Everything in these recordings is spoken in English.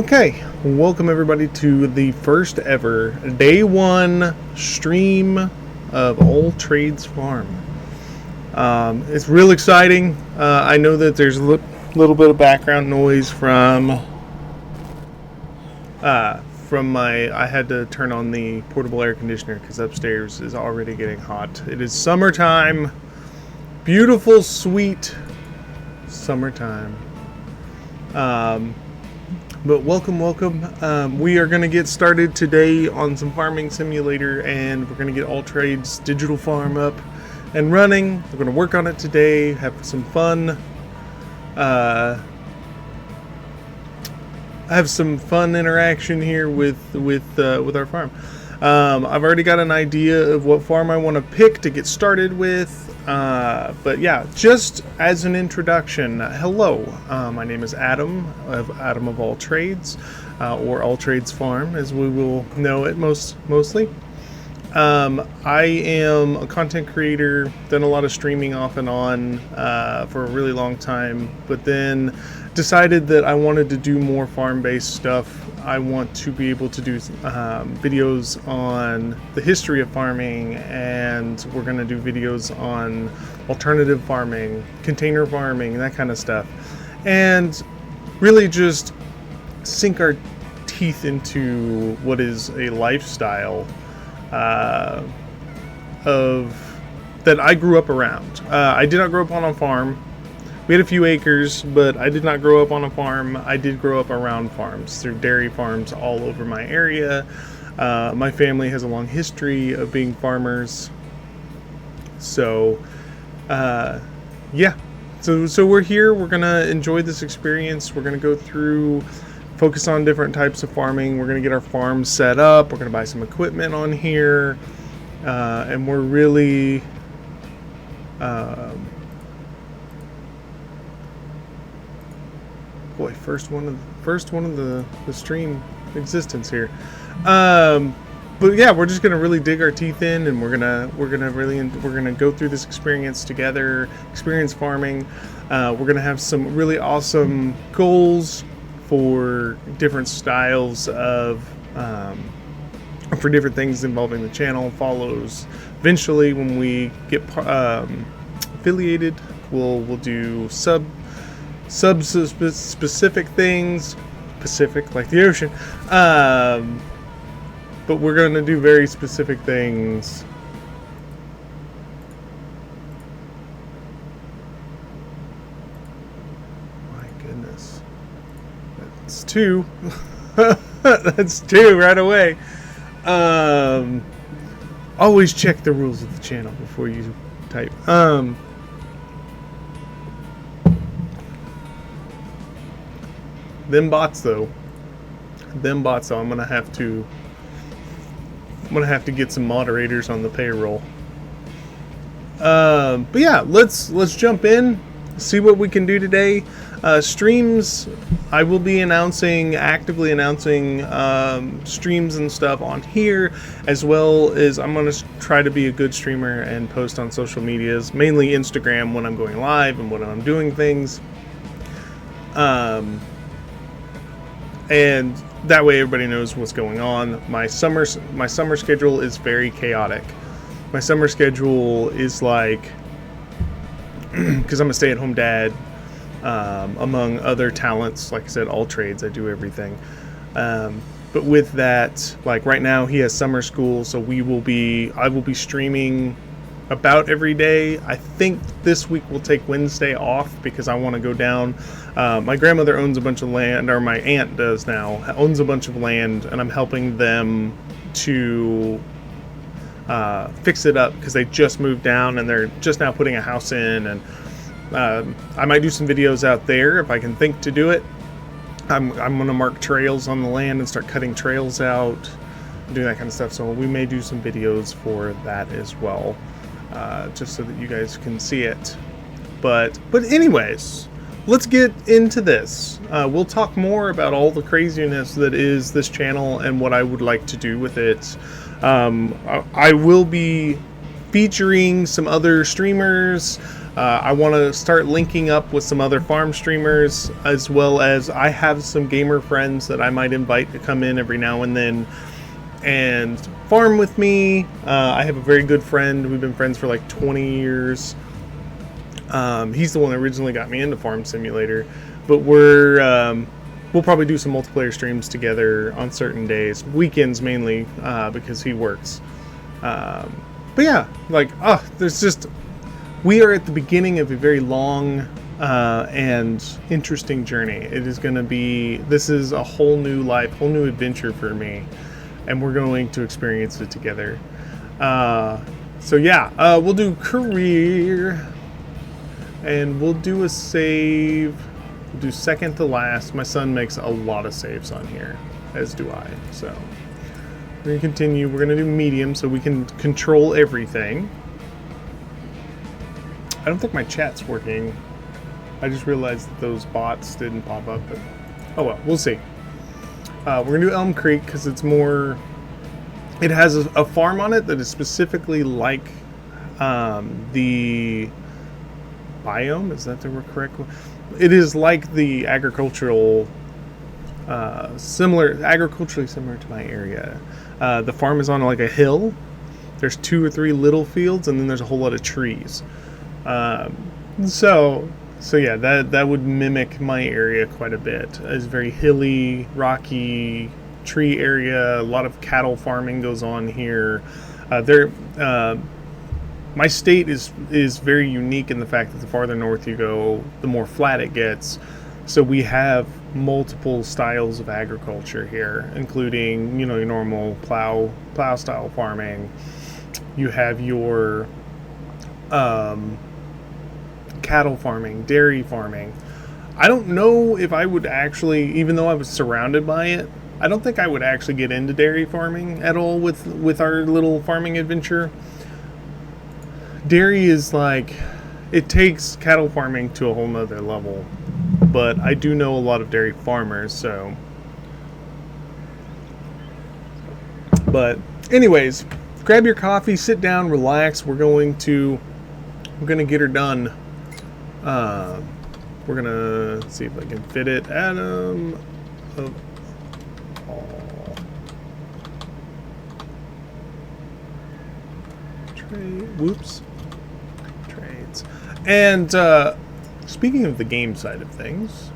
Okay, welcome everybody to the first ever day one stream of All Trades Farm. It's real exciting. I know that there's a little bit of background noise from I had to turn on the portable air conditioner because upstairs is already getting hot. It is summertime, beautiful, sweet summertime. But welcome. We are going to get started today on some farming simulator, and we're going to get All Trades digital farm up and running. We're going to work on it today, have some fun, have some fun interaction here with our farm. I've already got an idea of what farm I want to pick to get started with. But yeah, just as an introduction, hello, my name is Adam of All Trades, or All Trades Farm, as we will know it mostly. I am a content creator, done a lot of streaming off and on for a really long time, but then decided that I wanted to do more farm-based stuff. I want to be able to do videos on the history of farming, and we're going to do videos on alternative farming, container farming, that kind of stuff, and really just sink our teeth into what is a lifestyle of that I grew up around. I did not grow up on a farm. We had a few acres, but I did not grow up on a farm. I did grow up around farms, through dairy farms all over my area. My family has a long history of being farmers. So, yeah. So we're here. We're going to enjoy this experience. We're going to go through, focus on different types of farming. We're going to get our farm set up. We're going to buy some equipment on here. And we're really... boy, first one of the stream existence here. But yeah, we're just gonna really dig our teeth in, and we're gonna go through this experience together, experience farming. We're gonna have some really awesome goals for different styles of for different things involving the channel. Follows eventually when we get affiliated, we'll do specific things, Pacific like the ocean, but we're going to do very specific things. My goodness, that's two. That's two right away. Always check the rules of the channel before you type. Them bots though, I'm gonna have to get some moderators on the payroll. But yeah, let's jump in, see what we can do today. Streams, I will be actively announcing streams and stuff on here, as well as I'm gonna try to be a good streamer and post on social medias, mainly Instagram when I'm going live and when I'm doing things. And that way everybody knows what's going on. My summer schedule is very chaotic. My summer schedule is like, because I'm a stay-at-home dad, among other talents, like I said, all trades, I do everything. But with that, like right now he has summer school, so I will be streaming about every day. I think this week we'll take Wednesday off because I want to go down. My grandmother owns a bunch of land, or my aunt does now, owns a bunch of land, and I'm helping them to fix it up because they just moved down and they're just now putting a house in. And I might do some videos out there if I can think to do it. I'm going to mark trails on the land and start cutting trails out, doing that kind of stuff. So we may do some videos for that as well. Just so that you guys can see it. But anyways, let's get into this. We'll talk more about all the craziness that is this channel and what I would like to do with it. I will be featuring some other streamers I want to start linking up with some other farm streamers, as well as I have some gamer friends that I might invite to come in every now and then and farm with me. I have a very good friend. We've been friends for like 20 years. He's the one that originally got me into Farm Simulator, but we'll probably do some multiplayer streams together on certain days, weekends mainly, because he works. But yeah, like, we are at the beginning of a very long and interesting journey. It is going to be, this is a whole new life, whole new adventure for me, and we're going to experience it together. So yeah, we'll do career, and we'll do a save. We'll do second to last. My son makes a lot of saves on here, as do I. So we're going to continue. We're going to do medium so we can control everything. I don't think my chat's working. I just realized that those bots didn't pop up, but oh well, we'll see. We're going to do Elm Creek because it's more... It has a farm on it that is specifically like the biome. Is that the correct one? It is like the agriculturally similar to my area. The farm is on like a hill. There's 2 or 3 little fields, and then there's a whole lot of trees. So yeah, that would mimic my area quite a bit. It's very hilly, rocky, tree area. A lot of cattle farming goes on here. My state is very unique in the fact that the farther north you go, the more flat it gets. So we have multiple styles of agriculture here, including, you know, your normal plow style farming. You have your cattle farming, dairy farming. I don't know if I would actually, even though I was surrounded by it, I don't think I would actually get into dairy farming at all with our little farming adventure. Dairy is like, it takes cattle farming to a whole nother level, but I do know a lot of dairy farmers, so. But anyways, grab your coffee, sit down, relax. We're gonna get her done. We're gonna see if I can fit it. Adam of all trades. And speaking of the game side of things,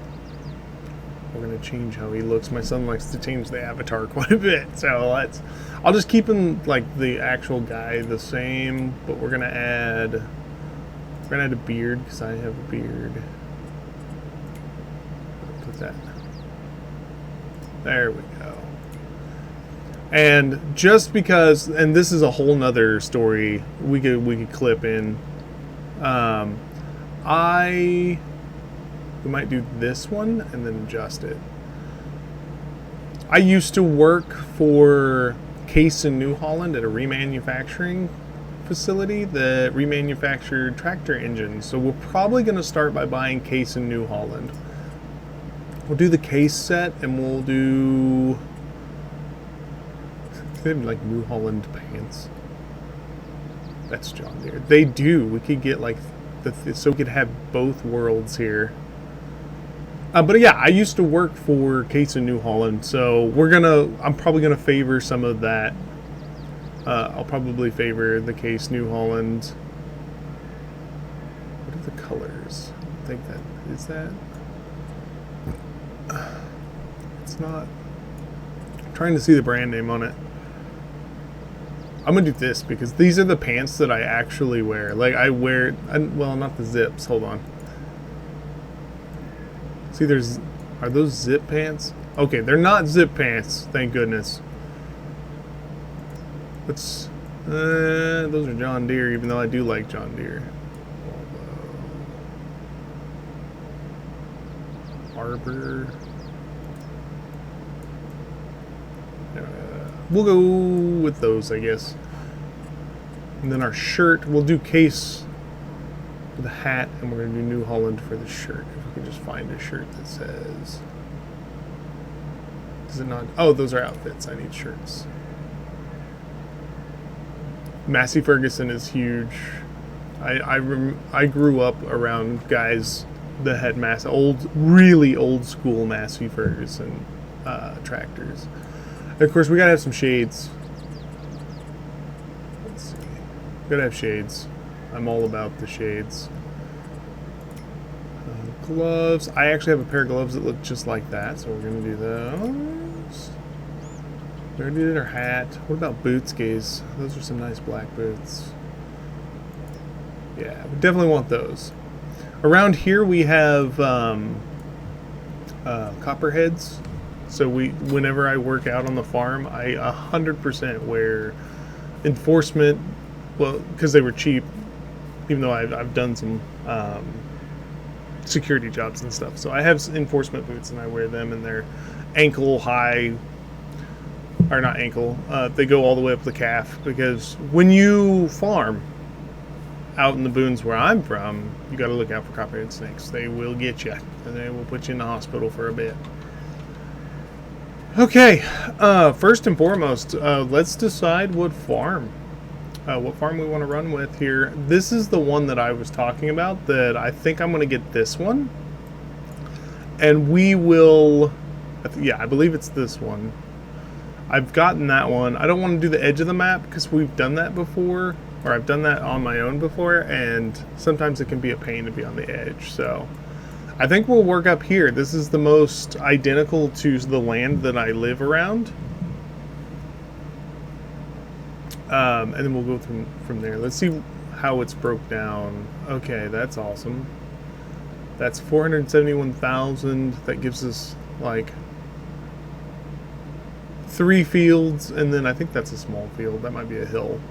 we're gonna change how he looks. My son likes to change the avatar quite a bit, so I'll just keep him like the actual guy the same, but we're gonna add a beard because I have a beard. Put that. There we go. And just because, and this is a whole nother story we could clip in. We might do this one and then adjust it. I used to work for Case in New Holland at a remanufacturing facility that remanufactured tractor engines. So we're probably going to start by buying Case in New Holland. We'll do the Case set, and we'll do, they have like New Holland pants. That's John Deere. They do. We could get like so we could have both worlds here. But yeah, I used to work for Case in New Holland, so I'm probably gonna favor some of that. I'll probably favor the Case New Holland. What are the colors? I think that is that. It's not. I'm trying to see the brand name on it. I'm gonna do this because these are the pants that I actually wear. Like I wear, well, not the zips. Hold on. See, are those zip pants? Okay, they're not zip pants. Thank goodness. Those are John Deere, even though I do like John Deere. Arbor. We'll go with those, I guess. And then our shirt, we'll do Case for the hat, and we're going to do New Holland for the shirt. If we can just find a shirt that says... Does it not? Oh, those are outfits. I need shirts. Massey Ferguson is huge. I grew up around guys that had really old school Massey Ferguson tractors. And of course, we gotta have some shades. Let's see, gotta have shades. I'm all about the shades. Gloves. I actually have a pair of gloves that look just like that, so we're gonna do those. We already did our hat. What about boots, guys? Those are some nice black boots. Yeah, we definitely want those. Around here we have copperheads. So whenever I work out on the farm, I 100% wear enforcement. Well, because they were cheap, even though I've done some security jobs and stuff. So I have enforcement boots and I wear them, and they're ankle high, or not ankle. They go all the way up the calf, because when you farm out in the boons where I'm from, you got to look out for copperhead snakes. They will get you, and they will put you in the hospital for a bit. Okay, first and foremost, let's decide what farm we want to run with here. This is the one that I was talking about, that I think I'm going to get this one. And we will, yeah, I believe it's this one. I've gotten that one. I don't want to do the edge of the map because we've done that before, or I've done that on my own before, and sometimes it can be a pain to be on the edge. So I think we'll work up here. This is the most identical to the land that I live around. And then we'll go from there. Let's see how it's broke down. Okay, that's awesome. That's 471,000. That gives us like 3 fields, and then I think that's a small field. That might be a hill.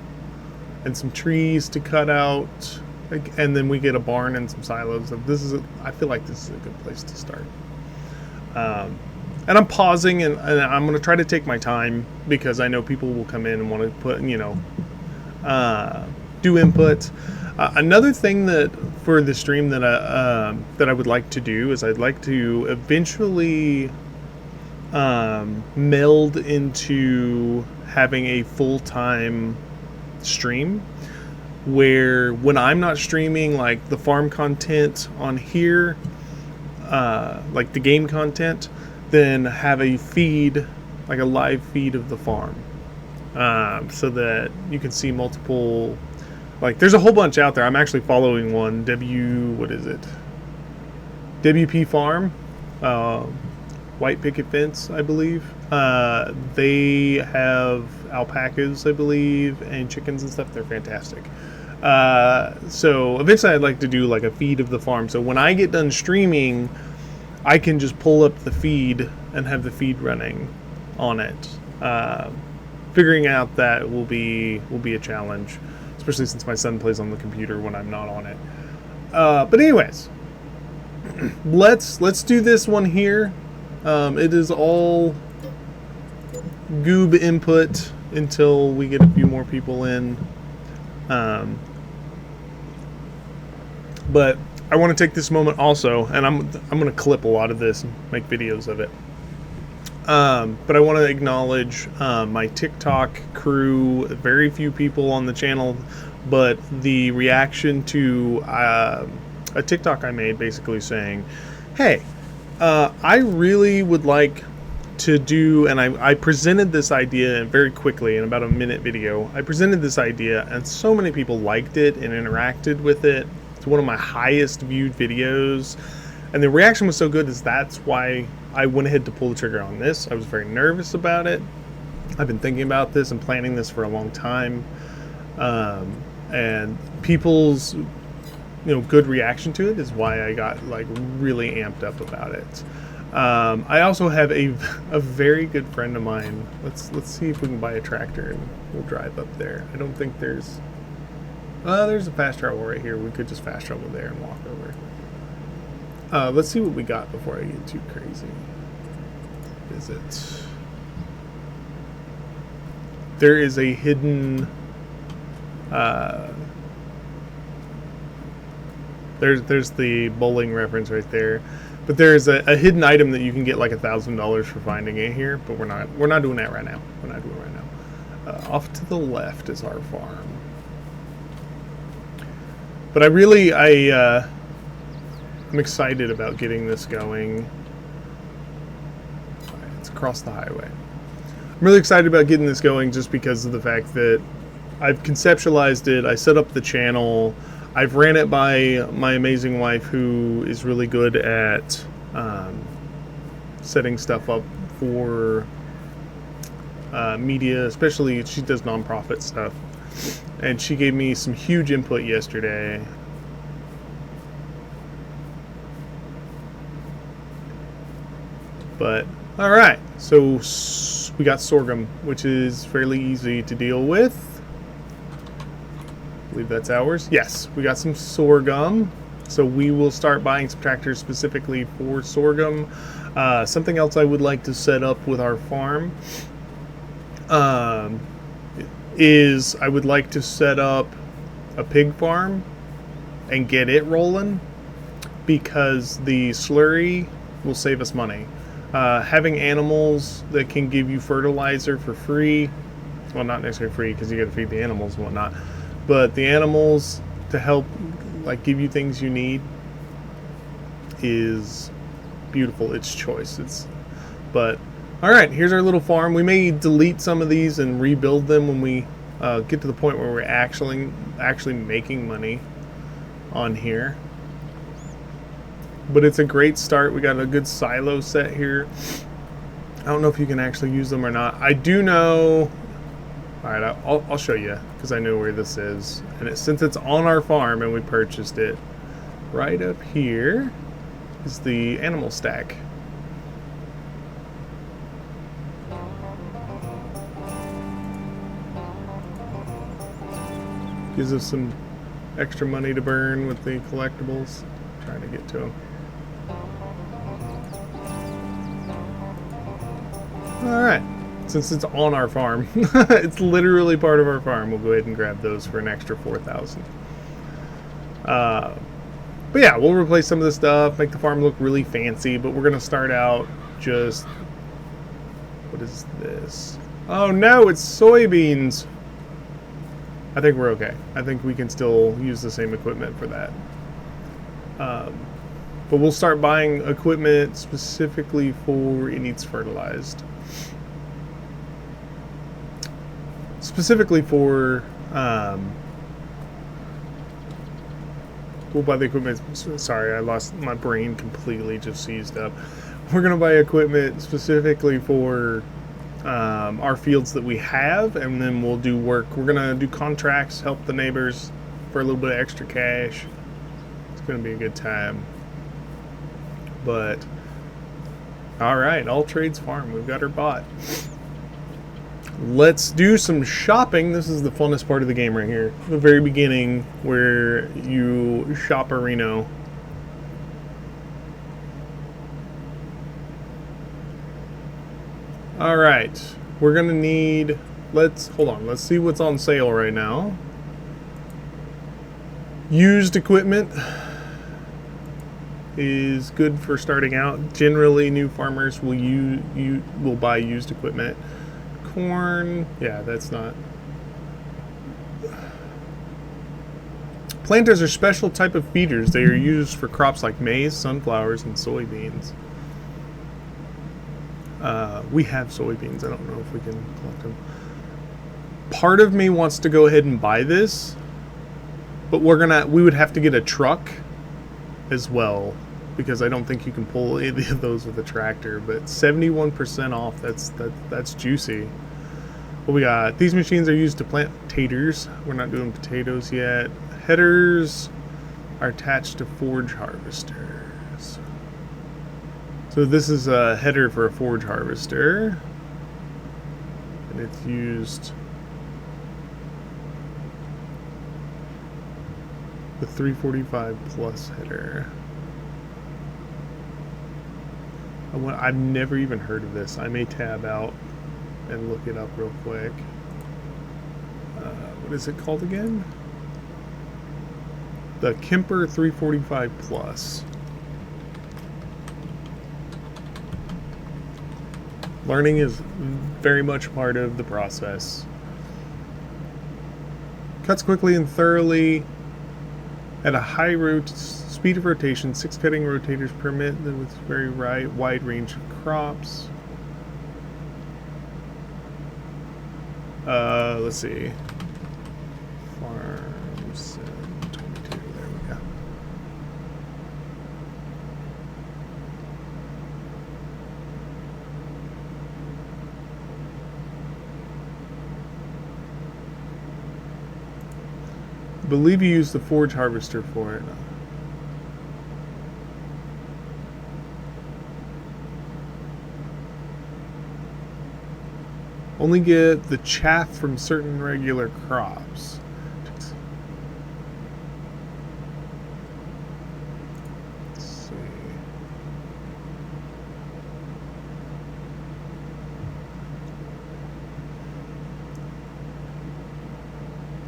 And some trees to cut out. And then we get a barn and some silos. I feel like this is a good place to start. And I'm pausing, and I'm going to try to take my time, because I know people will come in and want to put, do input. Another thing that for the stream that I would like to do is I'd like to eventually meld into having a full-time stream, where when I'm not streaming like the farm content on here, like the game content, then have a feed, like a live feed of the farm, so that you can see multiple, like there's a whole bunch out there. I'm actually following one, WP Farm, White Picket Fence, I believe. They have alpacas, I believe, and chickens and stuff. They're fantastic. So eventually I'd like to do like a feed of the farm. So when I get done streaming, I can just pull up the feed and have the feed running on it. Figuring out that will be a challenge, especially since my son plays on the computer when I'm not on it. But anyways, let's do this one here. It is all goob input until we get a few more people in. But I want to take this moment also, and I'm going to clip a lot of this and make videos of it. But I want to acknowledge my TikTok crew. Very few people on the channel, but the reaction to a TikTok I made basically saying, hey, I really would like to do, and I presented this idea very quickly in about a minute video. I presented this idea, and so many people liked it and interacted with it. It's one of my highest viewed videos, and the reaction was so good that's why I went ahead to pull the trigger on this. I was very nervous about it. I've been thinking about this and planning this for a long time, and people's good reaction to it is why I got like really amped up about it. I also have a very good friend of mine. Let's see if we can buy a tractor and we'll drive up there. I don't think there's a fast travel right here. We could just fast travel there and walk over. Let's see what we got before I get too crazy. Visit. There is a hidden there's the bowling reference right there, but there's a hidden item that you can get like $1,000 for finding it here, but we're not doing that right now. We're not doing it right now. Off to the left is our farm. But I'm excited about getting this going. It's across the highway. I'm really excited about getting this going just because of the fact that I've conceptualized it. I set up the channel. I've ran it by my amazing wife, who is really good at setting stuff up for media, especially she does nonprofit stuff. And she gave me some huge input yesterday. But, alright, so we got sorghum, which is fairly easy to deal with. I believe that's ours. Yes, we got some sorghum. So we will start buying some tractors specifically for sorghum. Something else I would like to set up with our farm is I would like to set up a pig farm and get it rolling, because the slurry will save us money. Having animals that can give you fertilizer for free, well, not necessarily free because you got to feed the animals and whatnot, but the animals to help like give you things you need is beautiful. It's choice. But all right, here's our little farm. We may delete some of these and rebuild them when we get to the point where we're actually making money on here. But it's a great start. We got a good silo set here. I don't know if you can actually use them or not. I do know. All right, I'll show you because I know where this is. And since it's on our farm and we purchased it, right up here is the animal stack. Gives us some extra money to burn with the collectibles. I'm trying to get to them. Alright, since it's on our farm, it's literally part of our farm, we'll go ahead and grab those for an extra 4,000. But yeah, we'll replace some of this stuff, make the farm look really fancy, but we're going to start out just... What is this? Oh no, it's soybeans! I think we're okay. I think we can still use the same equipment for that. But we'll start buying equipment specifically for it needs fertilized. Specifically for, we'll buy the equipment. Sorry, I lost my brain completely, just seized up. We're going to buy equipment specifically for our fields that we have, and then we'll do work. We're going to do contracts, help the neighbors for a little bit of extra cash. It's going to be a good time. But, alright, All Trades Farm. We've got her bought. Let's do some shopping. This is the funnest part of the game right here. The very beginning where you shop a Reno. Alright, we're going to need... hold on, let's see what's on sale right now. Used equipment is good for starting out. Generally, new farmers will buy used equipment. Corn, yeah, that's not. Planters are special type of feeders. They are used for crops like maize, sunflowers, and soybeans. We have soybeans. I don't know if we can collect them. Part of me wants to go ahead and buy this, but we would have to get a truck as well, because I don't think you can pull any of those with a tractor. But 71% off, that's juicy. What we got? These machines are used to plant taters. We're not doing potatoes yet. Headers are attached to forage harvesters. So this is a header for a forage harvester, and it's used the 345 plus header. I've never even heard of this. I may tab out and look it up real quick. What is it called again? The Kemper 345 plus. Learning is very much part of the process. Cuts quickly and thoroughly. At a high speed of rotation, 6 cutting rotators per minute with very wide range of crops. Let's see. Farms 22. There we go. I believe you use the forage harvester for it. Only get the chaff from certain regular crops. Let's see.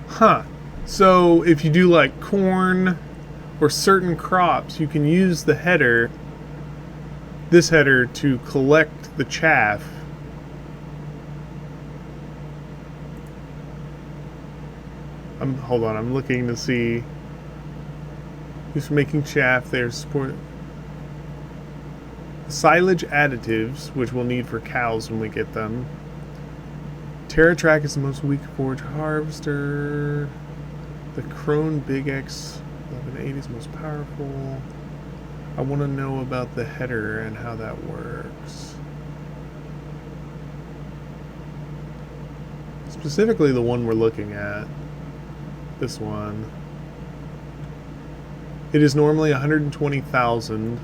Huh. So if you do like corn or certain crops, you can use the header, this header, to collect the chaff. Hold on, I'm looking to see who's making chaff. There's silage additives, which we'll need for cows when we get them. TerraTrack is the most weak forage harvester. The Krone Big X 1180 is most powerful. I want to know about the header and how that works. Specifically the one we're looking at. This one. It is normally 120,000.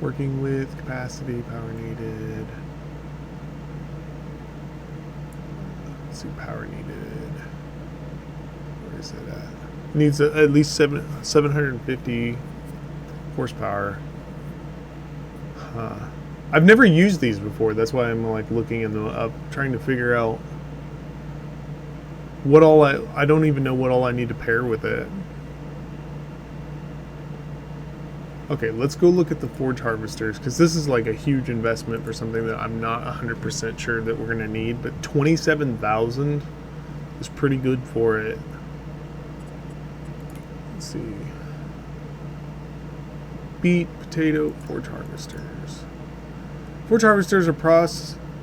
Working with capacity, power needed. Let's see, power needed. Where is it at? It needs at least 750 horsepower. Huh. I've never used these before. That's why I'm like looking in them up, trying to figure out what all I don't even know what all I need to pair with it. Okay, let's go look at the forage harvesters, because this is like a huge investment for something that I'm not 100% sure that we're going to need, but 27,000 is pretty good for it. Let's see. Beet, potato, forage harvesters. Forage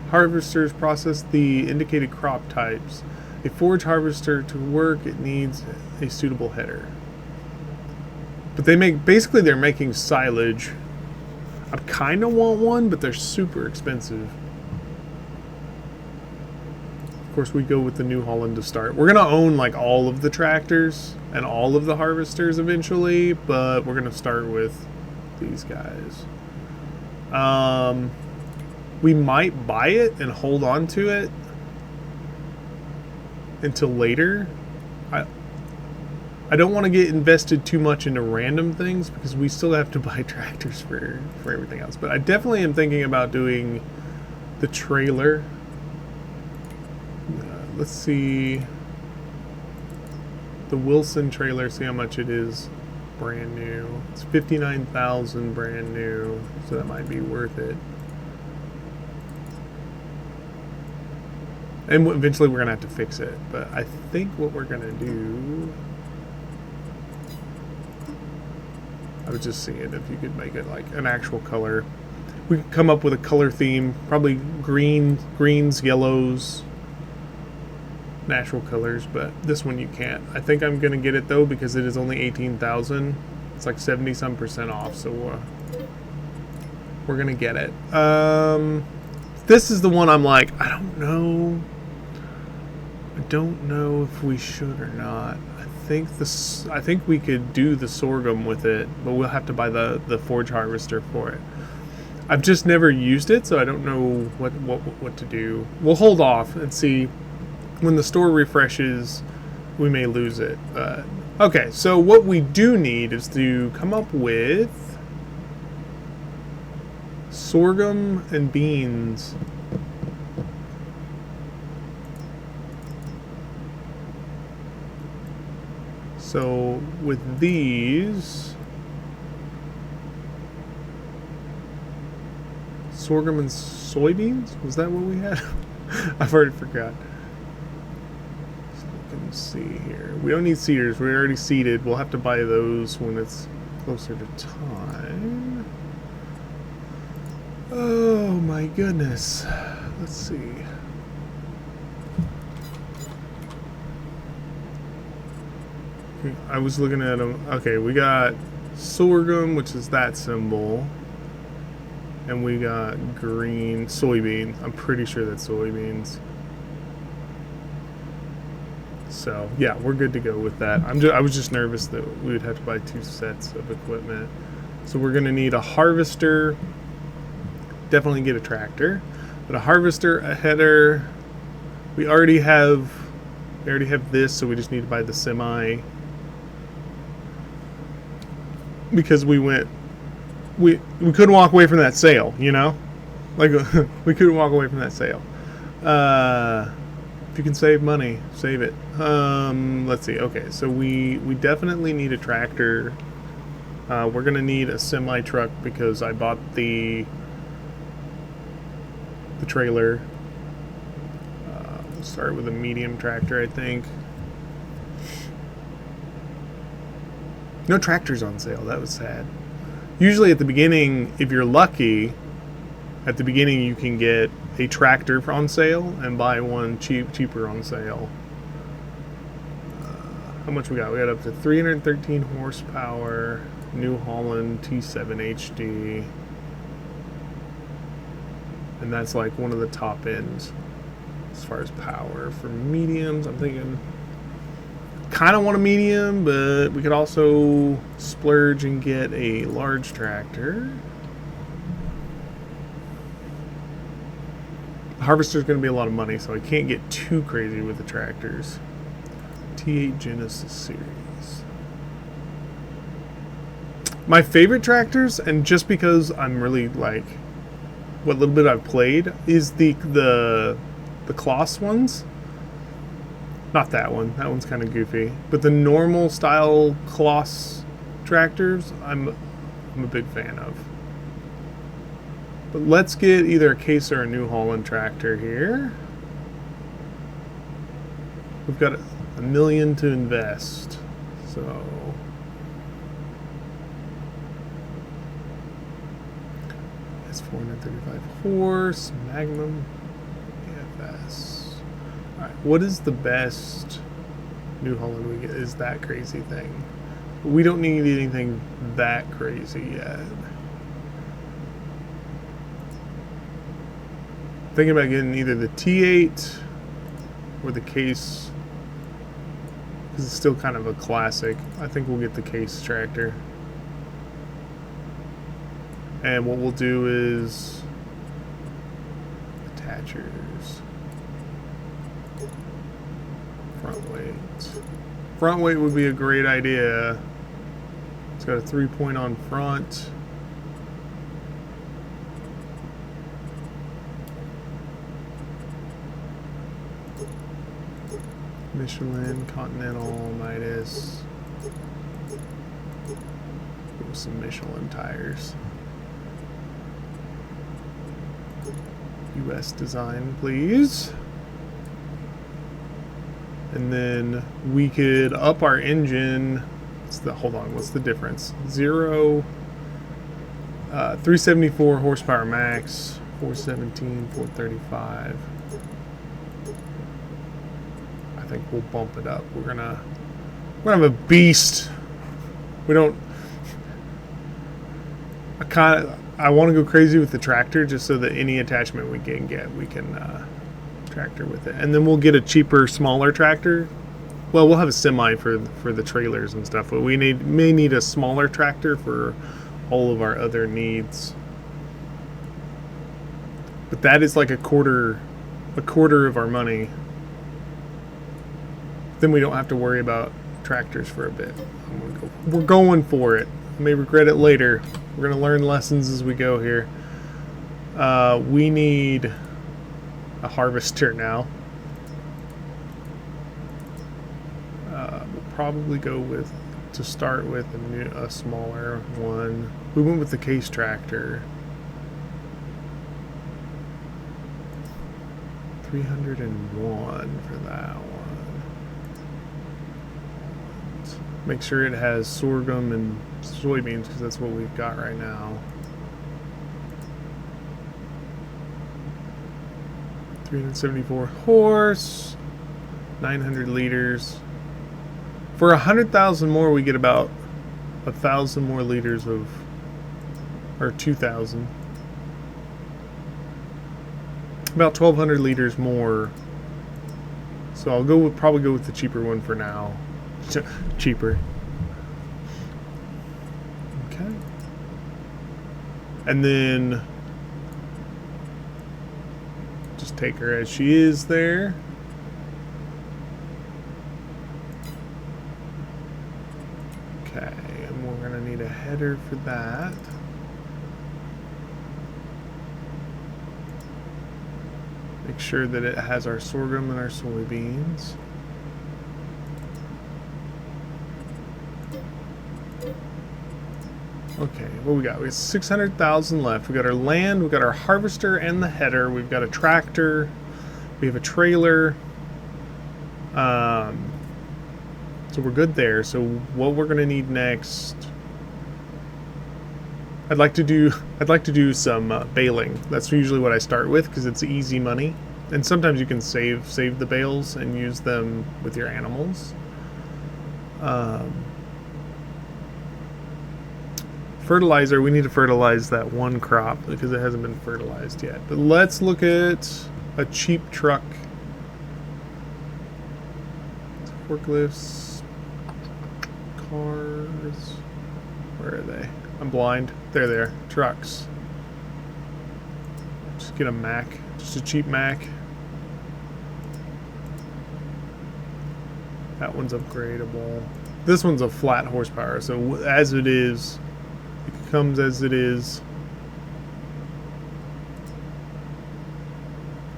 harvesters process the indicated crop types. A forage harvester to work, it needs a suitable header. But they're making silage. I kind of want one, but they're super expensive. Of course, we go with the New Holland to start. We're gonna own like all of the tractors and all of the harvesters eventually, but we're gonna start with these guys. We might buy it and hold on to it until later. I don't want to get invested too much into random things because we still have to buy tractors for everything else. But I definitely am thinking about doing the trailer. Let's see. The Wilson trailer, see how much it is brand new. It's 59,000 brand new, so that might be worth it. And eventually we're going to have to fix it. But I think what we're going to do... I was just seeing if you could make it like an actual color. We could come up with a color theme. Probably greens, yellows, natural colors. But this one you can't. I think I'm going to get it though because it is only 18,000. It's like 70% off. So we're going to get it. This is the one I'm like, I don't know if we should or not. I think we could do the sorghum with it, but we'll have to buy the forage harvester for it. I've just never used it, so I don't know what to do. We'll hold off and see. When the store refreshes, we may lose it. Okay, so what we do need is to come up with sorghum and beans. So with these, sorghum and soybeans, was that what we had? I've already forgot. So we can see here. We don't need seeders. We're already seeded. We'll have to buy those when it's closer to time. Oh my goodness. Let's see. I was looking at them. Okay, we got sorghum, which is that symbol. And we got green soybean. I'm pretty sure that's soybeans. So yeah, we're good to go with that. I was just nervous that we would have to buy 2 sets of equipment. So we're gonna need a harvester. Definitely get a tractor, but a harvester, a header. We already have this, so we just need to buy the semi. Because we couldn't walk away from that sale, you know? Like, we couldn't walk away from that sale. If you can save money, save it. Let's see. Okay, so we definitely need a tractor. We're going to need a semi-truck because I bought the trailer. We'll start with a medium tractor, I think. No tractors on sale. That was sad. Usually at the beginning, if you're lucky, at the beginning you can get a tractor on sale and buy one cheaper on sale. How much we got? We got up to 313 horsepower, New Holland T7 HD. And that's like one of the top ends as far as power. For mediums, I'm thinking kind of want a medium, but we could also splurge and get a large tractor. The harvester's going to be a lot of money, so I can't get too crazy with the tractors. T8 Genesis series. My favorite tractors, and just because I'm really like what little bit I've played, is the Kloss ones. Not that one. That one's kind of goofy. But the normal style Kloss tractors, I'm a big fan of. But let's get either a Case or a New Holland tractor here. We've got $1 million to invest. So it's 435 horse, Magnum, AFS. Alright, what is the best New Holland we get? Is that crazy thing? We don't need anything that crazy yet. Thinking about getting either the T8 or the Case, because it's still kind of a classic. I think we'll get the Case tractor. And what we'll do is attachers. Front weight. Front weight would be a great idea. It's got a 3-point on front. Michelin, Continental, Midas. With some Michelin tires. US design, please. And then we could up our engine. Hold on, what's the difference? 374 horsepower max, 417, 435. I think we'll bump it up. We're gonna have a beast. We don't. I want to go crazy with the tractor just so that any attachment we can get, we can tractor with it. And then we'll get a cheaper, smaller tractor. Well, we'll have a semi for the trailers and stuff, but we may need a smaller tractor for all of our other needs. But that is like a quarter of our money. Then we don't have to worry about tractors for a bit. We're going for it. I may regret it later. We're going to learn lessons as we go here. We need a harvester now. We'll probably go with, to start with, a smaller one. We went with the Case tractor. 301 for that one. Make sure it has sorghum and soybeans because that's what we've got right now. 374 horse, 900 liters. For 100,000 more, we get about 1,000 more liters of, or 2,000. About 1,200 liters more. So I'll go with, probably go with the cheaper one for now. Cheaper. Okay. And then just take her as she is there. Okay, and we're gonna need a header for that. Make sure that it has our sorghum and our soybeans. Okay, what we got? We got 600,000 left. We got our land, we got our harvester and the header. We've got a tractor. We have a trailer. So we're good there. So what we're gonna need next? I'd like to do some baling. That's usually what I start with because it's easy money. And sometimes you can save the bales and use them with your animals. Fertilizer, we need to fertilize that one crop because it hasn't been fertilized yet. But let's look at a cheap truck. Forklifts, cars, where are they? I'm blind. There they are. Trucks. Just get a Mack. Just a cheap Mack. That one's upgradable. This one's a flat horsepower, so as it is, it comes as it is.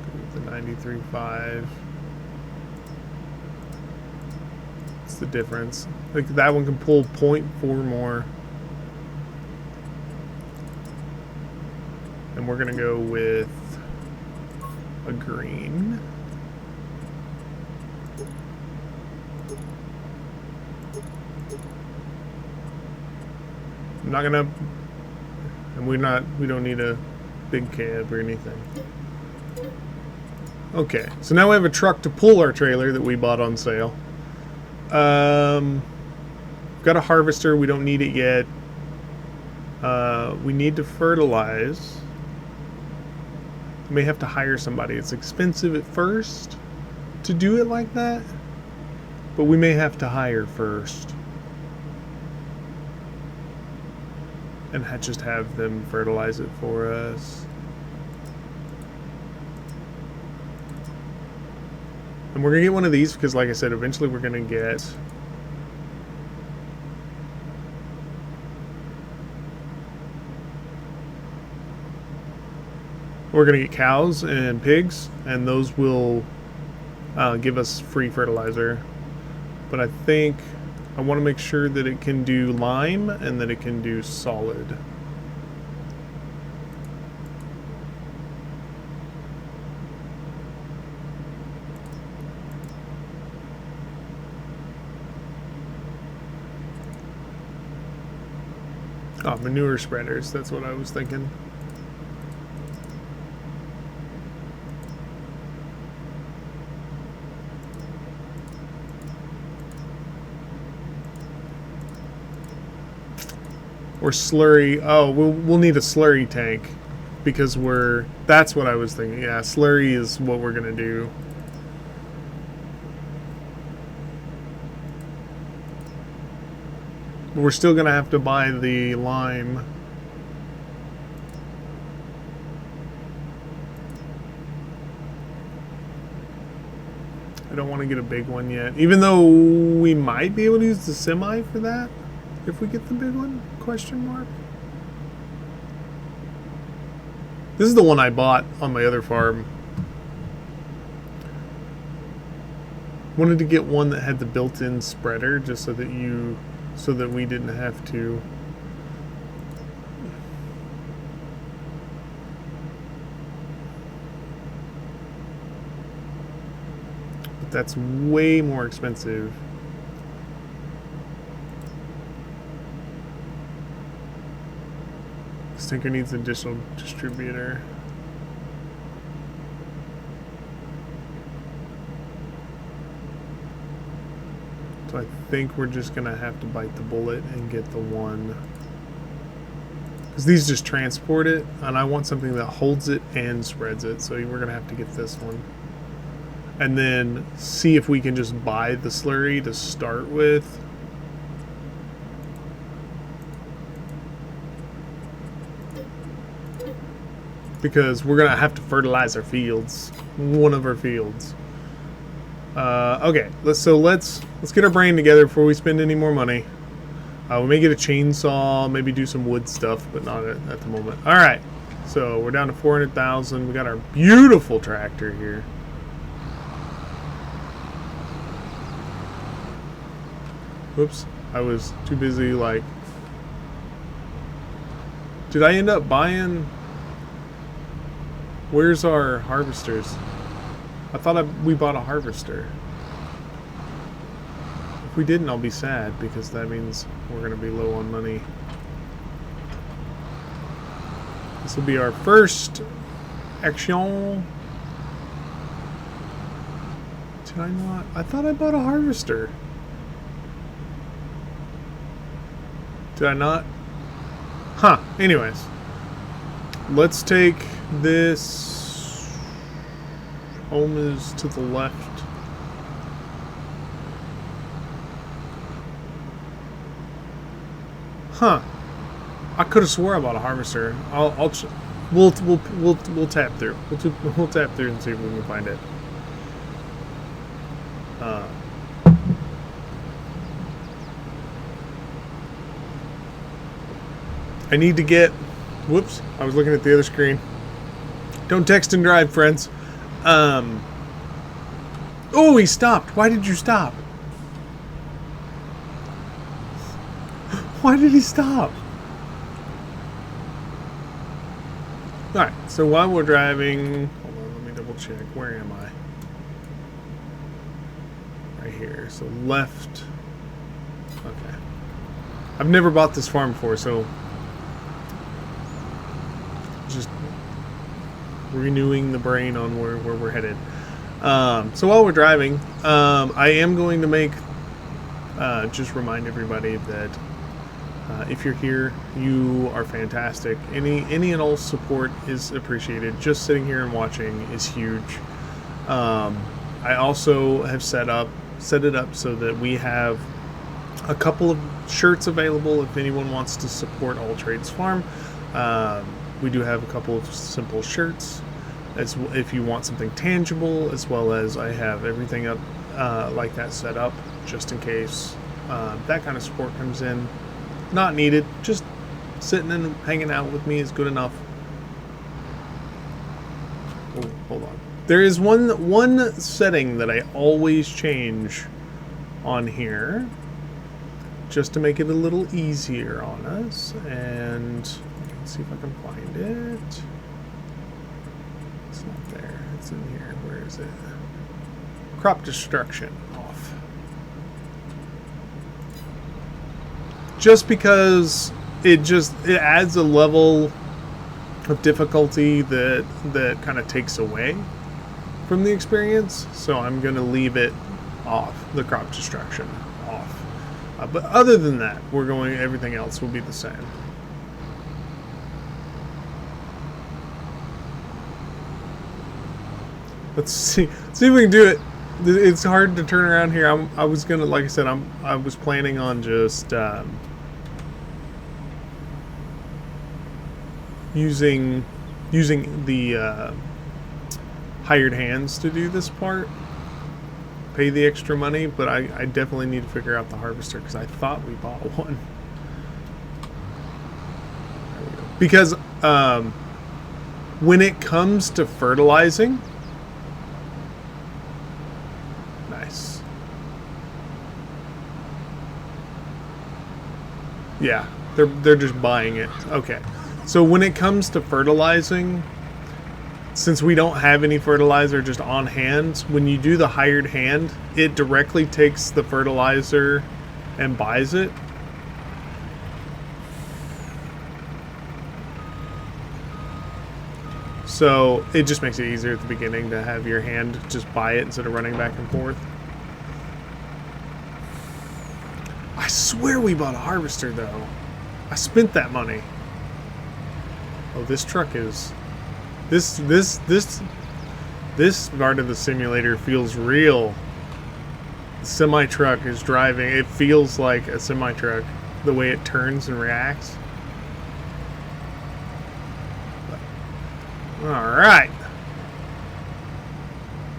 Go with the 93.5. What's the difference? Like that one can pull 0.4 more. And we're gonna go with a green. I'm not gonna, and we don't need a big cab or anything. Okay, so now we have a truck to pull our trailer that we bought on sale. Got a harvester, we don't need it yet. We need to fertilize. We may have to hire somebody. It's expensive at first to do it like that, but we may have to hire first. And just have them fertilize it for us. And we're gonna get one of these because, like I said, eventually we're gonna get cows and pigs, and those will give us free fertilizer. But I think I want to make sure that it can do lime and that it can do solid. Oh, manure spreaders, that's what I was thinking. Or slurry. Oh, we'll need a slurry tank because that's what I was thinking. Yeah, slurry is what we're gonna do. We're still gonna have to buy the lime. I don't want to get a big one yet, even though we might be able to use the semi for that if we get the big one. Question mark. This is the one I bought on my other farm. Wanted to get one that had the built-in spreader just so that we didn't have to That's way more expensive. This tanker needs an additional distributor. So I think we're just gonna have to bite the bullet and get the one, because these just transport it, and I want something that holds it and spreads it. So we're gonna have to get this one, and then see if we can just buy the slurry to start with. Because we're gonna have to fertilize our fields, one of our fields. Okay, let's get our brain together before we spend any more money. We may get a chainsaw, maybe do some wood stuff, but not at the moment. All right, so we're down to 400,000. We got our beautiful tractor here. Whoops, I was too busy. Like, did I end up buying? Where's our harvesters? I thought we bought a harvester. If we didn't, I'll be sad, because that means we're going to be low on money. This will be our first action. Did I not? I thought I bought a harvester. Did I not? Huh. Anyways. Let's take this. Home is to the left. Huh. I could have swore I bought a harvester. We'll tap through. We'll tap through and see if we can find it. I need to get. Whoops! I was looking at the other screen. Don't text and drive, friends. Oh, he stopped. Why did you stop? Why did he stop? Alright, so while we're driving, hold on, let me double check. Where am I? Right here. So left. Okay. I've never bought this farm before, so just renewing the brain on where we're headed. So while we're driving, I am going to make just remind everybody that if you're here, you are fantastic. Any and all support is appreciated. Just sitting here and watching is huge. I also have set it up so that we have a couple of shirts available if anyone wants to support All Trades Farm. We do have a couple of simple shirts, as if you want something tangible, as well as I have everything up like that set up, just in case that kind of support comes in. Not needed, just sitting and hanging out with me is good enough. Oh, hold on. There is one setting that I always change on here, just to make it a little easier on us, and let's see if I can find it. It's not there. It's in here. Where is it? Crop destruction off. Just because it adds a level of difficulty that kind of takes away from the experience. So I'm going to leave it off. The crop destruction off. But other than that, everything else will be the same. Let's see if we can do it. It's hard to turn around here. I was gonna, like I said, I was planning on just using the hired hands to do this part, pay the extra money, but I definitely need to figure out the harvester, because I thought we bought one. There we go. Because when it comes to fertilizing, nice. Yeah, they're just buying it. Okay. So when it comes to fertilizing, since we don't have any fertilizer just on hand, when you do the hired hand, it directly takes the fertilizer and buys it. So it just makes it easier at the beginning to have your hand just buy it instead of running back and forth. I swear we bought a harvester though. I spent that money. Oh, this truck is... This part of the simulator feels real. The semi-truck is driving. It feels like a semi-truck, the way it turns and reacts. Alright.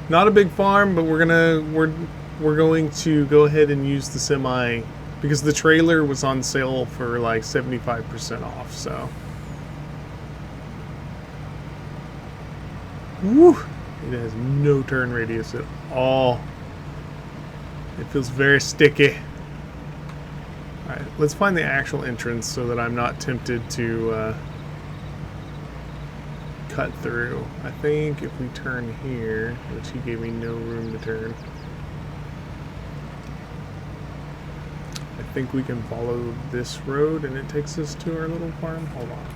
Not a big farm, but we're going to go ahead and use the semi because the trailer was on sale for like 75% off, so. Woo! It has no turn radius at all. It feels very sticky. Alright, let's find the actual entrance so that I'm not tempted to cut through. I think if we turn here, which he gave me no room to turn, I think we can follow this road and it takes us to our little farm. Hold on.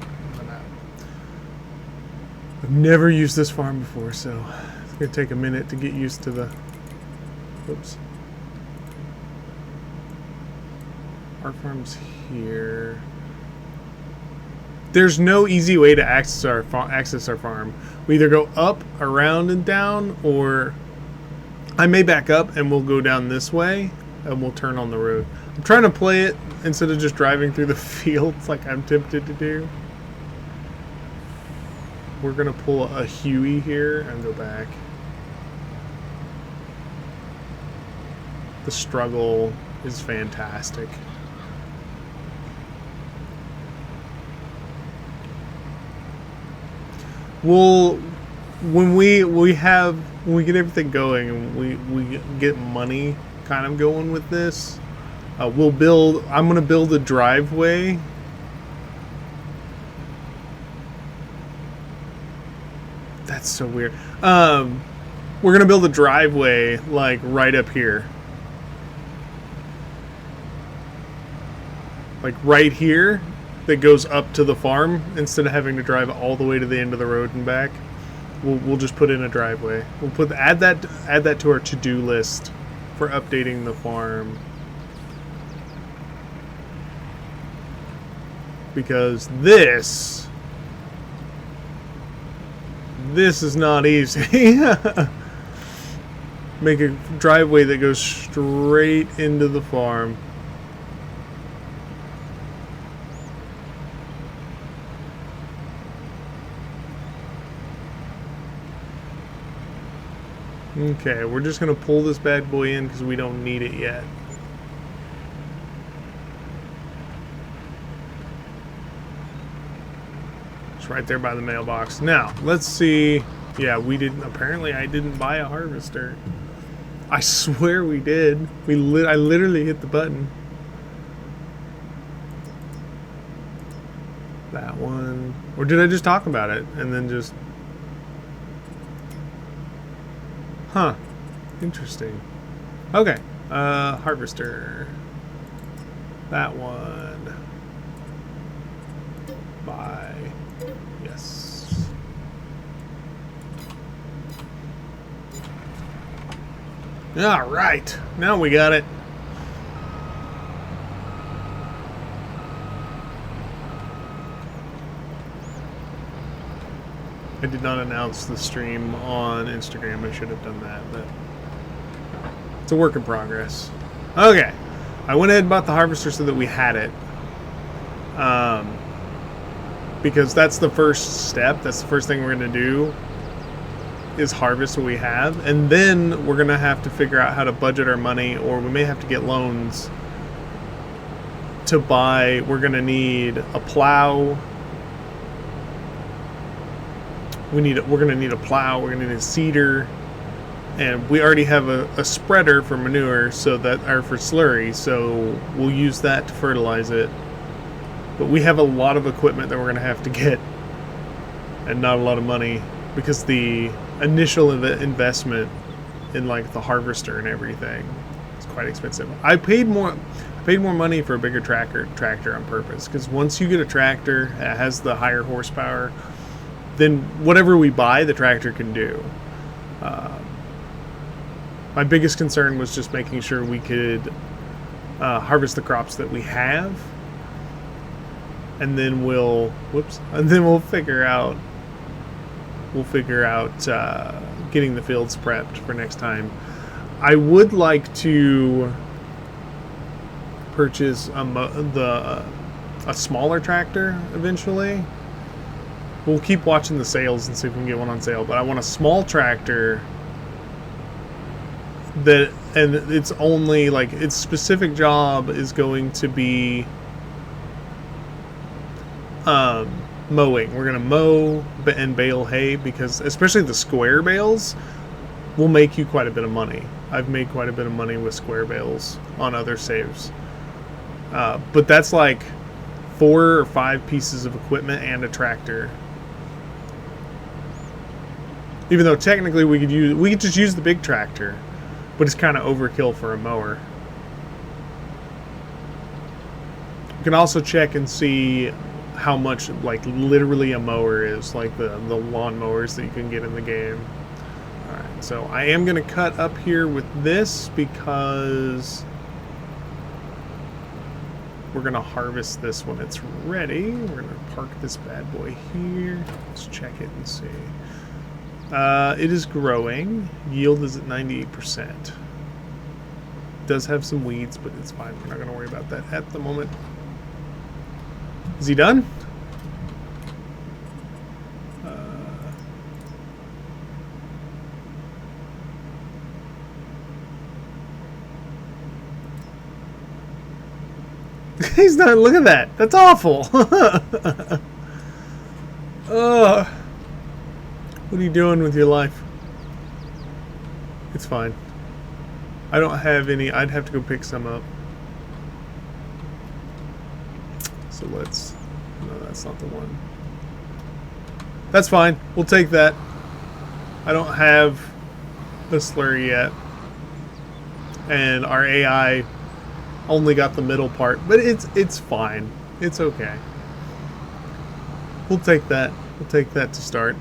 I've never used this farm before, so it's going to take a minute to get used to the... Oops. Our farm's here. There's no easy way to access our farm. We either go up, around, and down, or I may back up and we'll go down this way and we'll turn on the road. I'm trying to play it instead of just driving through the fields like I'm tempted to do. We're going to pull a Huey here and go back. The struggle is fantastic. Well, when we get everything going and we get money kind of going with this, I'm going to build a driveway. That's so weird. We're going to build a driveway like right up here. Like right here that goes up to the farm instead of having to drive all the way to the end of the road and back. We'll just put in a driveway. We'll add that to our to-do list for updating the farm. Because this is not easy. Make a driveway that goes straight into the farm. Okay, we're just going to pull this bad boy in because we don't need it yet. It's right there by the mailbox. Now, let's see. Yeah, apparently I didn't buy a harvester. I swear we did. I literally hit the button. That one. Or did I just talk about it and then just... Huh. Interesting. Okay. Harvester. That one. Buy. Yes. Alright. Now we got it. I did not announce the stream on Instagram. I should have done that, but it's a work in progress. Okay. I went ahead and bought the harvester so that we had it. Because that's the first step. That's the first thing we're going to do is harvest what we have. And then we're going to have to figure out how to budget our money, or we may have to get loans to buy. We're going to need a plow. We're going to need a plow, we're going to need a seeder, and we already have a spreader for manure, for slurry, so we'll use that to fertilize it. But we have a lot of equipment that we're going to have to get, and not a lot of money because the initial investment in like the harvester and everything is quite expensive. I paid more money for a bigger tractor on purpose, because once you get a tractor that has the higher horsepower, then whatever we buy, the tractor can do. My biggest concern was just making sure we could harvest the crops that we have, and then we'll figure out getting the fields prepped for next time. I would like to purchase a smaller tractor eventually. We'll keep watching the sales and see if we can get one on sale, but I want a small tractor and it's only like its specific job is going to be mowing. We're gonna mow and bale hay, because especially the square bales will make you quite a bit of money. I've made quite a bit of money with square bales on other saves, but that's like 4 or 5 pieces of equipment and a tractor. Even though technically we could just use the big tractor, but it's kind of overkill for a mower. You can also check and see how much, like, literally a mower is, like the lawn mowers that you can get in the game. Alright, so I am going to cut up here with this because we're going to harvest this when it's ready. We're going to park this bad boy here. Let's check it and see. It is growing. Yield is at 98%. Does have some weeds, but it's fine. We're not going to worry about that at the moment. Is he done? He's done. Look at that. That's awful. What are you doing with your life? It's fine. I don't have any. I'd have to go pick some up. So let's... No, that's not the one. That's fine. We'll take that. I don't have the slurry yet. And our AI only got the middle part. But it's fine. It's okay. We'll take that. We'll take that to start.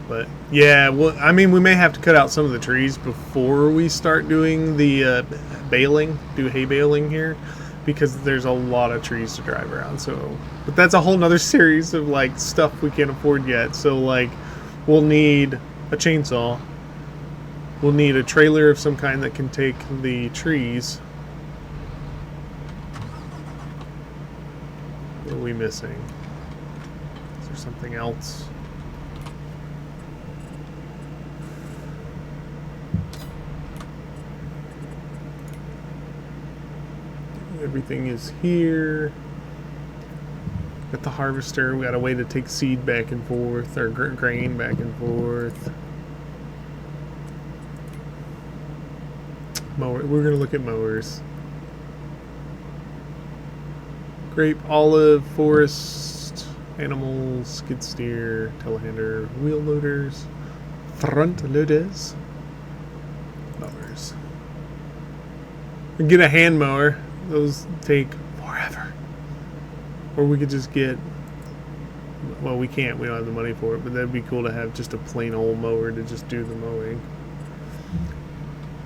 But yeah, well, I mean, we may have to cut out some of the trees before we start doing the do hay baling here, because there's a lot of trees to drive around. So, but that's a whole nother series of like stuff we can't afford yet. So like, we'll need a chainsaw. We'll need a trailer of some kind that can take the trees. What are we missing? Is there something else? Everything is here. Got the harvester. We got a way to take seed back and forth, or grain back and forth. Mower. We're gonna look at mowers. Grape, olive, forest, animals, skid steer, telehandler, wheel loaders, front loaders, mowers. We can get a hand mower. Those take forever. Or we could just get... Well, we can't. We don't have the money for it. But that'd be cool to have just a plain old mower to just do the mowing.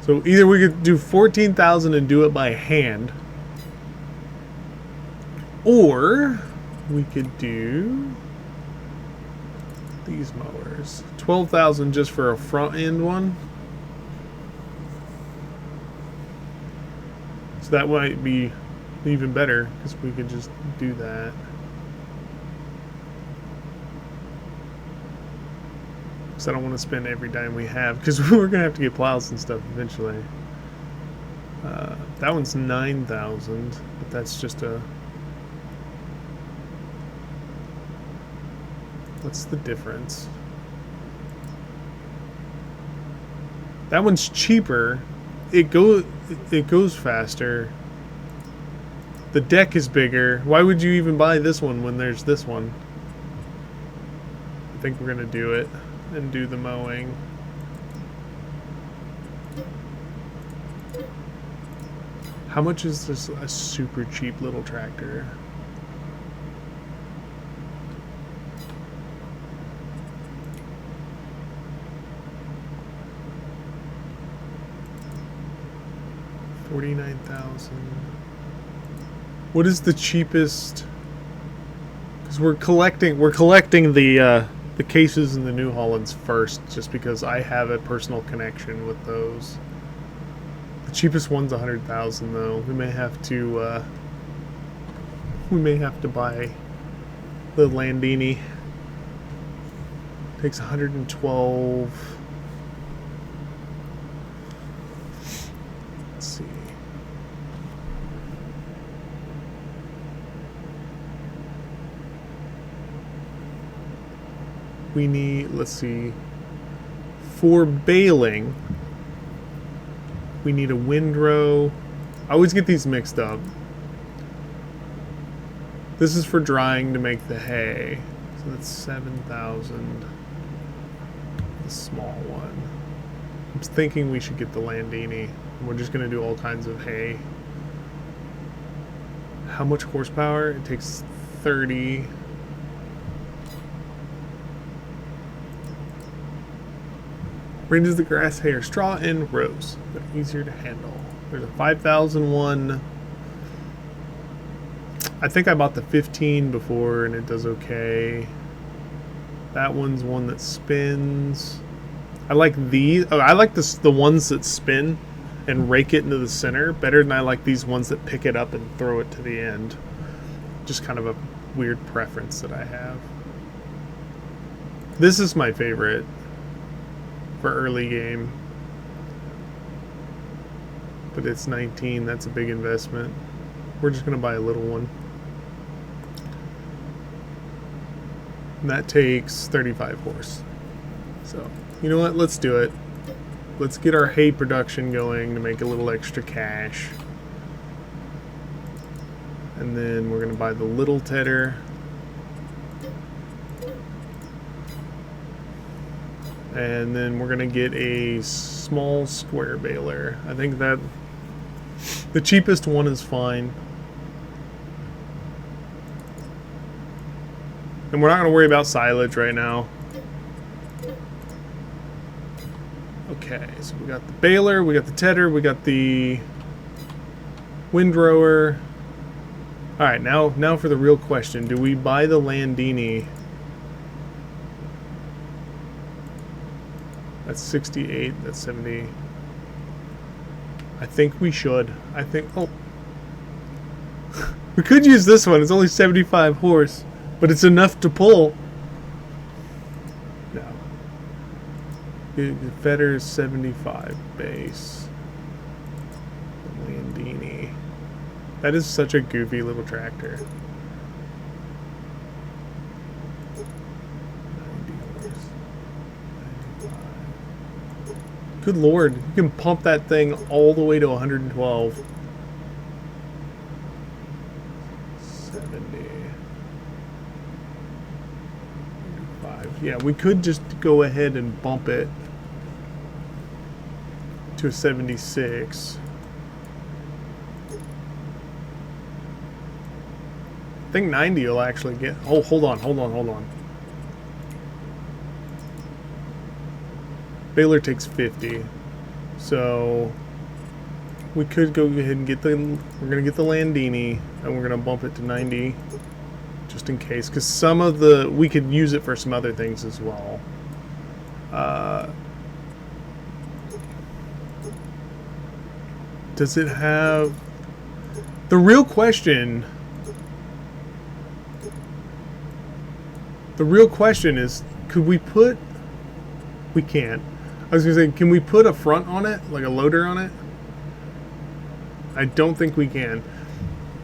So either we could do 14,000 and do it by hand. Or we could do these mowers. 12,000 just for a front end one. So that might be even better, because we could just do that. Because I don't want to spend every dime we have, because we're going to have to get plows and stuff eventually. That one's 9,000, but that's just a... What's the difference? That one's cheaper. It goes faster, The deck is bigger. Why would you even buy this one when there's this one? I think we're gonna do it and do the mowing. How much is this a super cheap little tractor? $49,000. What is the cheapest? Because we're collecting the cases in the New Hollands first, just because I have a personal connection with those. The cheapest one's $100,000 though. We may have to buy the Landini. Takes 112. Let's see. We need, let's see, for baling, we need a windrow. I always get these mixed up. This is for drying to make the hay. So that's 7,000. The small one. I'm thinking we should get the Landini. We're just going to do all kinds of hay. How much horsepower? It takes 30. Ranges the grass, hay, or straw in rows, but easier to handle. There's a 5,000 one. I think I bought the 15 before and it does okay. That one's one that spins. I like these. Oh, I like the ones that spin and rake it into the center better than I like these ones that pick it up and throw it to the end. Just kind of a weird preference that I have. This is my favorite for early game, but it's 19. That's a big investment. We're just gonna buy a little one, and that takes 35 horse. So you know what, let's do it. Let's get our hay production going to make a little extra cash, and then we're gonna buy the little tedder. And then we're gonna get a small square baler. I think that the cheapest one is fine. And we're not gonna worry about silage right now. Okay, so we got the baler, we got the tedder, we got the windrower. All right, now for the real question: do we buy the Landini? That's 68, that's 70. I think we should. I think, oh. We could use this one. It's only 75 horse, but it's enough to pull. No. The Fedder's 75 base. The Landini. That is such a goofy little tractor. Good lord, you can pump that thing all the way to 112. 70. 5. Yeah, we could just go ahead and bump it to a 76. I think 90 will actually get... Oh, hold on. Baler takes 50, so we could go ahead and get the. We're gonna get the Landini, and we're gonna bump it to 90, just in case, because some of the we could use it for some other things as well. Does it have? The real question. The real question is, could we put? We can't. I was gonna say, can we put a front on it, like a loader on it? I don't think we can.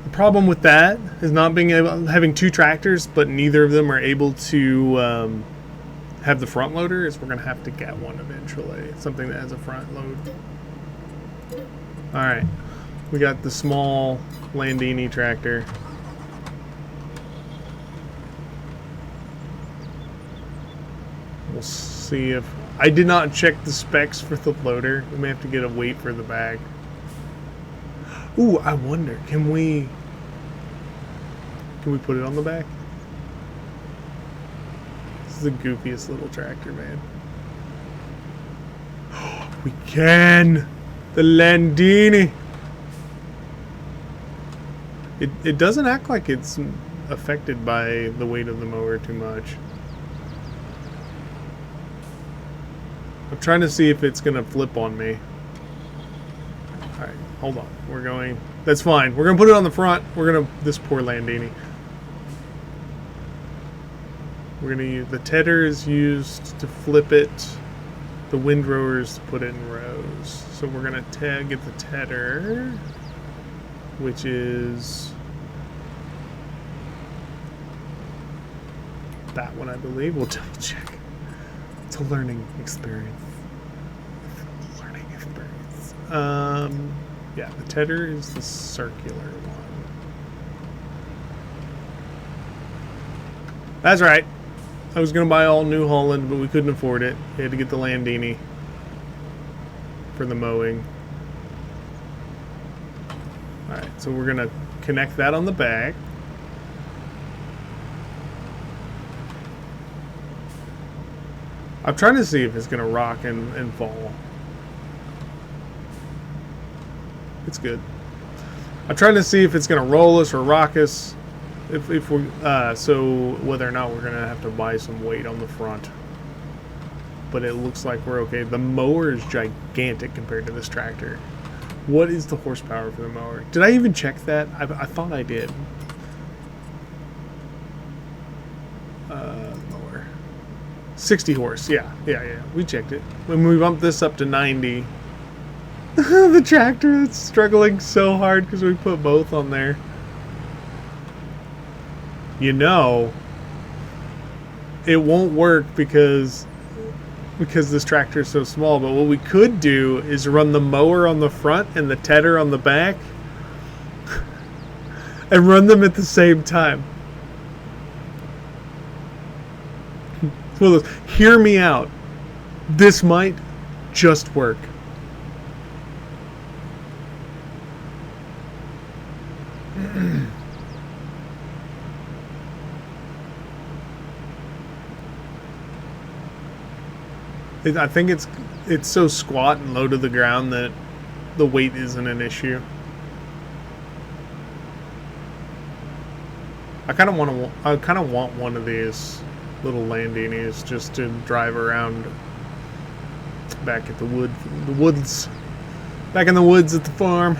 The problem with that is not being able, having two tractors, but neither of them are able to have the front loader. Is we're gonna have to get one eventually, something that has a front load. All right, We got the small Landini tractor. We'll see if... I did not check the specs for the loader. We may have to get a weight for the bag. Ooh, I wonder, can we put it on the back? This is the goofiest little tractor, man. We can! The Landini! It doesn't act like it's affected by the weight of the mower too much. I'm trying to see if it's going to flip on me. Alright, hold on. We're going... That's fine. We're going to put it on the front. We're going to... This poor Landini. We're going to use... The tedder is used to flip it. The windrower is to put it in rows. So we're going to get the tedder, which is... that one, I believe. We'll double check. It's a learning experience. Yeah, the tedder is the circular one. That's right. I was going to buy all New Holland, but we couldn't afford it. We had to get the Landini for the mowing. Alright, so we're going to connect that on the back. I'm trying to see if it's going to rock and fall. It's good. I'm trying to see if it's going to roll us or rock us. If we so whether or not we're going to have to buy some weight on the front. But it looks like we're okay. The mower is gigantic compared to this tractor. What is the horsepower for the mower? Did I even check that? I thought I did. Mower. 60 horse. Yeah. We checked it. When we bumped this up to 90... the tractor is struggling so hard because we put both on there. You know, it won't work because this tractor is so small. But what we could do is run the mower on the front and the tedder on the back and run them at the same time. Well, hear me out. This might just work. I think it's so squat and low to the ground that the weight isn't an issue. I kind of want one of these little Landinis just to drive around back at the woods, back in the woods at the farm.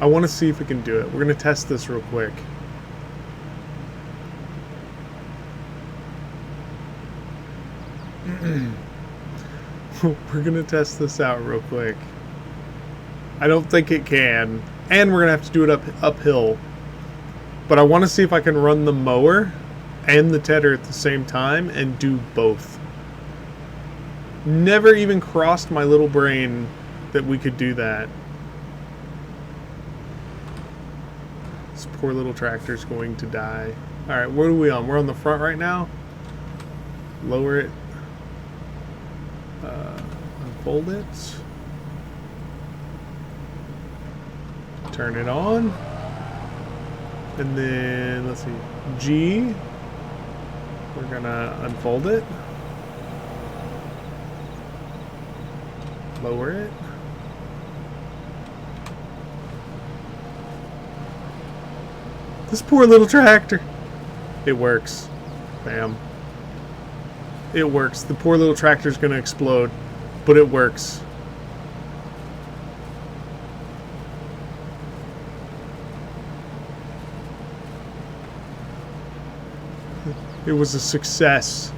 I want to see if we can do it. We're going to test this real quick. We're going to test this out real quick. I don't think it can. And we're going to have to do it uphill. But I want to see if I can run the mower and the tedder at the same time and do both. Never even crossed my little brain that we could do that. This poor little tractor's going to die. Alright, what are we on? We're on the front right now. Lower it. Unfold it. Turn it on. And then, let's see, G. We're gonna unfold it. Lower it. This poor little tractor. It works. Bam. It works. The poor little tractor's gonna explode, but it works. It was a success.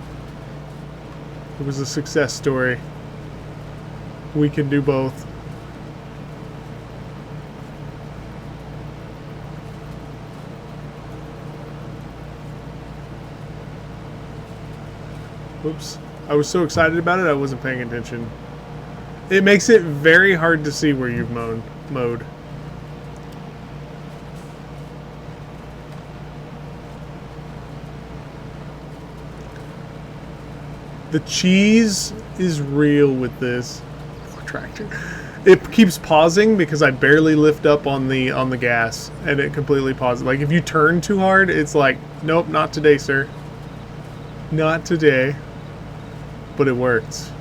It was a success story. We can do both. Oops. I was so excited about it, I wasn't paying attention. It makes it very hard to see where you've mowed. The cheese is real with this tractor. It keeps pausing because I barely lift up on the gas, and it completely pauses. Like if you turn too hard, it's like, nope, not today, sir. Not today. But it works.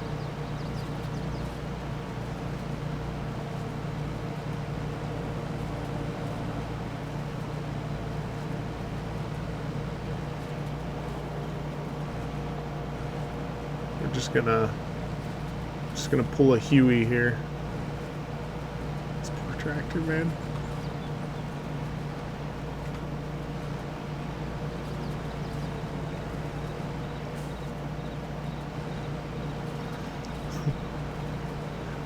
We're just gonna pull a Huey here. This poor tractor, man.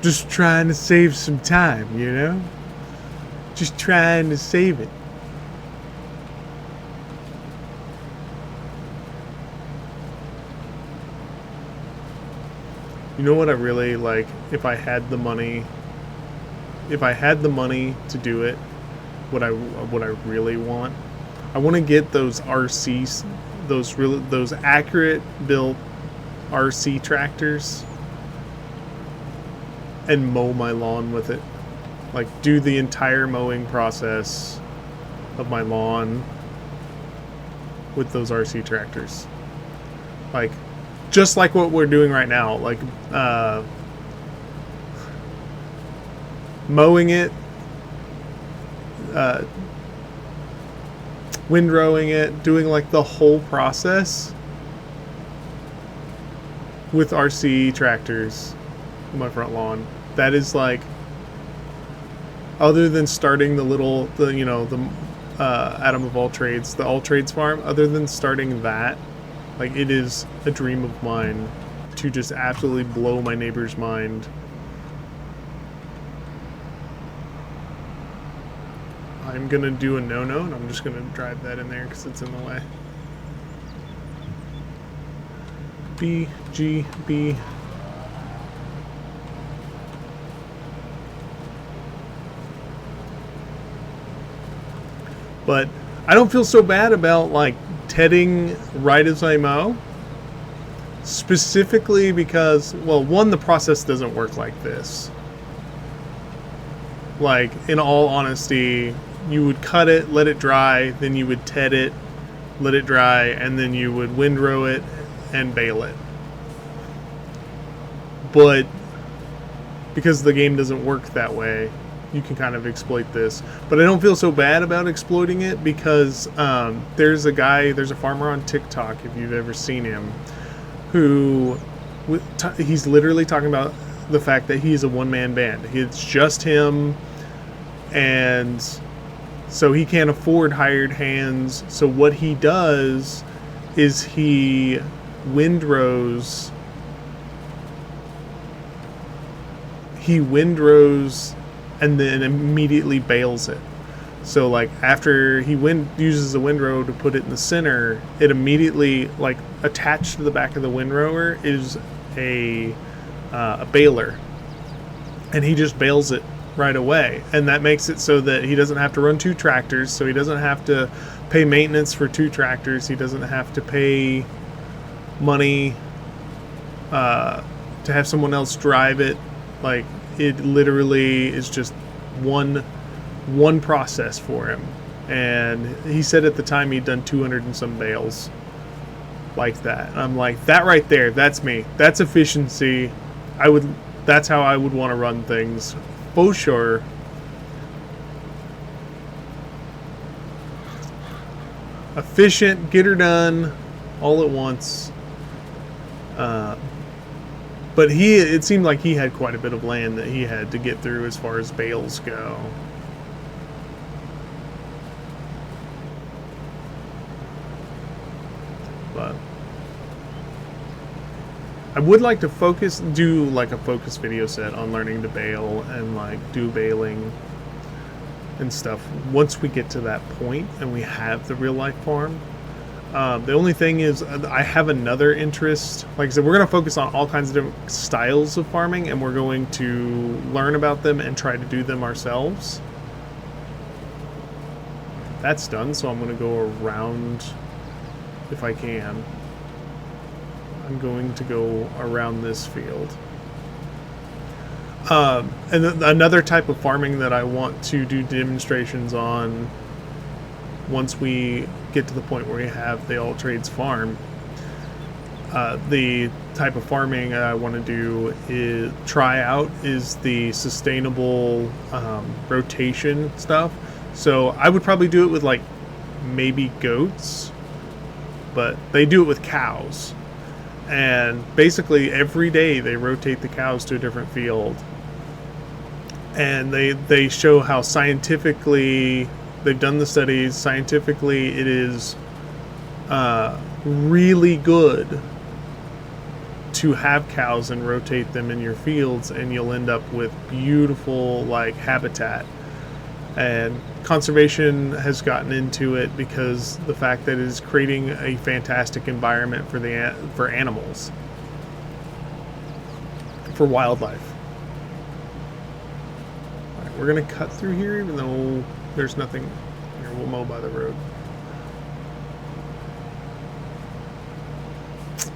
Just trying to save some time, you know? Just trying to save it. You know what I really like? If I had the money to do it, what I really want, I want to get those RCs, those accurate built RC tractors, and mow my lawn with it. Like do the entire mowing process of my lawn with those RC tractors. Like just like what we're doing right now, like mowing it, windrowing it, doing like the whole process with RC tractors on my front lawn. That is like, other than starting the Adam of all trades, the all trades farm, other than starting that, like it is a dream of mine to just absolutely blow my neighbor's mind. I'm gonna do a no-no, and I'm just gonna drive that in there because it's in the way. B, G, B. But I don't feel so bad about like tedding right as I mow. Specifically because, well, one, the process doesn't work like this. Like, in all honesty, you would cut it, let it dry, then you would ted it, let it dry, and then you would windrow it and bale it. But because the game doesn't work that way, you can kind of exploit this. But I don't feel so bad about exploiting it because there's a farmer on TikTok, if you've ever seen him, who he's literally talking about the fact that he's a one-man band. It's just him, and so he can't afford hired hands. So what he does is he windrows and then immediately bales it. So like after he uses the windrow to put it in the center, it immediately, like attached to the back of the windrower is a baler, and he just bales it right away. And that makes it so that he doesn't have to run two tractors, so he doesn't have to pay maintenance for two tractors, he doesn't have to pay money to have someone else drive it. Like, it literally is just one process for him. And he said at the time he'd done 200 and some bales like that. And I'm like, that right there, that's me. That's efficiency. That's how I would want to run things, for sure. Efficient, get her done all at once. But it seemed like he had quite a bit of land that he had to get through as far as bales go. But I would like to do like a focus video set on learning to bale and like do baling and stuff once we get to that point and we have the real life farm. The only thing is, I have another interest. Like I said, we're going to focus on all kinds of different styles of farming, and we're going to learn about them and try to do them ourselves. That's done, so I'm going to go around if I can. I'm going to go around this field. And another type of farming that I want to do demonstrations on once we get to the point where we have the all trades farm. The type of farming I want to do is try out is the sustainable rotation stuff. So I would probably do it with like maybe goats, but they do it with cows. And basically every day they rotate the cows to a different field. And they show how scientifically they've done the studies. Scientifically, it is really good to have cows and rotate them in your fields, and you'll end up with beautiful like habitat. And conservation has gotten into it because the fact that it is creating a fantastic environment for animals, for wildlife. All right, we're gonna cut through here, even though there's nothing here. We'll mow by the road.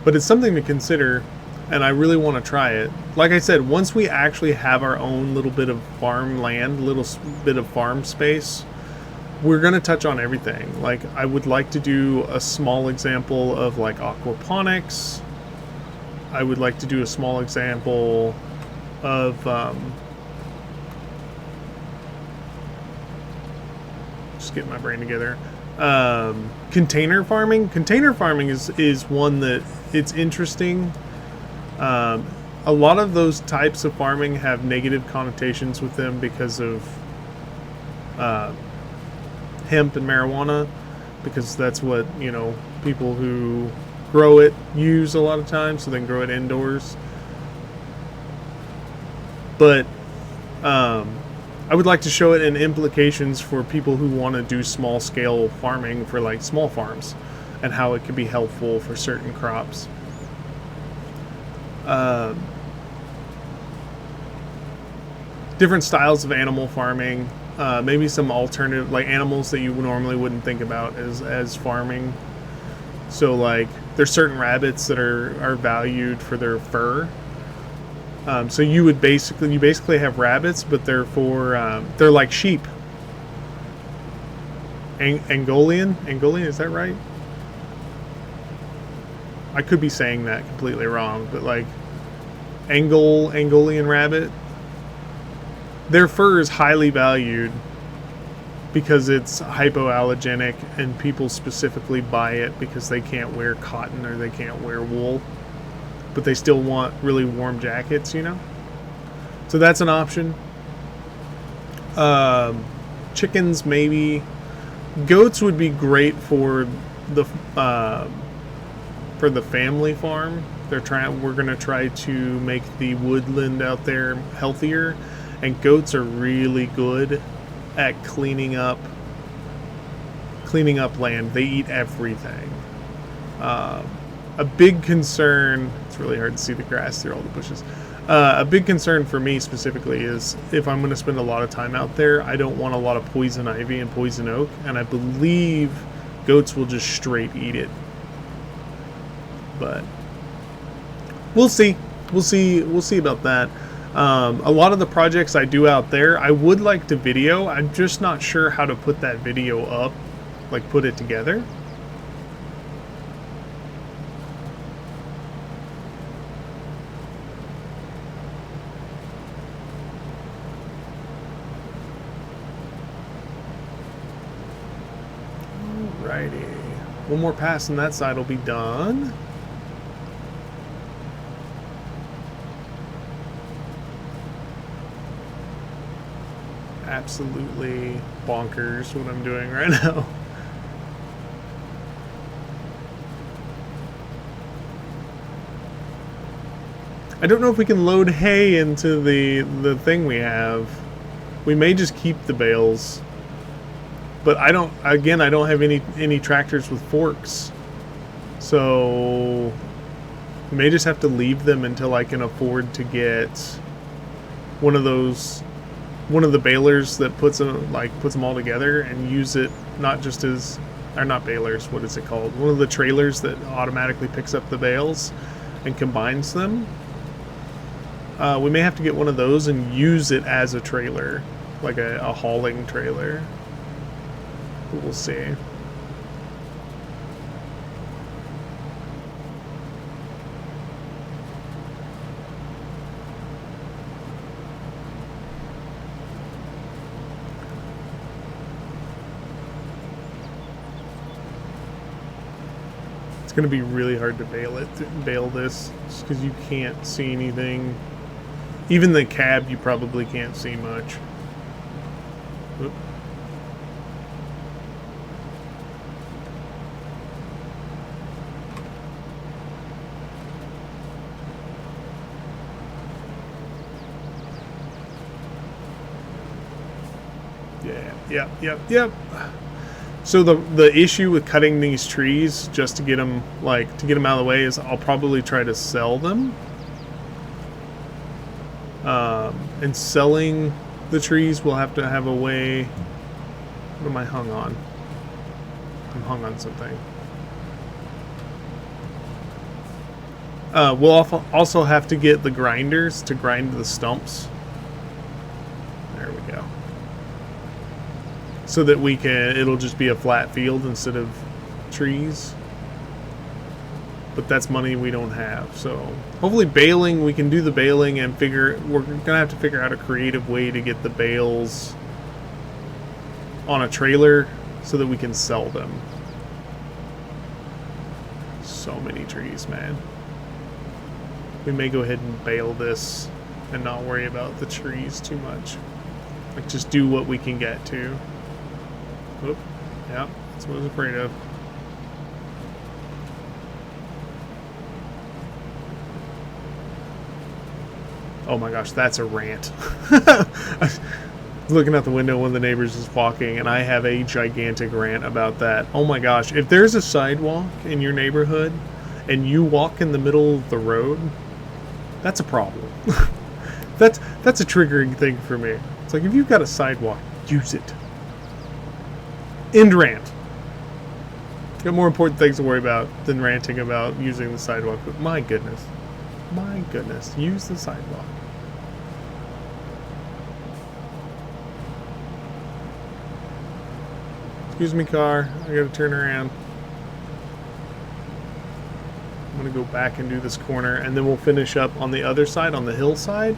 But it's something to consider, and I really want to try it. Like I said, once we actually have our own little bit of farmland, little bit of farm space, we're going to touch on everything. Like, I would like to do a small example of like aquaponics. I would like to do a small example of just getting my brain together. Container farming. Container farming is one that it's interesting. A lot of those types of farming have negative connotations with them because of hemp and marijuana, because that's what, you know, people who grow it use a lot of times, so they can grow it indoors. But I would like to show it in implications for people who want to do small scale farming for like small farms, and how it could be helpful for certain crops. Different styles of animal farming, maybe some alternative, like animals that you normally wouldn't think about as farming. So like there's certain rabbits that are valued for their fur. So you basically have rabbits, but they're like sheep. Angolian, is that right? I could be saying that completely wrong, but like Angolian rabbit, their fur is highly valued because it's hypoallergenic, and people specifically buy it because they can't wear cotton or they can't wear wool, but they still want really warm jackets, you know? So that's an option. Chickens, maybe. Goats would be great for the family farm. We're going to try to make the woodland out there healthier, and goats are really good at cleaning up land. They eat everything. A big concern, it's really hard to see the grass through all the bushes. A big concern for me specifically is if I'm going to spend a lot of time out there, I don't want a lot of poison ivy and poison oak, and I believe goats will just straight eat it. But we'll see. We'll see about that. A lot of the projects I do out there, I would like to video. I'm just not sure how to put that video up, like put it together. Alrighty. One more pass on that side will be done. Absolutely bonkers what I'm doing right now. I don't know if we can load hay into the thing we have. We may just keep the bales. But I don't have any tractors with forks. So we may just have to leave them until I can afford to get one of the balers that puts them all together and use it not just as, or not balers, what is it called? One of the trailers that automatically picks up the bales and combines them. We may have to get one of those and use it as a trailer, like a hauling trailer. But we'll see. It's going to be really hard to bail this, just because you can't see anything. Even the cab, you probably can't see much. Oop. Yeah, yep. So the issue with cutting these trees just to get them out of the way is I'll probably try to sell them. And selling the trees, we'll have to have a way. What am I hung on? I'm hung on something. We'll also have to get the grinders to grind the stumps. There we go. So that it'll just be a flat field instead of trees. But that's money we don't have. So hopefully baling, we can do the baling and we're gonna have to figure out a creative way to get the bales on a trailer so that we can sell them. So many trees, man. We may go ahead and bale this and not worry about the trees too much. Like, just do what we can get to. Oop. Yeah, that's what I was afraid of. Oh my gosh, that's a rant. I was looking out the window, one of the neighbors is walking, and I have a gigantic rant about that. Oh my gosh, if there's a sidewalk in your neighborhood and you walk in the middle of the road, that's a problem. That's a triggering thing for me. It's like, if you've got a sidewalk, use it. End rant. Got more important things to worry about than ranting about using the sidewalk. But my goodness, use the sidewalk. Excuse me, car. I gotta turn around. I'm gonna go back and do this corner, and then we'll finish up on the other side, on the hillside.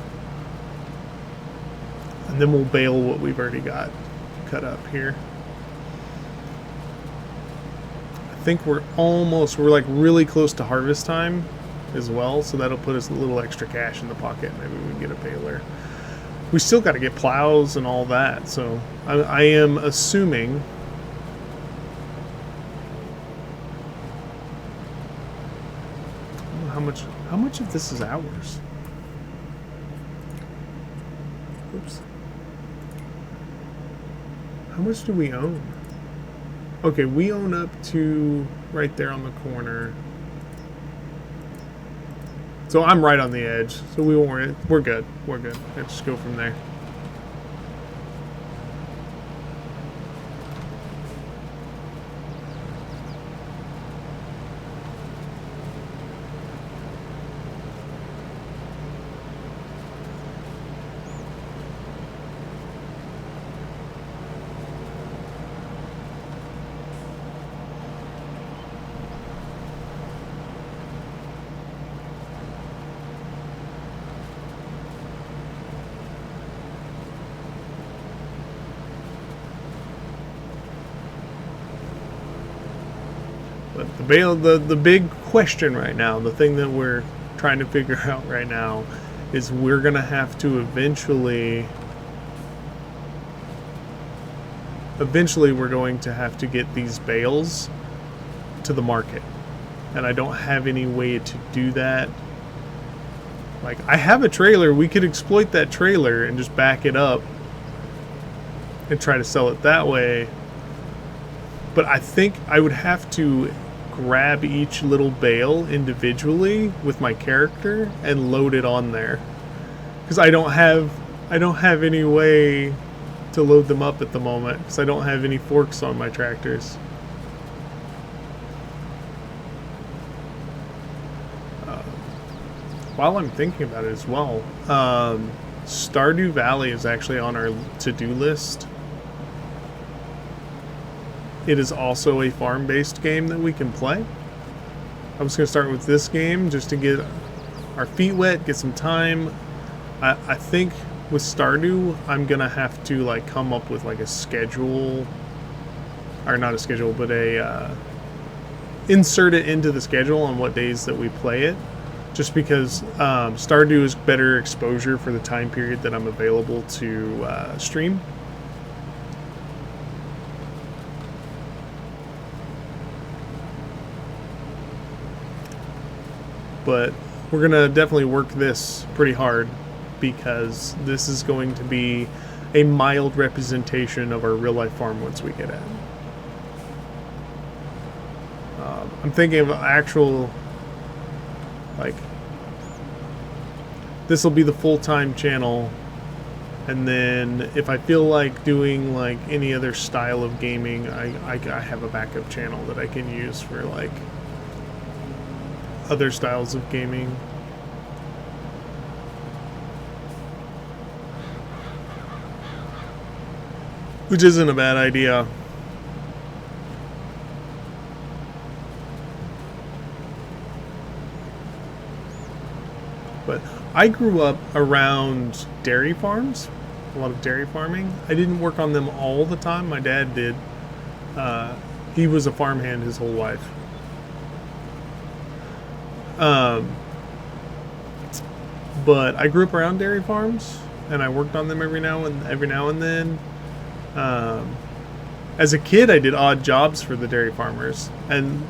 And then we'll bale what we've already got cut up here. I think we're like really close to harvest time as well, so that'll put us a little extra cash in the pocket. Maybe we can get a baler. We still got to get plows and all that, so I am assuming how much of this is ours. Oops. How much do we own? Okay, we own up to right there on the corner. So I'm right on the edge, so we won't worry. We're good. Let's just go from there. But the big question right now, the thing that we're trying to figure out right now, is we're gonna have to eventually we're going to have to get these bales to the market, and I don't have any way to do that. Like, I have a trailer, we could exploit that trailer and just back it up and try to sell it that way. But I think I would have to grab each little bale individually with my character and load it on there, because I don't have any way to load them up at the moment, because I don't have any forks on my tractors. While I'm thinking about it as well, Stardew Valley is actually on our to-do list. It is also a farm-based game that we can play. I'm just going to start with this game just to get our feet wet, get some time. I think with Stardew, I'm going to have to like come up with like a schedule, or not a schedule, but insert it into the schedule on what days that we play it. Just because Stardew is better exposure for the time period that I'm available to stream. But we're going to definitely work this pretty hard, because this is going to be a mild representation of our real life farm once we get it. I'm thinking of actual, like, this will be the full-time channel, and then if I feel like doing like any other style of gaming, I have a backup channel that I can use for like other styles of gaming. Which isn't a bad idea. But I grew up around dairy farms, a lot of dairy farming. I didn't work on them all the time. My dad did. He was a farmhand his whole life. But I grew up around dairy farms, and I worked on them every now and then. As a kid, I did odd jobs for the dairy farmers, and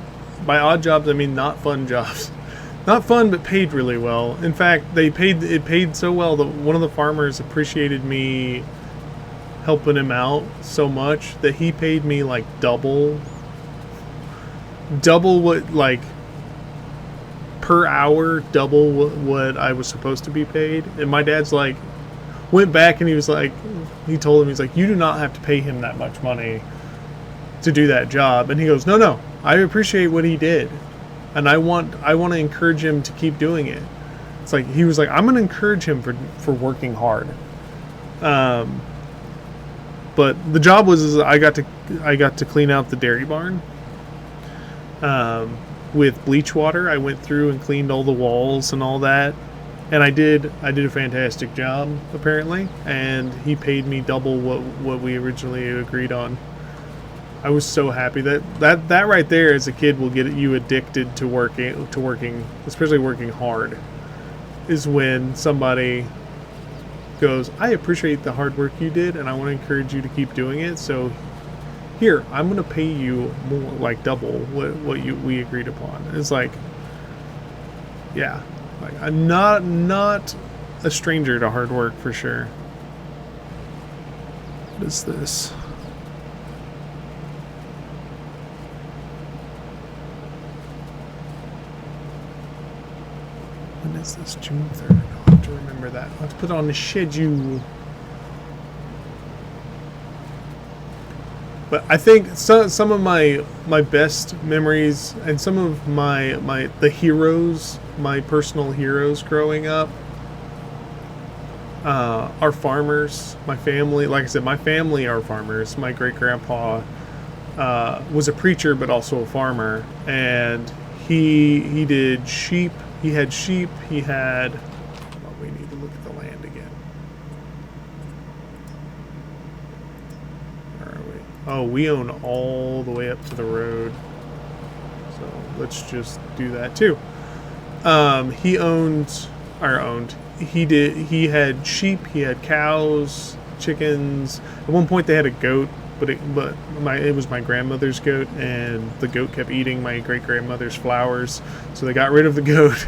by odd jobs I mean not fun jobs. Not fun, but paid really well. In fact, it paid so well that one of the farmers appreciated me helping him out so much that he paid me like double what, like, per hour, double what I was supposed to be paid. And my dad's like, went back and he told him, he's like, you do not have to pay him that much money to do that job. And he goes, no, I appreciate what he did, and I want to encourage him to keep doing it. It's like, he was like, I'm going to encourage him for working hard. But the job was I got to clean out the dairy barn with bleach water. I went through and cleaned all the walls and all that, and I did a fantastic job apparently, and he paid me double what we originally agreed on. I was so happy. That right there as a kid will get you addicted to working, especially working hard, is when somebody goes, I appreciate the hard work you did, and I want to encourage you to keep doing it, so here, I'm going to pay you more, like double what we agreed upon. It's like, yeah, like, I'm not a stranger to hard work for sure. What is this? When is this? June 3rd. I'll have to remember that. I'll have to put it on the schedule. But I think some of my best memories and some of the heroes, my personal heroes growing up, are farmers. My family, like I said, my family are farmers. My great-grandpa was a preacher but also a farmer, and he did sheep. He had sheep. He had... Well, we need to look at the land again. Where are we? Oh, we own all the way up to the road. So let's just do that too. He had sheep. He had cows, chickens. At one point they had a goat, but it was my grandmother's goat, and the goat kept eating my great-grandmother's flowers, so they got rid of the goat.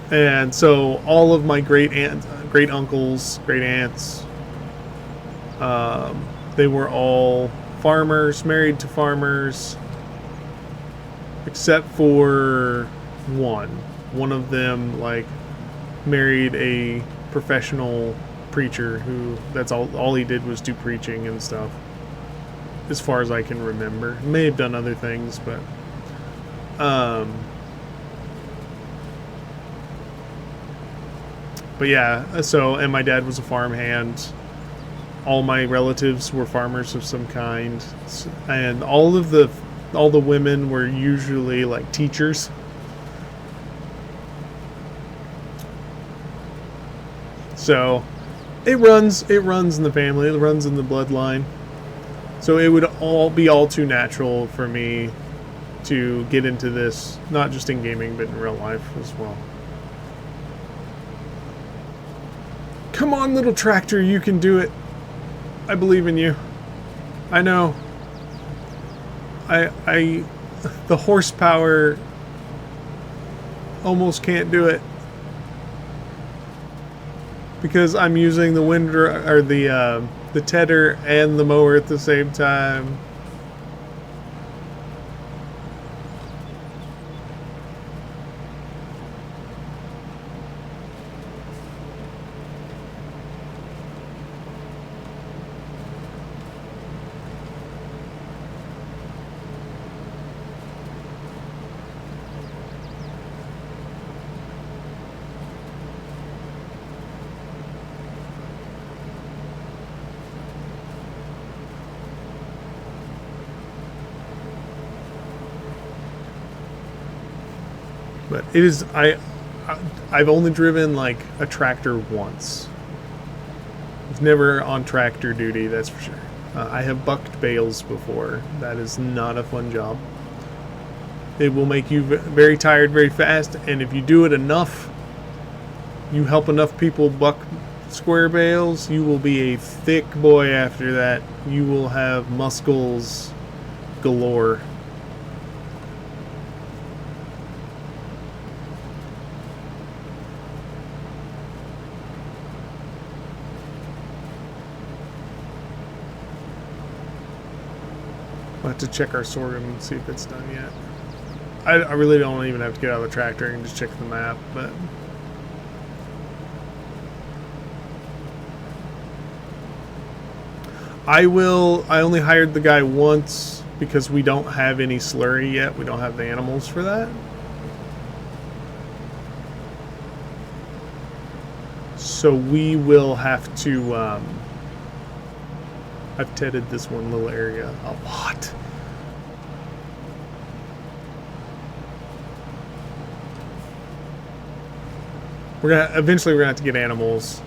And so all of my great uncles, great aunts, They were all farmers, married to farmers, except for one. One of them, like, married a professional preacher who, that's all he did was do preaching and stuff, as far as I can remember. May have done other things, but yeah, so, and my dad was a farmhand. All my relatives were farmers of some kind, and all the women were usually like teachers. So it runs in the family, it runs in the bloodline. So it would all be all too natural for me to get into this, not just in gaming, but in real life as well. Come on, little tractor, you can do it. I believe in you. I know. The horsepower almost can't do it. Because I'm using the or the tedder and the mower at the same time. But it is, I've only driven like a tractor once. I've never on tractor duty, that's for sure. I have bucked bales before. That is not a fun job. It will make you very tired very fast, and if you do it enough, you help enough people buck square bales, you will be a thick boy after that. You will have muscles galore. We'll have to check our sorghum and see if it's done yet. I really don't even have to get out of the tractor and just check the map, but I only hired the guy once because we don't have any slurry yet. We don't have the animals for that. So we will have to, I've tedded this one little area a lot. Eventually we're gonna have to get animals,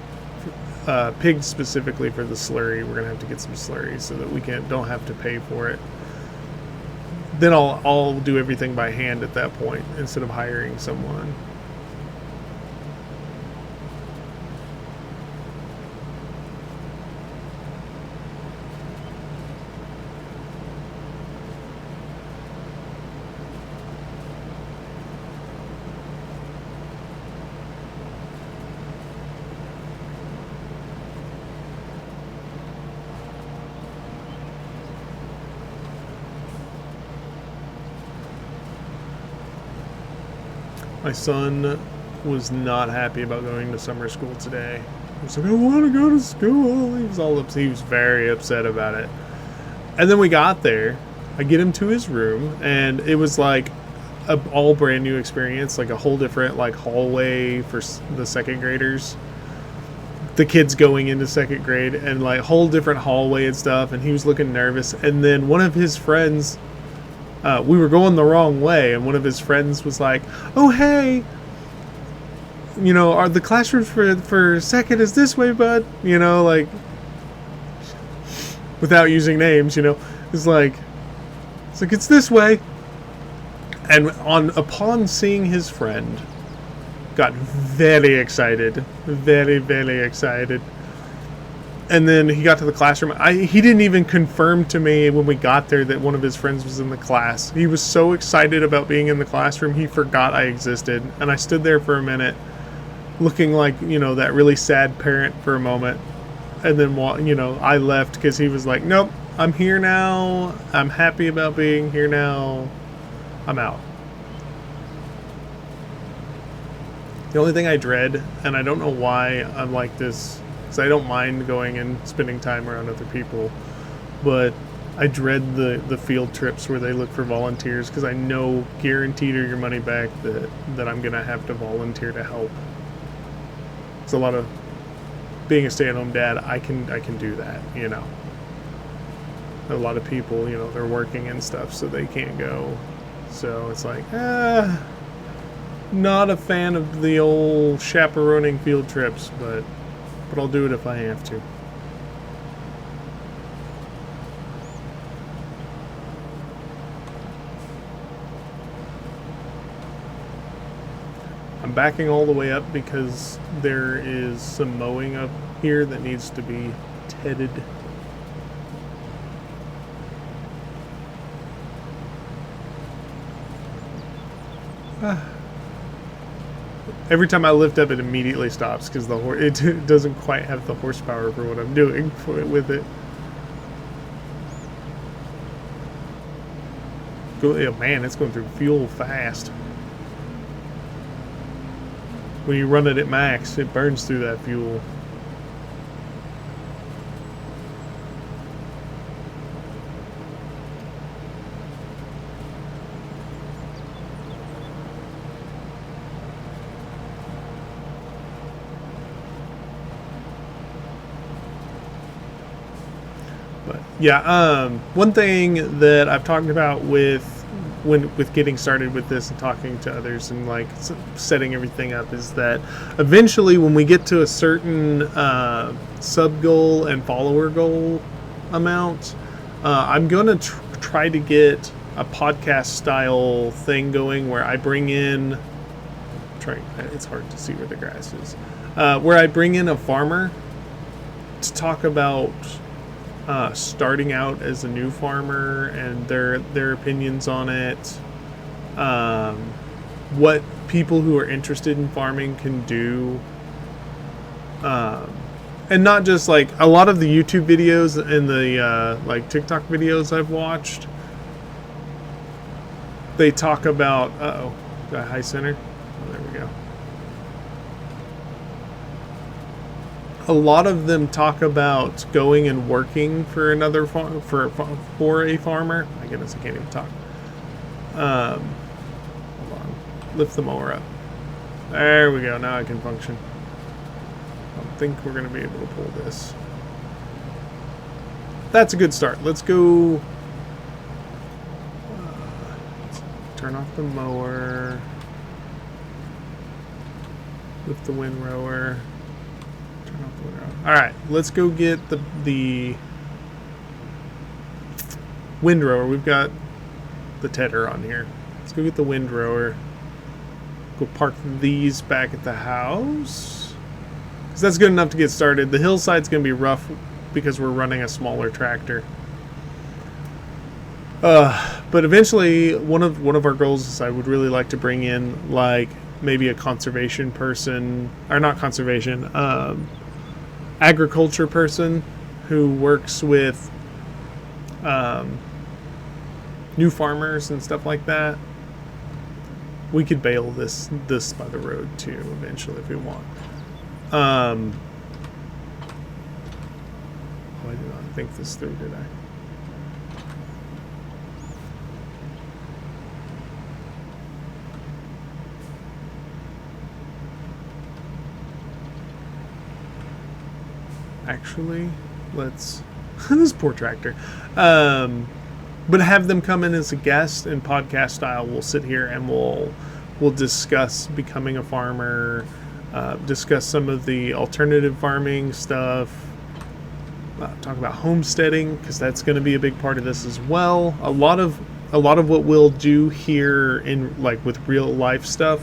pigs specifically for the slurry. We're gonna have to get some slurry so that we don't have to pay for it. Then I'll do everything by hand at that point instead of hiring someone. My son was not happy about going to summer school today. He was like, I want to go to school. He was all upset. He was very upset about it. And then we got there. I get him to his room, and it was like a all brand new experience, like a whole different like hallway for the second graders. The kids going into second grade, and like whole different hallway and stuff. And he was looking nervous. And then one of his friends. We were going the wrong way, and one of his friends was like, oh, hey, you know, are the classrooms for second is this way, bud? You know, like, without using names, you know, it's like it's this way. And upon seeing his friend, got very excited, very, very excited. And then he got to the classroom. He didn't even confirm to me when we got there that one of his friends was in the class. He was so excited about being in the classroom, he forgot I existed. And I stood there for a minute, looking like, you know, that really sad parent for a moment. And then, I left because he was like, nope, I'm here now. I'm happy about being here now. I'm out. The only thing I dread, and I don't know why I'm like this, because I don't mind going and spending time around other people, but I dread the field trips where they look for volunteers, because I know guaranteed or your money back that I'm going to have to volunteer to help. It's a lot of being a stay-at-home dad. I can do that, A lot of people, they're working and stuff, so they can't go. So it's like, not a fan of the old chaperoning field trips, but I'll do it if I have to. I'm backing all the way up because there is some mowing up here that needs to be tedded. Every time I lift up, it immediately stops because it doesn't quite have the horsepower for what I'm doing with it. Man, it's going through fuel fast. When you run it at max, it burns through that fuel. But yeah, one thing that I've talked about with getting started with this and talking to others and like setting everything up is that eventually when we get to a certain sub goal and follower goal amount, I'm going to try to get a podcast style thing going where I bring in, it's hard to see where the grass is, where I bring in a farmer to talk about starting out as a new farmer and their opinions on it, what people who are interested in farming can do, and not just like a lot of the YouTube videos and the like TikTok videos I've watched. They talk about got a high center. Oh, there we go. A lot of them talk about going and working for another for a farmer. My goodness, I can't even talk. Hold on, lift the mower up. There we go. Now I can function. I don't think we're going to be able to pull this. That's a good start. Let's go. Turn off the mower. Lift the windrower. Alright, let's go get the windrower. We've got the tedder on here. Let's go get the windrower. Go park these back at the house. Because that's good enough to get started. The hillside's going to be rough because we're running a smaller tractor. But eventually, one of our goals is I would really like to bring in like maybe a conservation person, or not conservation, agriculture person who works with new farmers and stuff like that. We could bail this by the road too eventually if we want. I did not think this through, did I? Actually, let's this poor tractor, but have them come in as a guest and podcast style. We'll sit here and we'll discuss becoming a farmer, discuss some of the alternative farming stuff, talk about homesteading because that's going to be a big part of this as well. A lot of what we'll do here in like with real life stuff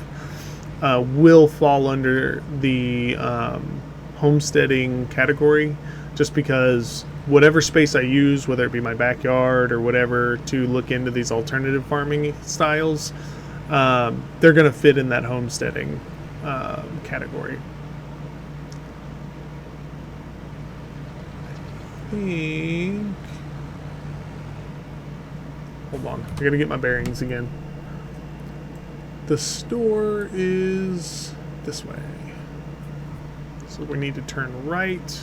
will fall under the homesteading category, just because whatever space I use, whether it be my backyard or whatever, to look into these alternative farming styles, they're going to fit in that homesteading category. think... Hold on. I gotta get my bearings again. The store is this way. So we need to turn right.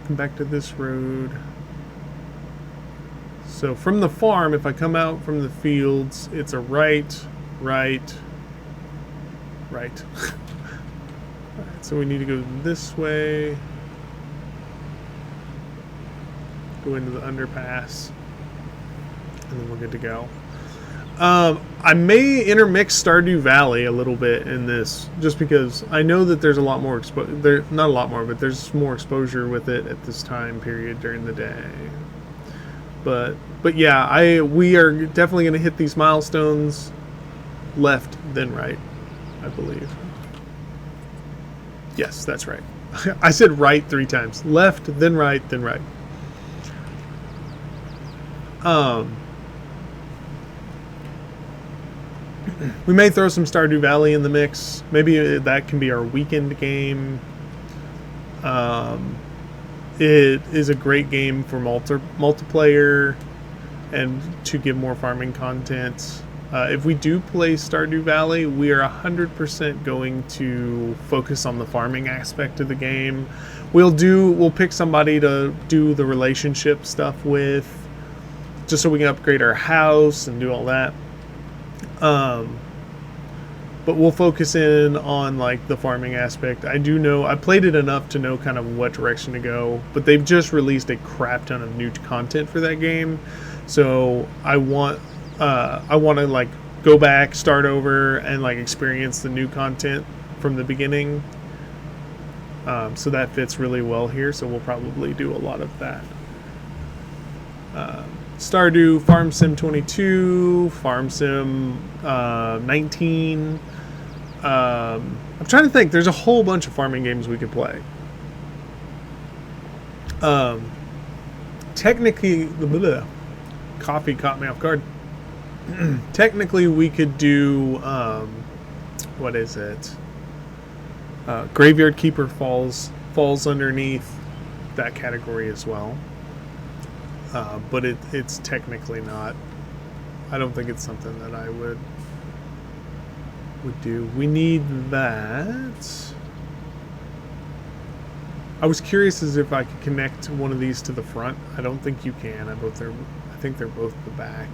Come back to this road. So from the farm, if I come out from the fields, it's a right, right, right. Alright, so we need to go this way. Go into the underpass. And then we're good to go. I may intermix Stardew Valley a little bit in this, just because I know that there's a lot more not a lot more, but there's more exposure with it at this time period during the day. But yeah, we are definitely going to hit these milestones left, then right, I believe. Yes, that's right. I said right 3 times. Left, then right, then right. We may throw some Stardew Valley in the mix. Maybe that can be our weekend game. It is a great game for multiplayer and to give more farming content. If we do play Stardew Valley, we are 100% going to focus on the farming aspect of the game. We'll pick somebody to do the relationship stuff with, just so we can upgrade our house and do all that. But we'll focus in on like the farming aspect. I do know, I played it enough to know kind of what direction to go, but they've just released a crap ton of new content for that game. So I want to like go back, start over, and like experience the new content from the beginning. So that fits really well here. So we'll probably do a lot of that. Stardew, Farm Sim 22, Farm Sim 19. I'm trying to think. There's a whole bunch of farming games we could play. Technically, coffee caught me off guard. Technically, we could do what is it? Graveyard Keeper falls underneath that category as well. But it's technically not. I don't think it's something that I would do. We need that. I was curious as if I could connect one of these to the front. I don't think you can. I think they're both the back.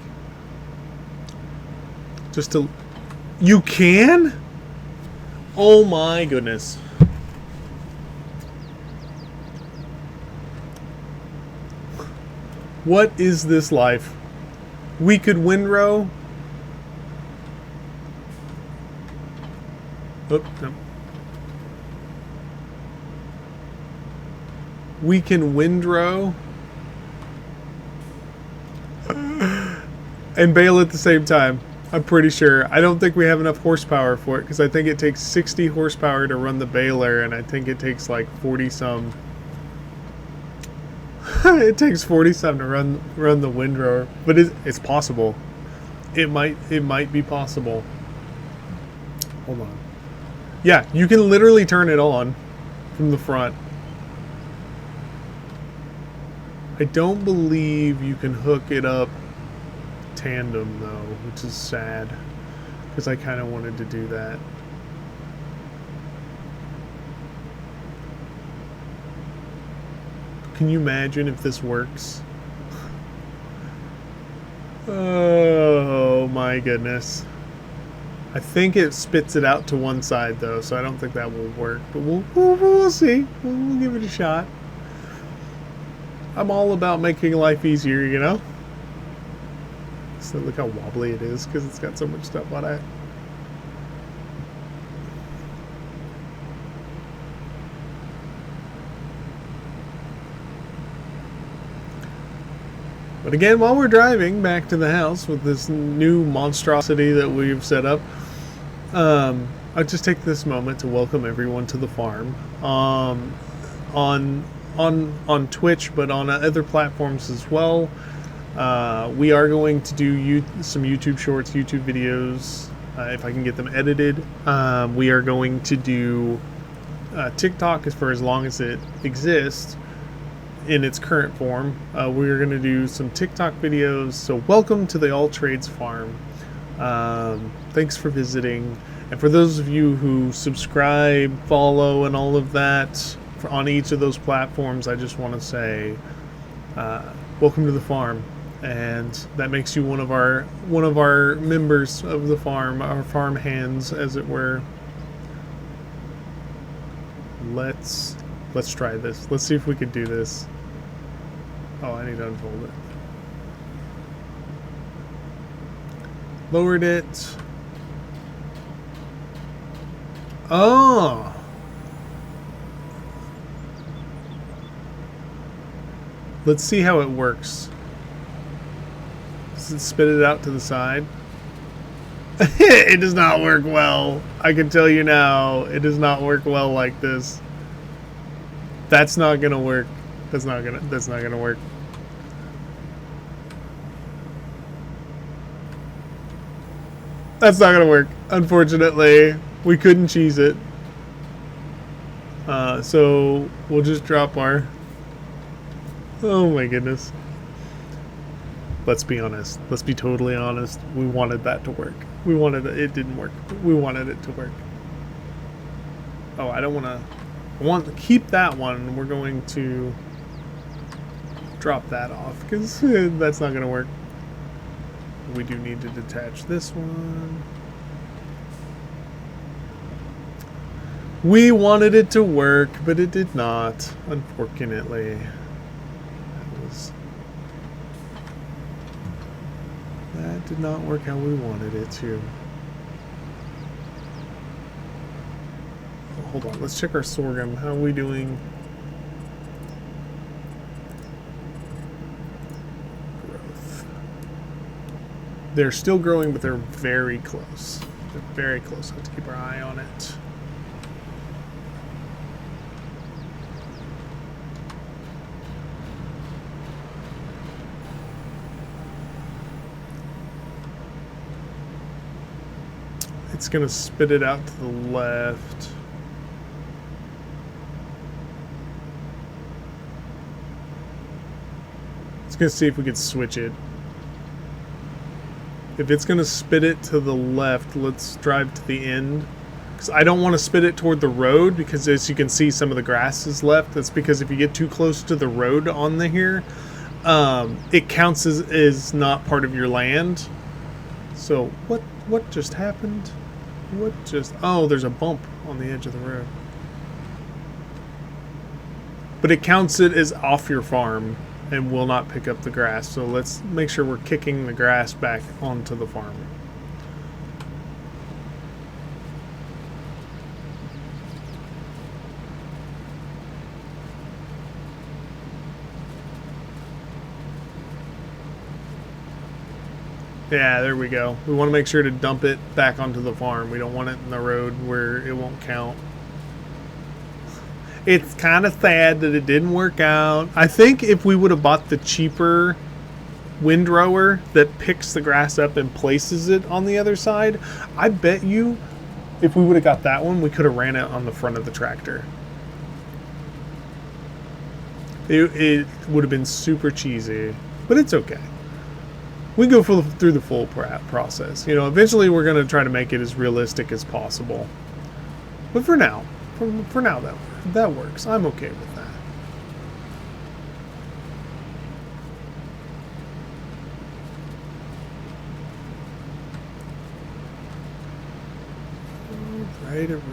Just to... You can? Oh my goodness. What is this life? We could windrow. Oh, no. We can windrow and bale at the same time. I'm pretty sure. I don't think we have enough horsepower for it, because I think it takes 60 horsepower to run the baler, and I think it takes like 40 some. It takes 40 some to run the windrower, but it's possible. It might be possible. Hold on. Yeah, you can literally turn it on from the front. I don't believe you can hook it up tandem though, which is sad, because I kind of wanted to do that. Can you imagine if this works? Oh my goodness. I think it spits it out to one side though, so I don't think that will work, but we'll see. We'll give it a shot. I'm all about making life easier, you know? So look how wobbly it is, because it's got so much stuff on it. But again, while we're driving back to the house with this new monstrosity that we've set up, I'll just take this moment to welcome everyone to the farm. On Twitch, but on other platforms as well. We are going to do some YouTube shorts, YouTube videos, if I can get them edited. We are going to do TikTok for as long as it exists. in its current form. We're going to do some TikTok videos. So welcome to the All Trades Farm. Thanks for visiting. And for those of you who subscribe, follow, and all of that on each of those platforms, I just want to say welcome to the farm. And that makes you one of our members of the farm, our farm hands, as it were. Let's try this. Let's see if we could do this. Oh, I need to unfold it. Lowered it. Oh. Let's see how it works. Does it spit it out to the side? It does not work well. I can tell you now, it does not work well like this. That's not gonna work. That's not gonna work. That's not gonna work. Unfortunately, we couldn't cheese it. So we'll just drop our. Oh my goodness. Let's be honest. Let's be totally honest. We wanted that to work. We wanted it. It didn't work. We wanted it to work. Oh, I don't want to. I want to keep that one. We're going to drop that off because that's not going to work. We do need to detach this one. We wanted it to work, but it did not, unfortunately. That did not work how we wanted it to. Oh, hold on, let's check our sorghum. How are we doing? Growth. They're still growing, but they're very close. They're very close. I have to keep our eye on it. It's going to spit it out to the left. It's going to see if we can switch it. If it's going to spit it to the left, let's drive to the end. Because I don't want to spit it toward the road, because as you can see, some of the grass is left. That's because if you get too close to the road on the here, it counts as not part of your land. So what just happened? What just... Oh, there's a bump on the edge of the road. But it counts it as off your farm and will not pick up the grass. So let's make sure we're kicking the grass back onto the farm. Yeah, there we go. We want to make sure to dump it back onto the farm. We don't want it in the road where it won't count. It's kind of sad that it didn't work out. I think if we would have bought the cheaper windrower that picks the grass up and places it on the other side, I bet you if we would have got that one, we could have ran it on the front of the tractor. It would have been super cheesy, but it's okay. We go through the full process. You know, eventually we're going to try to make it as realistic as possible. But for now, that works. I'm okay with that. All right, Rooney.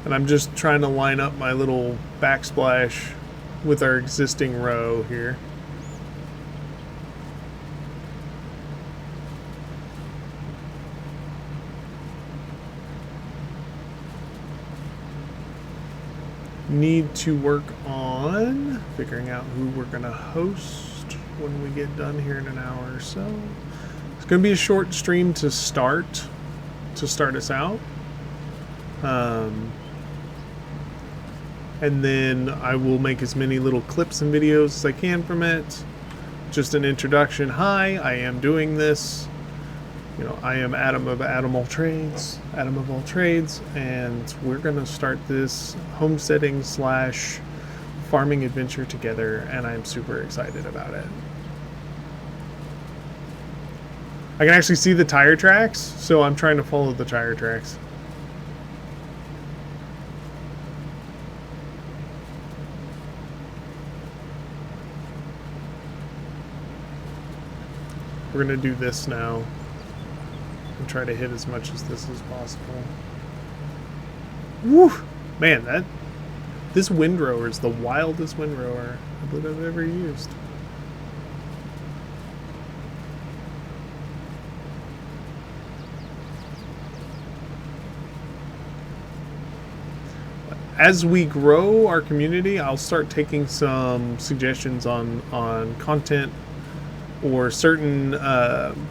And I'm just trying to line up my little backsplash with our existing row here. Need to work on figuring out who we're going to host when we get done here in an hour or so. It's going to be a short stream to start us out. And then I will make as many little clips and videos as I can from it. Just an introduction. Hi, I am doing this. You know, I am Adam of Adam All Trades, Adam of All Trades, and we're gonna start this homesteading slash farming adventure together, and I'm super excited about it. I can actually see the tire tracks, so I'm trying to follow the tire tracks. We're gonna do this now and try to hit as much as this as possible. Woo! Man, this windrower is the wildest windrower I believe I've ever used. As we grow our community, I'll start taking some suggestions on content or certain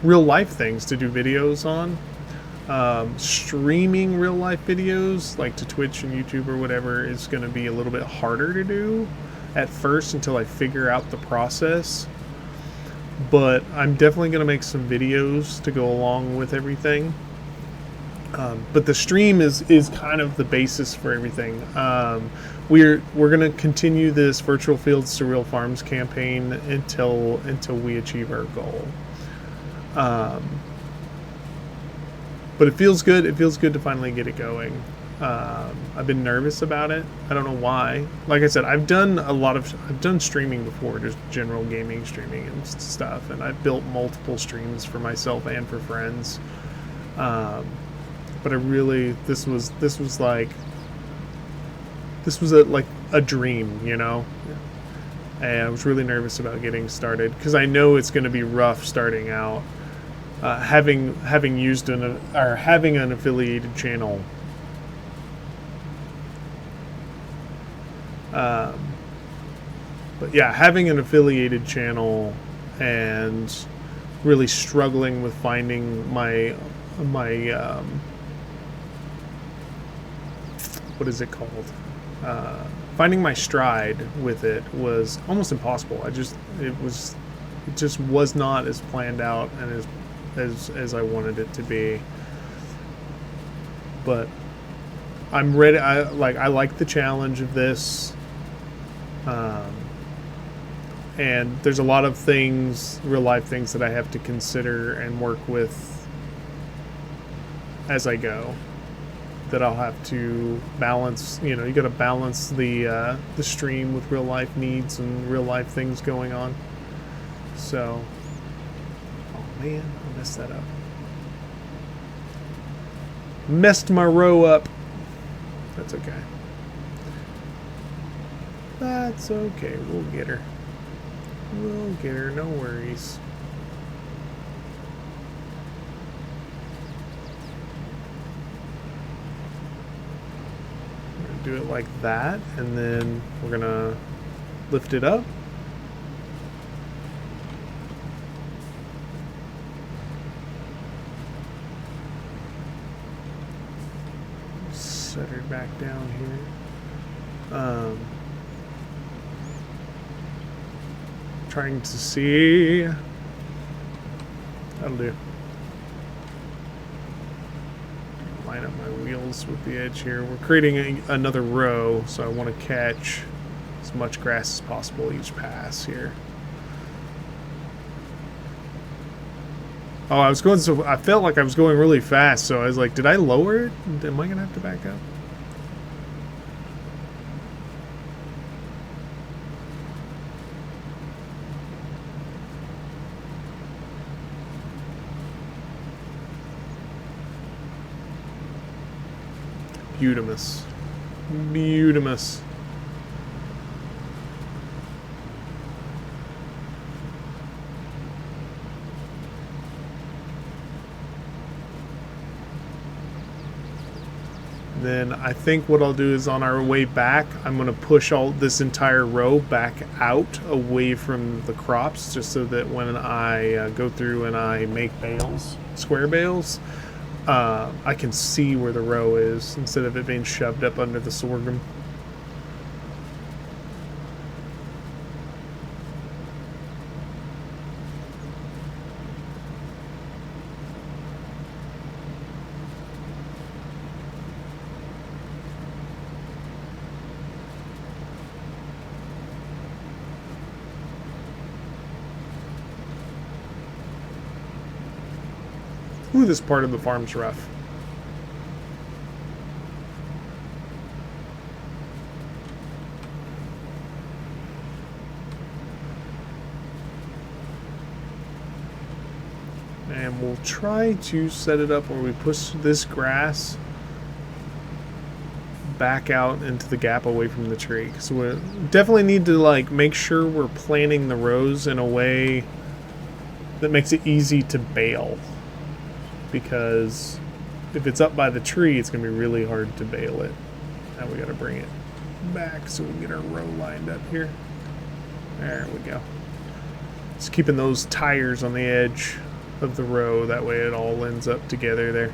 real life things to do videos on. Streaming real life videos like to Twitch and YouTube or whatever is going to be a little bit harder to do at first until I figure out the process. But I'm definitely going to make some videos to go along with everything. But the stream is kind of the basis for everything. We're going to continue this Virtual Fields to Real Farms campaign until we achieve our goal. But it feels good. It feels good to finally get it going. I've been nervous about it. I don't know why. Like I said, I've done streaming before, just general gaming streaming and stuff, and I've built multiple streams for myself and for friends. But this was a dream, you know. And I was really nervous about getting started because I know it's going to be rough starting out. Having an affiliated channel. But yeah, having an affiliated channel and really struggling with finding my what is it called? Finding my stride with it was almost impossible. It just was not as planned out and as I wanted it to be. But I'm ready. I like the challenge of this. And there's a lot of things, real life things that I have to consider and work with as I go. That I'll have to balance. You know, you got to balance the stream with real life needs and real life things going on. So, oh man, I messed that up. Messed my row up. That's okay. That's okay. We'll get her. We'll get her. No worries. Do it like that, and then we're gonna lift it up. Set her back down here. Trying to see. That'll do. Line up my wheels with the edge here. We're creating another row, so I want to catch as much grass as possible each pass here. Oh, I felt like I was going really fast, so I was like, did I lower it? Am I gonna have to back up? Beautimus. Beautimus. Then I think what I'll do is on our way back, I'm going to push all this entire row back out away from the crops, just so that when I go through and I make bales, square bales, I can see where the row is instead of it being shoved up under the sorghum. Ooh, this part of the farm's rough. And we'll try to set it up where we push this grass back out into the gap away from the tree. So we definitely need to like make sure we're planting the rows in a way that makes it easy to bale. Because if it's up by the tree, it's going to be really hard to bale it. Now we got to bring it back so we can get our row lined up here. There we go. Just keeping those tires on the edge of the row, that way it all ends up together there.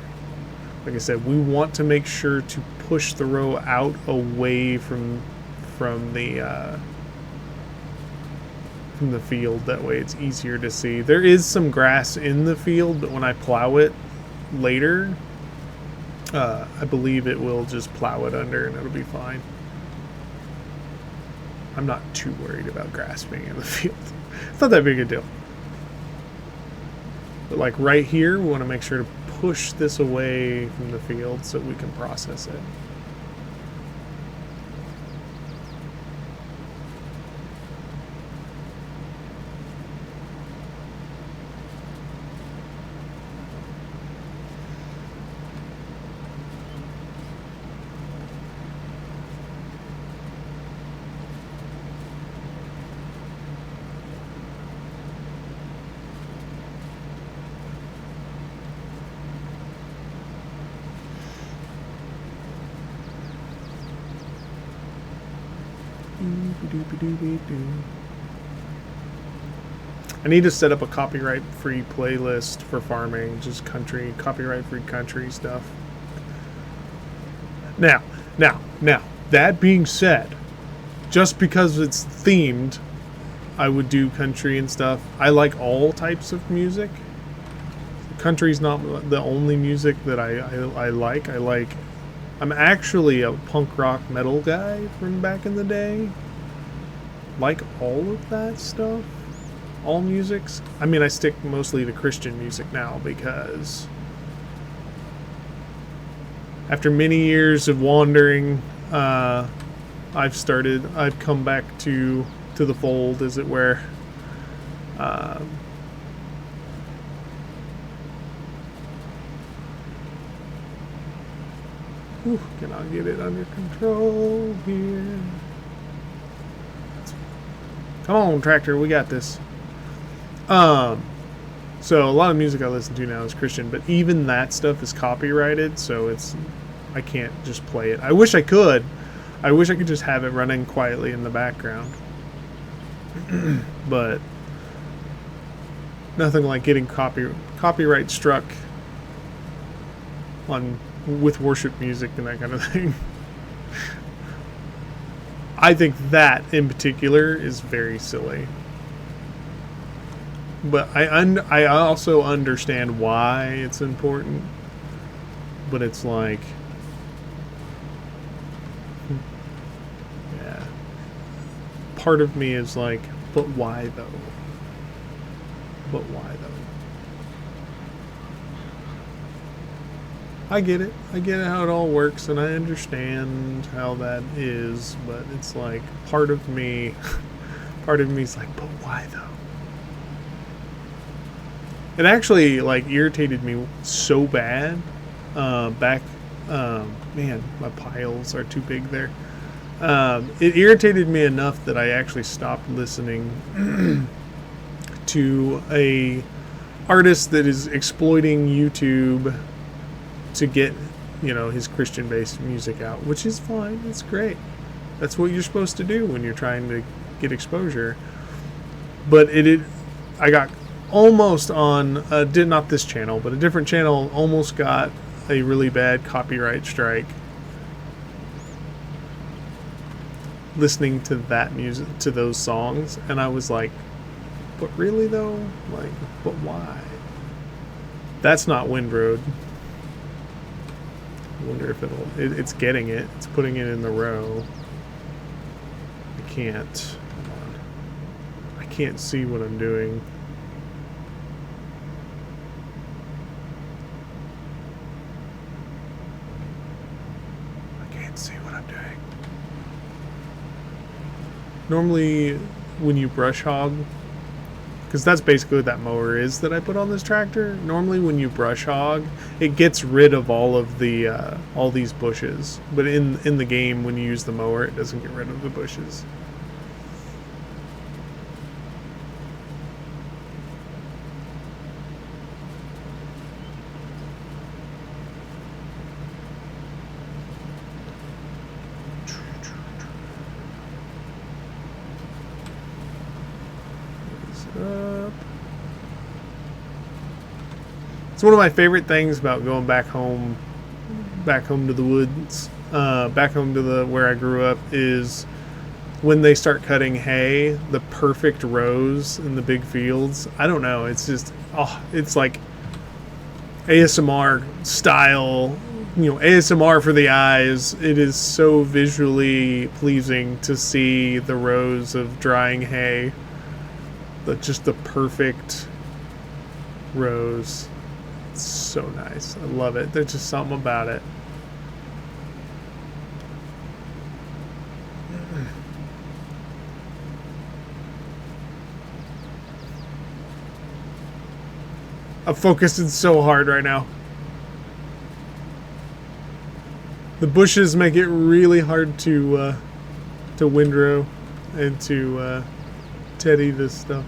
Like I said, we want to make sure to push the row out away from the field. That way it's easier to see. There is some grass in the field, but when I plow it later, I believe it will just plow it under and it'll be fine. I'm not too worried about grass being in the field. It's not that big a deal. But like right here, we want to make sure to push this away from the field so we can process it. I need to set up a copyright-free playlist for farming, just country, copyright-free country stuff. Now, that being said, just because it's themed, I would do country and stuff. I like all types of music. Country's not the only music that I like. I'm actually a punk rock metal guy from back in the day. Like all of that stuff. All musics. I mean, I stick mostly to Christian music now because after many years of wandering, I've come back to the fold, as it were. Can I get it under control here? Come on, tractor, we got this. So a lot of music I listen to now is Christian, but even that stuff is copyrighted, so I can't just play it. I wish I could. I wish I could just have it running quietly in the background. But nothing like getting copyright struck with worship music and that kind of thing. I think that in particular is very silly. But I also understand why it's important. But it's like, yeah. Part of me is like, but why though? But why though? I get it. I get how it all works, and I understand how that is. But it's like, part of me's like, but why though? It actually like irritated me so bad man, my piles are too big there. It irritated me enough that I actually stopped listening to a artist that is exploiting YouTube to get, his Christian-based music out, which is fine. It's great. That's what you're supposed to do when you're trying to get exposure. But I got almost on, not this channel, but a different channel, almost got a really bad copyright strike listening to that music, to those songs, and I was like, but really though? Like, but why? That's not Windroad. I wonder if it's getting it. It's putting it in the row. I can't. Come on. I can't see what I'm doing. can't see what I'm doing. Normally, when you brush hog, because that's basically what that mower is that I put on this tractor. Normally, when you brush hog, it gets rid of all of the all these bushes. But in the game, when you use the mower, it doesn't get rid of the bushes. It's one of my favorite things about going back home to the woods, back home to the where I grew up, is when they start cutting hay, the perfect rows in the big fields. I don't know, it's just, oh, it's like ASMR style, ASMR for the eyes. It is so visually pleasing to see the rows of drying hay, just the perfect rows. It's so nice. I love it. There's just something about it. I'm focusing so hard right now. The bushes make it really hard to windrow and to teddy this stuff.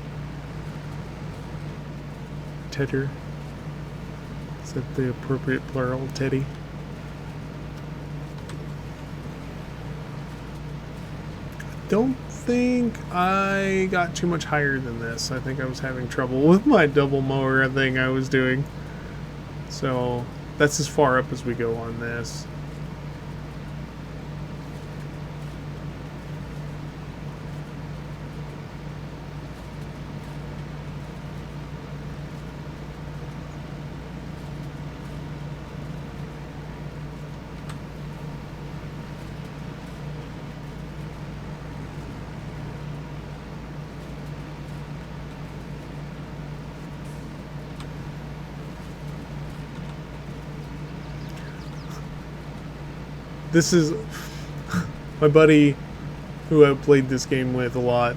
Tedder. Is that the appropriate plural? Teddy. Don't think I got too much higher than this. I think I was having trouble with my double mower thing I was doing. So that's as far up as we go on this. This is my buddy who I played this game with a lot.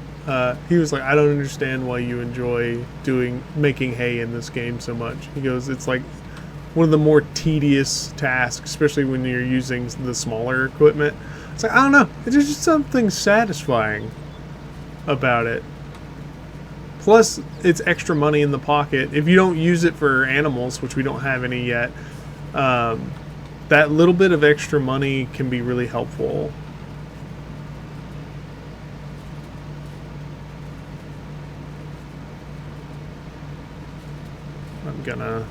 He was like, I don't understand why you enjoy making hay in this game so much. He goes, it's like one of the more tedious tasks, especially when you're using the smaller equipment. It's like, I don't know, there's just something satisfying about it. Plus, it's extra money in the pocket. If you don't use it for animals, which we don't have any yet, that little bit of extra money can be really helpful. I'm gonna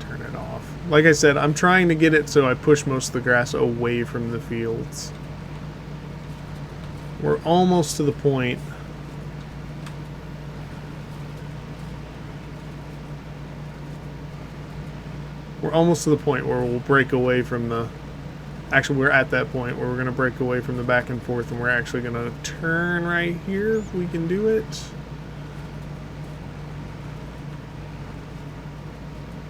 turn it off. Like I said, I'm trying to get it so I push most of the grass away from the fields. We're almost to the point. We're almost to the point where we'll break away from the... Actually, we're at that point where we're going to break away from the back and forth, and we're actually going to turn right here if we can do it.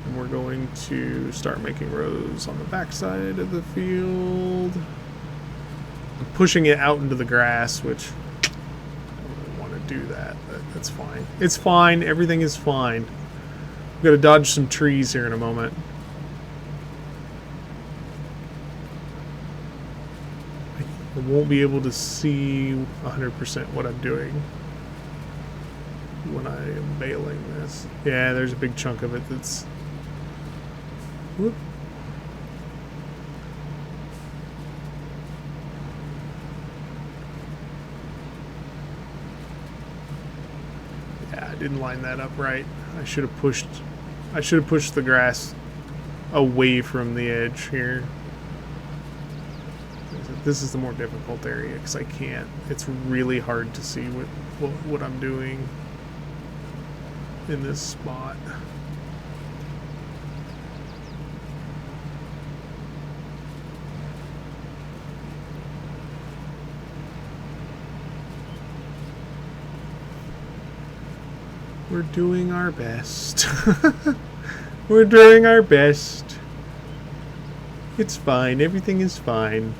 And we're going to start making rows on the back side of the field. I'm pushing it out into the grass, which I don't really want to do that, but that's fine. It's fine. Everything is fine. We've got to dodge some trees here in a moment. I won't be able to see 100% what I'm doing when I am baling this. Yeah, there's a big chunk of it that's... Whoop. Yeah, I didn't line that up right. I should have pushed the grass away from the edge here. This is the more difficult area because I can't. It's really hard to see what I'm doing in this spot. We're doing our best. We're doing our best. It's fine. Everything is fine.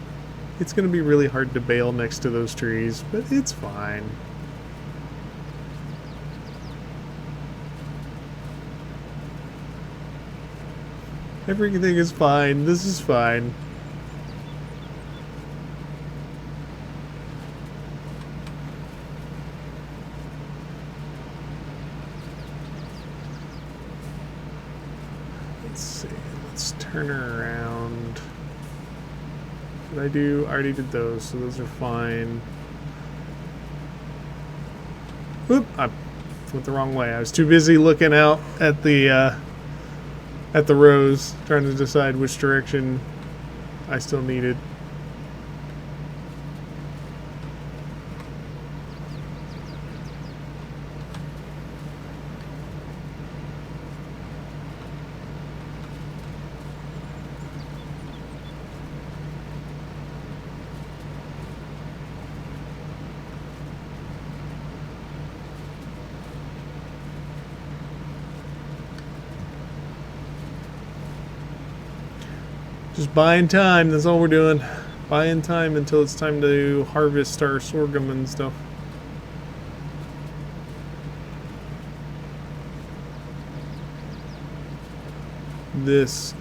It's going to be really hard to bail next to those trees, but it's fine. Everything is fine. This is fine. Let's see. Let's turn her around. What did I do? I already did those, so those are fine. Whoop! I went the wrong way. I was too busy looking out at the rows, trying to decide which direction I still needed. Just buying time, that's all we're doing. Buying time until it's time to harvest our sorghum and stuff. This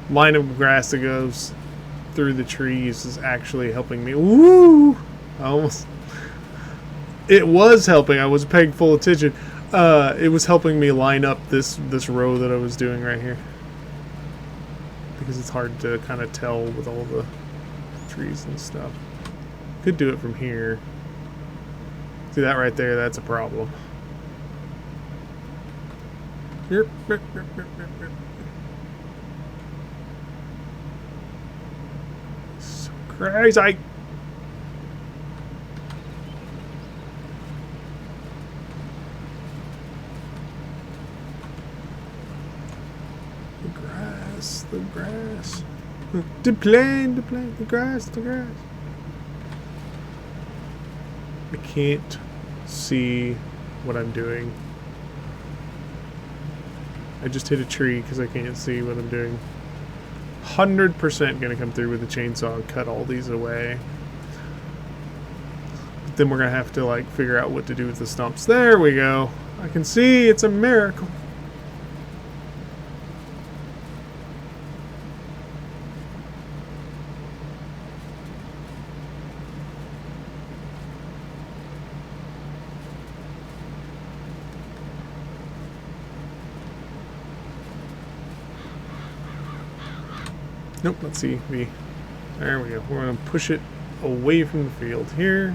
line of grass that goes through the trees is actually helping me. Woo! It was helping. I was paying full attention. It was helping me line up this row that I was doing right here. Because it's hard to kind of tell with all the trees and stuff. Could do it from here. See that right there? That's a problem. So crazy. The grass. The plant, the grass. I can't see what I'm doing. I just hit a tree because I can't see what I'm doing. 100% gonna come through with a chainsaw and cut all these away. But then we're gonna have to like figure out what to do with the stumps. There we go. I can see. It's a miracle. Nope, let's see. There we go. We're going to push it away from the field here.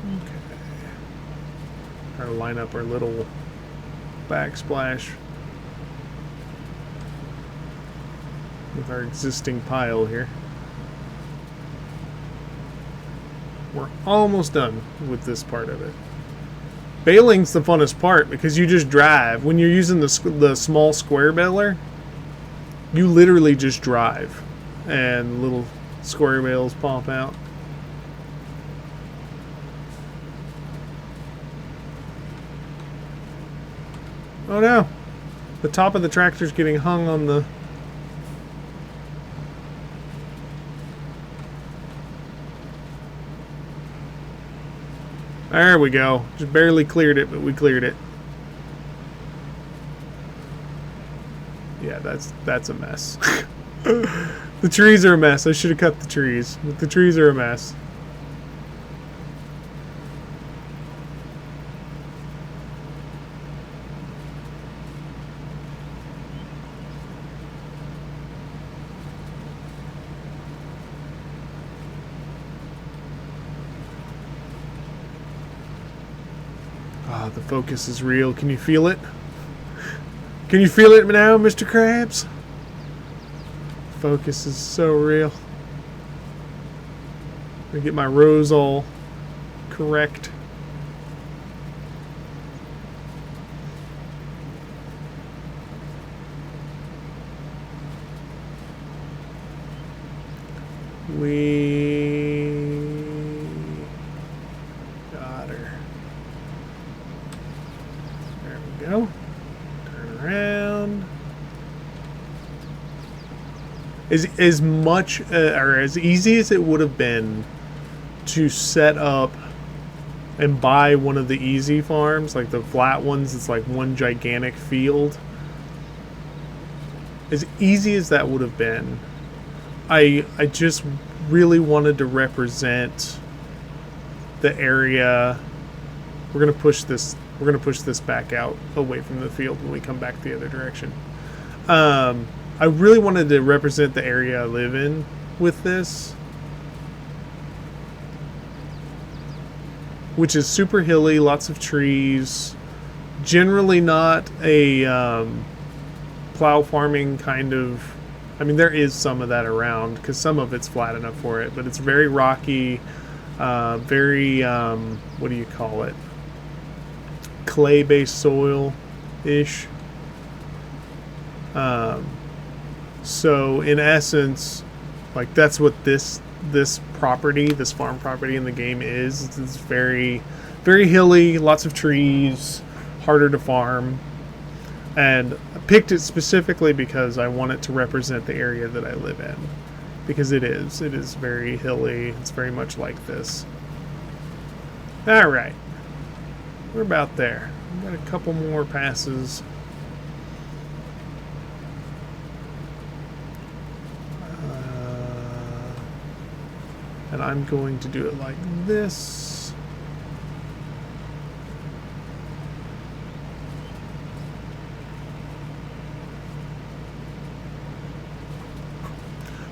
Okay. Try to line up our little backsplash with our existing pile here. We're almost done with this part of it. Baling's the funnest part because you just drive. When you're using the small square baler, you literally just drive and little square bales pop out. Oh no! The top of the tractor's getting hung on the... There we go. Just barely cleared it, but we cleared it. Yeah, that's a mess. The trees are a mess. I should have cut the trees. But the trees are a mess. Ah, the focus is real. Can you feel it? Can you feel it now, Mr. Krabs? Focus is so real. I'm gonna get my rows all correct. We got her. There we go. Turn around. As much or as easy as it would have been to set up and buy one of the easy farms, like the flat ones, it's like one gigantic field. As easy as that would have been, I just really wanted to represent the area. We're gonna push this back out away from the field when we come back the other direction. I really wanted to represent the area I live in with this, which is super hilly, lots of trees, generally not a plow farming kind of. I mean, there is some of that around because some of it's flat enough for it, but it's very rocky, very what do you call it? Clay-based soil-ish. So in essence, like that's what this farm property in the game is. It's very, very hilly, lots of trees, harder to farm. And I picked it specifically because I want it to represent the area that I live in. Because it is very hilly. It's very much like this. Alright. We're about there. We've got a couple more passes. And I'm going to do it like this.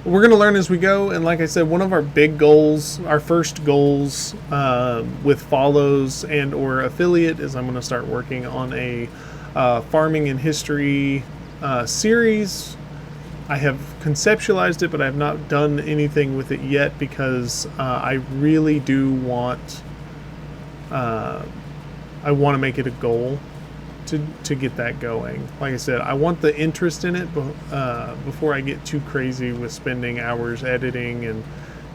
We're going to learn as we go, and like I said, one of our big goals, our first goals with follows and or affiliate is I'm going to start working on a farming and history series. I have conceptualized it, but I have not done anything with it yet because I really do want I want to make it a goal to get that going. Like I said, I want the interest in it before I get too crazy with spending hours editing and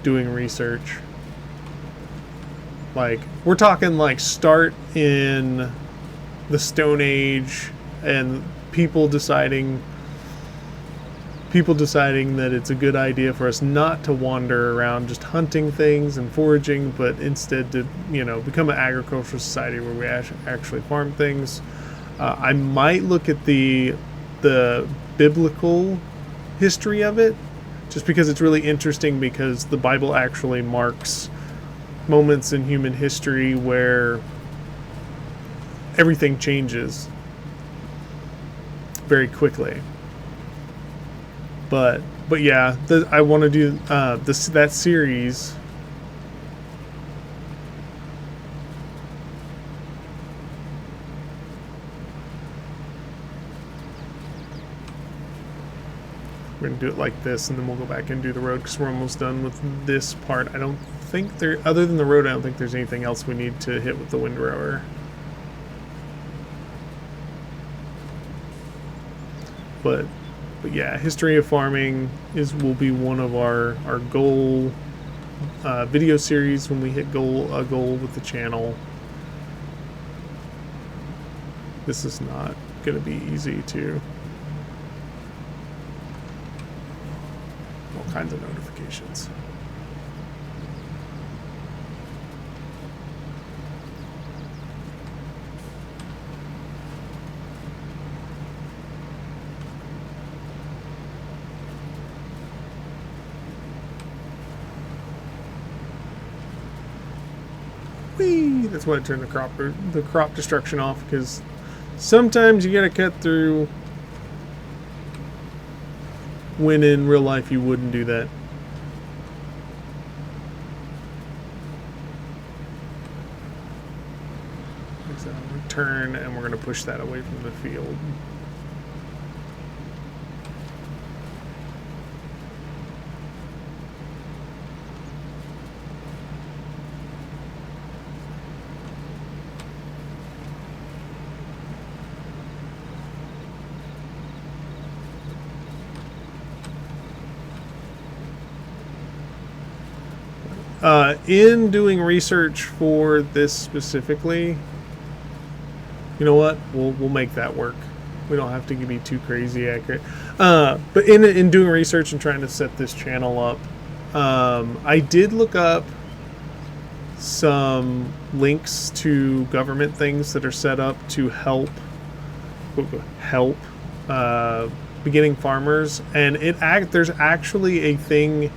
doing research. Like, we're talking like start in the Stone Age and people deciding that it's a good idea for us not to wander around just hunting things and foraging, but instead to, become an agricultural society where we actually farm things. I might look at the biblical history of it, just because it's really interesting, because the Bible actually marks moments in human history where everything changes very quickly. But yeah, I want to do that series. We're going to do it like this, and then we'll go back and do the road because we're almost done with this part. I don't think other than the road, I don't think there's anything else we need to hit with the windrower. But yeah, history of farming will be one of our goal video series when we hit a goal with the channel. This is not going to be easy to. All kinds of notifications. That's why I turned the crop destruction off, because sometimes you gotta cut through when in real life you wouldn't do that. So turn, and we're gonna push that away from the field. In doing research for this specifically, you know what? We'll make that work. We don't have to be too crazy accurate. But in doing research and trying to set this channel up, I did look up some links to government things that are set up to help beginning farmers, and there's actually a thing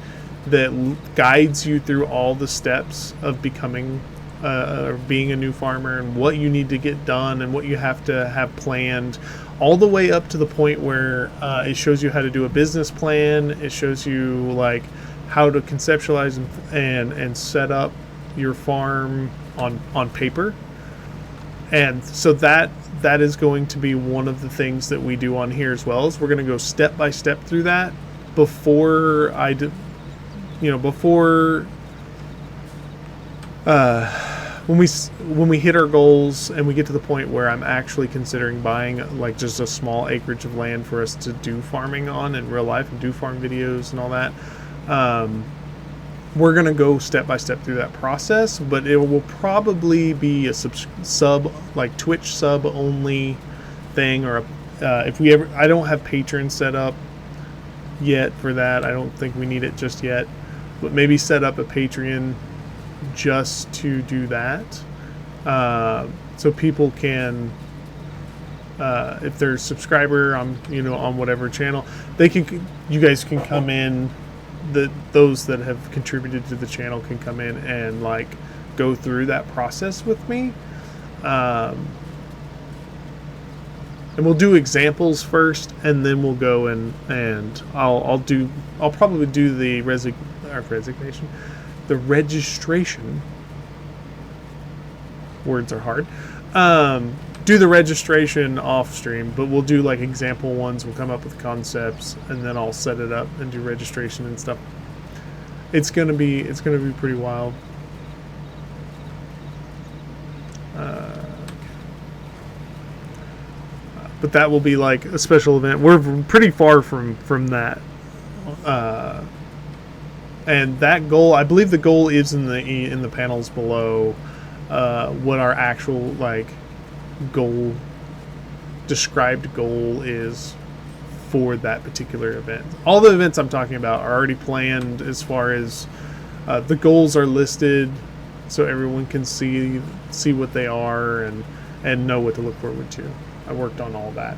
that guides you through all the steps of becoming being a new farmer, and what you need to get done and what you have to have planned, all the way up to the point where it shows you how to do a business plan. It shows you like how to conceptualize and set up your farm on paper. And so that is going to be one of the things that we do on here as well. Is we're going to go step by step through that before when we hit our goals and we get to the point where I'm actually considering buying like just a small acreage of land for us to do farming on in real life and do farm videos and all that. We're going to go step by step through that process, but it will probably be a sub like Twitch sub only thing, or if we ever, I don't have Patreon set up yet for that. I don't think we need it just yet, but maybe set up a Patreon just to do that, so people can, if they're a subscriber on on whatever channel, you guys can come in. Those that have contributed to the channel can come in and like go through that process with me, and we'll do examples first, and then we'll go and I'll probably do the registration. Words are hard. Do the registration off stream, but we'll do like example ones. We'll come up with concepts, and then I'll set it up and do registration and stuff. It's gonna be pretty wild. But that will be like a special event. We're pretty far from that, and that goal, I believe the goal is in the panels below. What our actual like described goal is for that particular event. All the events I'm talking about are already planned, as far as the goals are listed, so everyone can see what they are and know what to look forward to. I worked on all that.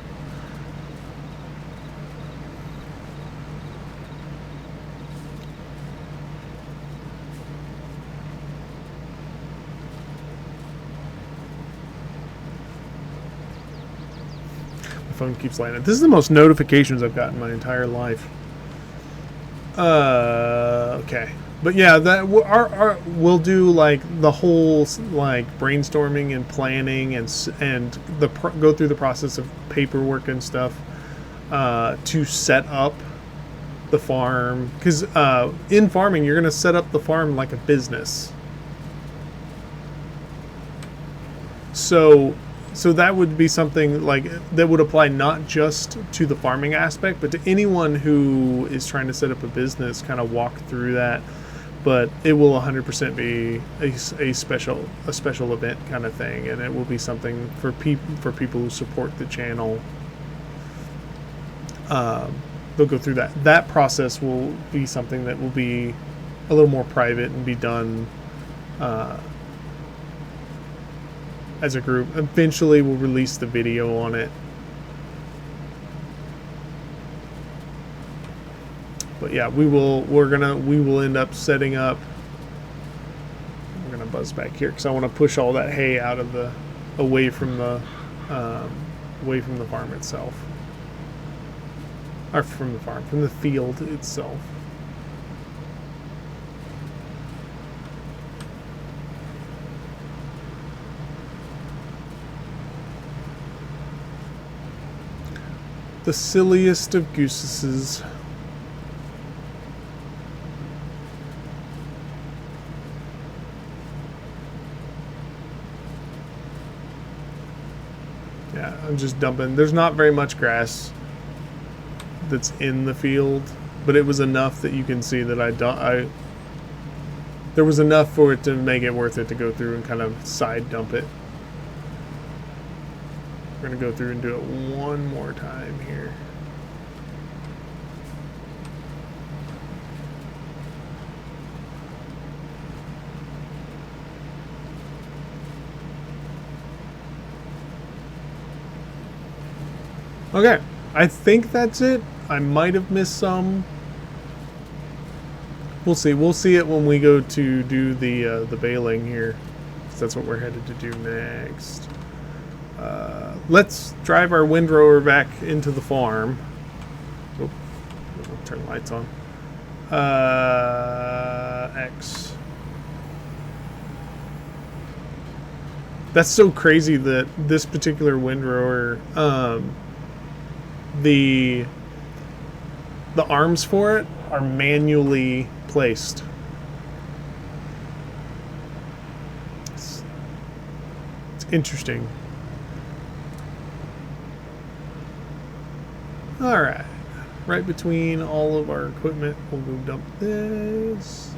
Phone keeps lighting up. This is the most notifications I've gotten in my entire life. Okay, but yeah, that we'll do like the whole like brainstorming and planning and go through the process of paperwork and stuff to set up the farm, because in farming you're gonna set up the farm like a business. So that would be something like that would apply not just to the farming aspect, but to anyone who is trying to set up a business. Kind of walk through that, but it will 100% be a special event kind of thing, and it will be something for people who support the channel. They'll go through that. That process will be something that will be a little more private and be done as a group. Eventually we'll release the video on it, but yeah, we will end up setting up. We're gonna buzz back here because I want to push all that hay out of away from the farm itself, or from the field itself. The silliest of gooses. Yeah, I'm just dumping. There's not very much grass that's in the field, but it was enough that you can see that there was enough for it to make it worth it to go through and kind of side dump it. We're going to go through and do it one more time here. Okay, I think that's it. I might have missed some. We'll see. We'll see it when we go to do the baling here. So that's what we're headed to do next. Let's drive our windrower back into the farm. Oh, I'll turn the lights on. X. That's so crazy that this particular windrower, the arms for it are manually placed. It's interesting. All right, right between all of our equipment, we'll go dump this.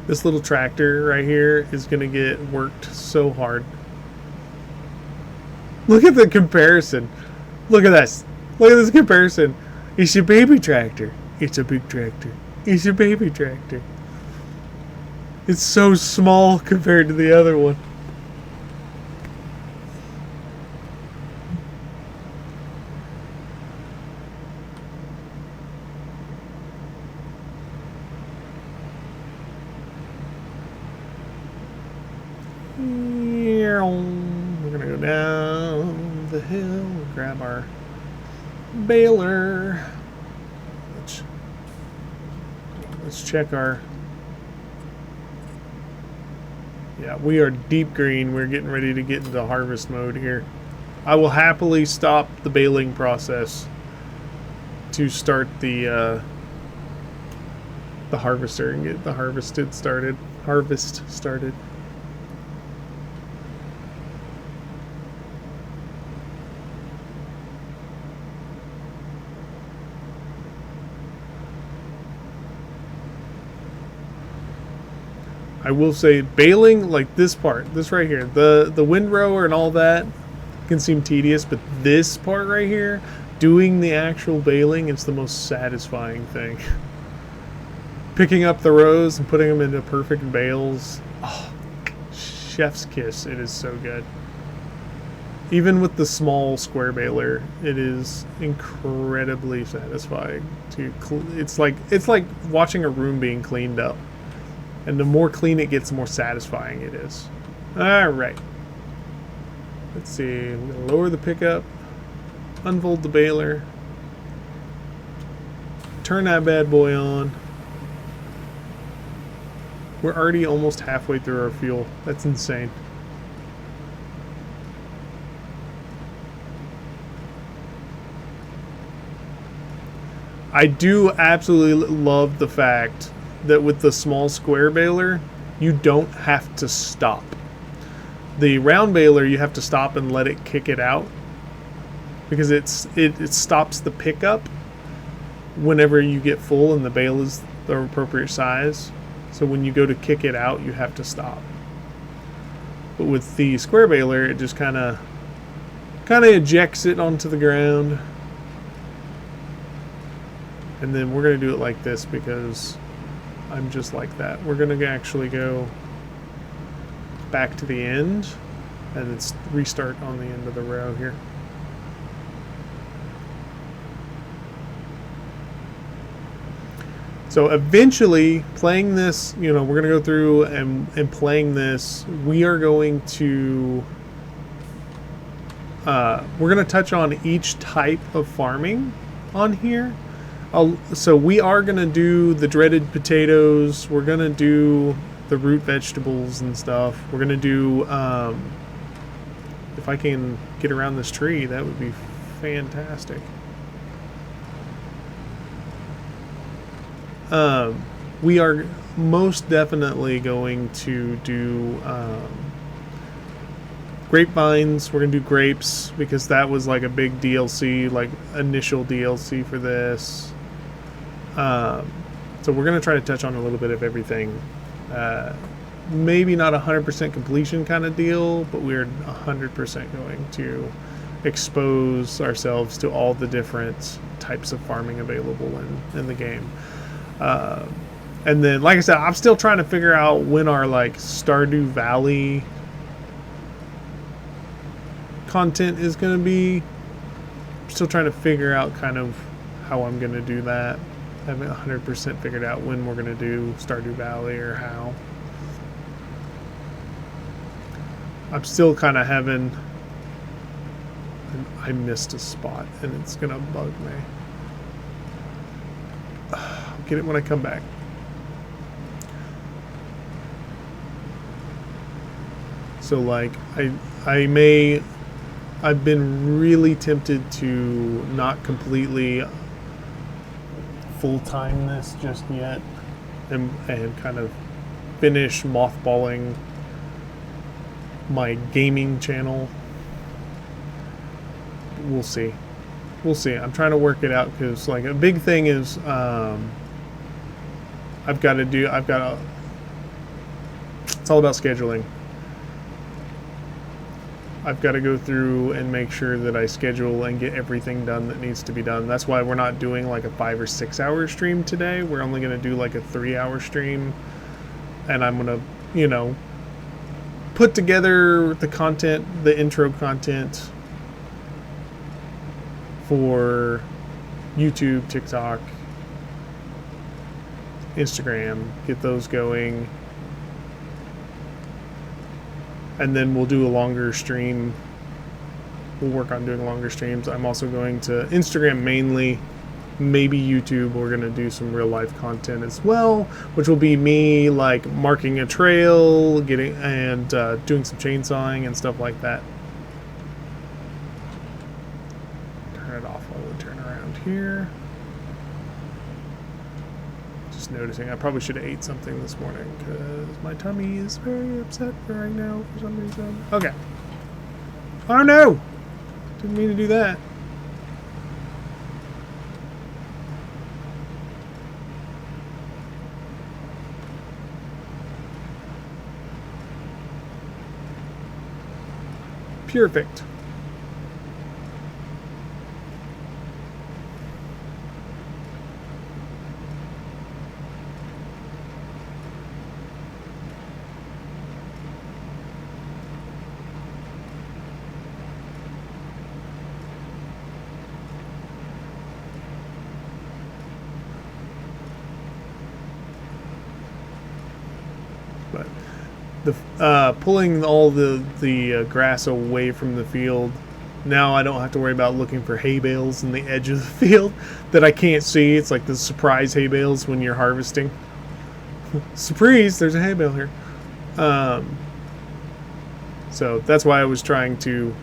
This little tractor right here is going to get worked so hard. Look at the comparison. Look at this. Look at this comparison. It's a baby tractor. It's a big tractor. It's a baby tractor. It's so small compared to the other one. We're gonna go down the hill, grab our baler. Let's check our. Yeah, we are deep green. We're getting ready to get into harvest mode here. I will happily stop the baling process to start the harvester and get the harvest started. I will say baling, like this part, this right here, the windrower and all that can seem tedious, but this part right here, doing the actual baling is the most satisfying thing. Picking up the rows and putting them into perfect bales, oh, chef's kiss. It is so good. Even with the small square baler, it is incredibly satisfying. It's like watching a room being cleaned up. And the more clean it gets, the more satisfying it is. All right. Let's see. We're going to lower the pickup. Unfold the baler. Turn that bad boy on. We're already almost halfway through our fuel. That's insane. I do absolutely love the fact that with the small square baler, you don't have to stop. The round baler, you have to stop and let it kick it out because it stops the pickup whenever you get full and the bale is the appropriate size. So when you go to kick it out, you have to stop. But with the square baler, it just kind of ejects it onto the ground. And then we're going to do it like this because I'm just like that. We're going to actually go back to the end and then restart on the end of the row here. So eventually, playing this, we're going to go through and playing this, we are going to we're going to touch on each type of farming on here. So we are going to do the dreaded potatoes. We're going to do the root vegetables and stuff. We're going to do, if I can get around this tree, that would be fantastic. We are most definitely going to do grapevines. We're going to do grapes because that was like a big DLC, like initial DLC for this. So we're going to try to touch on a little bit of everything. Maybe not 100% completion kind of deal, but we're 100% going to expose ourselves to all the different types of farming available in the game. And then, like I said, I'm still trying to figure out when our like Stardew Valley content is going to be. I'm still trying to figure out kind of how I'm going to do that. I haven't 100% figured out when we're going to do Stardew Valley or how. I'm still kind of having... I missed a spot and it's going to bug me. I'll get it when I come back. So like I've been really tempted to not completely full-time this just yet and kind of finish mothballing my gaming channel. We'll see. I'm trying to work it out because like a big thing is it's all about scheduling. I've got to go through and make sure that I schedule and get everything done that needs to be done. That's why we're not doing like a 5 or 6 hour stream today. We're only going to do like a 3-hour stream. And I'm going to, put together the content, the intro content for YouTube, TikTok, Instagram, get those going. And then we'll do a longer stream. We'll work on doing longer streams. I'm also going to Instagram mainly, maybe YouTube. We're going to do some real life content as well, which will be me like marking a trail, doing some chainsawing and stuff like that. Turn it off while we turn around here. Just noticing I probably should have ate something this morning because my tummy is very upset right now for some reason. Okay. Oh no! Didn't mean to do that. Perfect. Pulling all the grass away from the field. Now I don't have to worry about looking for hay bales in the edge of the field that I can't see. It's like the surprise hay bales when you're harvesting. Surprise! There's a hay bale here. So that's why I was trying to.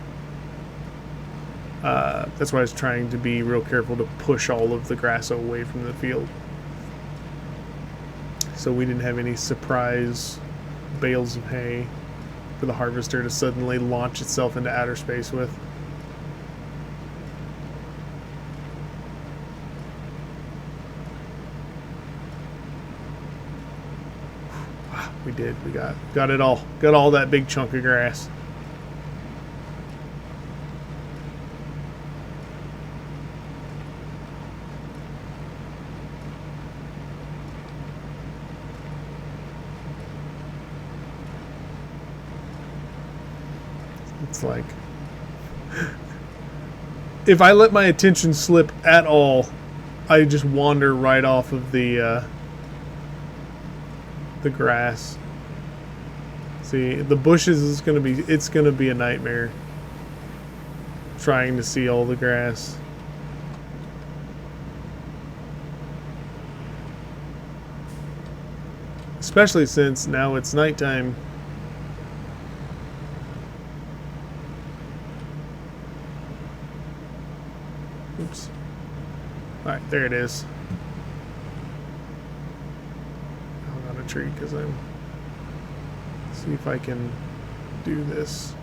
That's why I was trying to be real careful to push all of the grass away from the field, so we didn't have any surprise bales of hay for the harvester to suddenly launch itself into outer space with. We did. We got it all. Got all that big chunk of grass. It's like, if I let my attention slip at all, I just wander right off of the grass. See, the bushes is it's gonna be a nightmare trying to see all the grass. Especially since now it's nighttime. Oops. Alright, there it is. Hung on a tree because I'm... See if I can do this.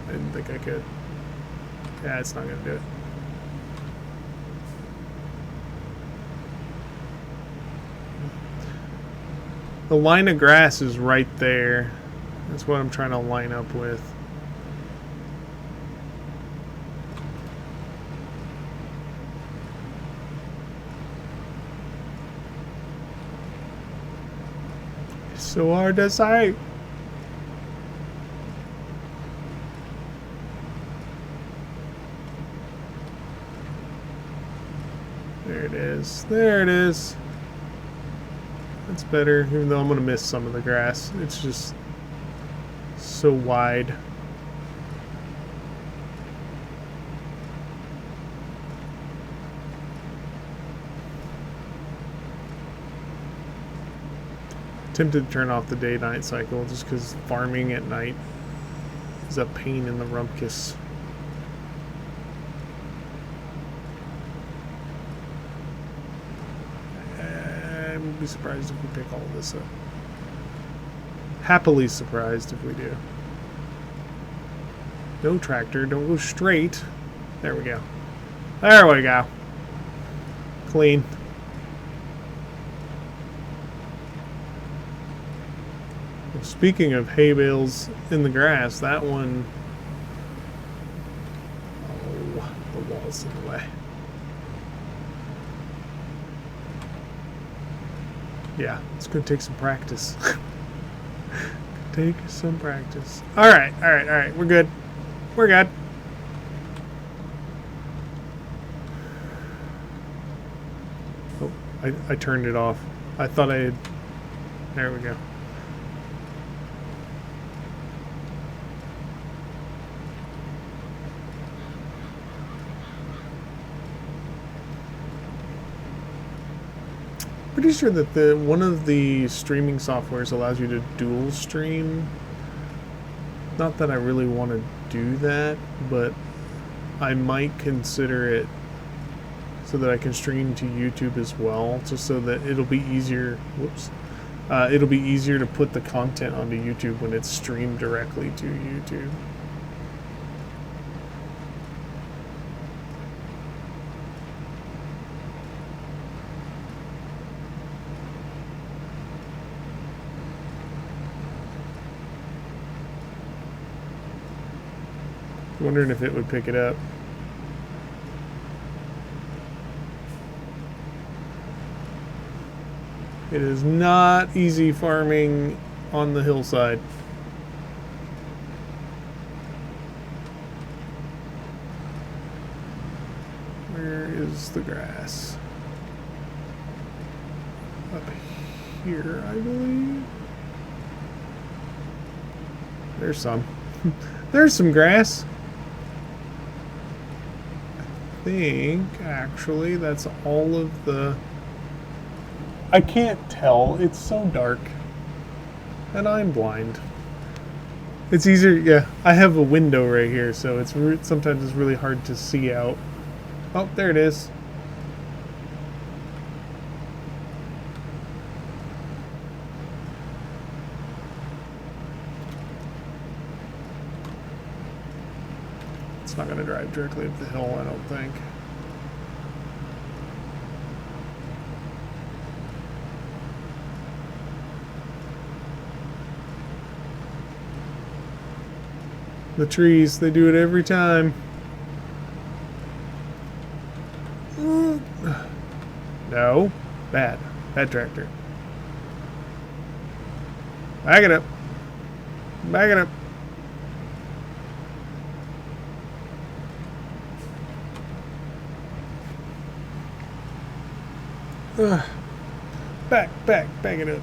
I didn't think I could. Yeah, it's not going to do it. The line of grass is right there. That's what I'm trying to line up with. It's so hard to say. There it is. There it is. That's better, even though I'm going to miss some of the grass. It's just so wide. Tempted to turn off the day-night cycle just because farming at night is a pain in the rumpus. I would be surprised if we pick all of this up. Happily surprised if we do. No tractor, don't go straight. There we go. There we go. Clean. Well, speaking of hay bales in the grass, that one... Oh, the wall's in the way. Yeah, it's going to take some practice. Take some practice. Alright, alright, alright. We're good. We're good. Oh, I turned it off. I thought I had... There we go. Pretty sure that one of the streaming softwares allows you to dual stream. Not that I really want to do that, but I might consider it so that I can stream to YouTube as well, just so that it'll be easier. Whoops. It'll be easier to put the content onto YouTube when it's streamed directly to YouTube. Wondering if it would pick it up. It is not easy farming on the hillside. Where is the grass? Up here, I believe. There's some. There's some grass. I think, actually, that's all of the... I can't tell. It's so dark. And I'm blind. It's easier, yeah. I have a window right here, so it's sometimes it's really hard to see out. Oh, there it is. It's not going to drive directly up the hill, I don't think. The trees, they do it every time. No. Bad. Bad tractor. Back it up. Back it up. Back it up.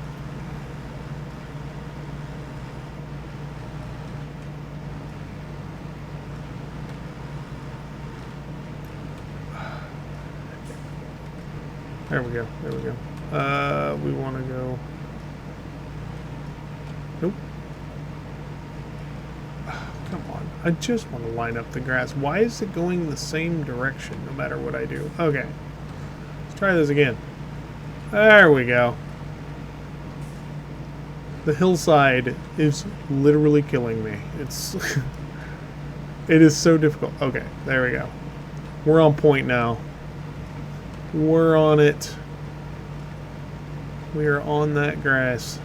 There we go. There we go. We want to go. Nope. Come on. I just want to line up the grass. Why is it going the same direction no matter what I do? Okay. Let's try this again. There we go. The hillside is literally killing me. It's it is so difficult. Okay, there we go. We're on point now. We're on it. We are on that grass.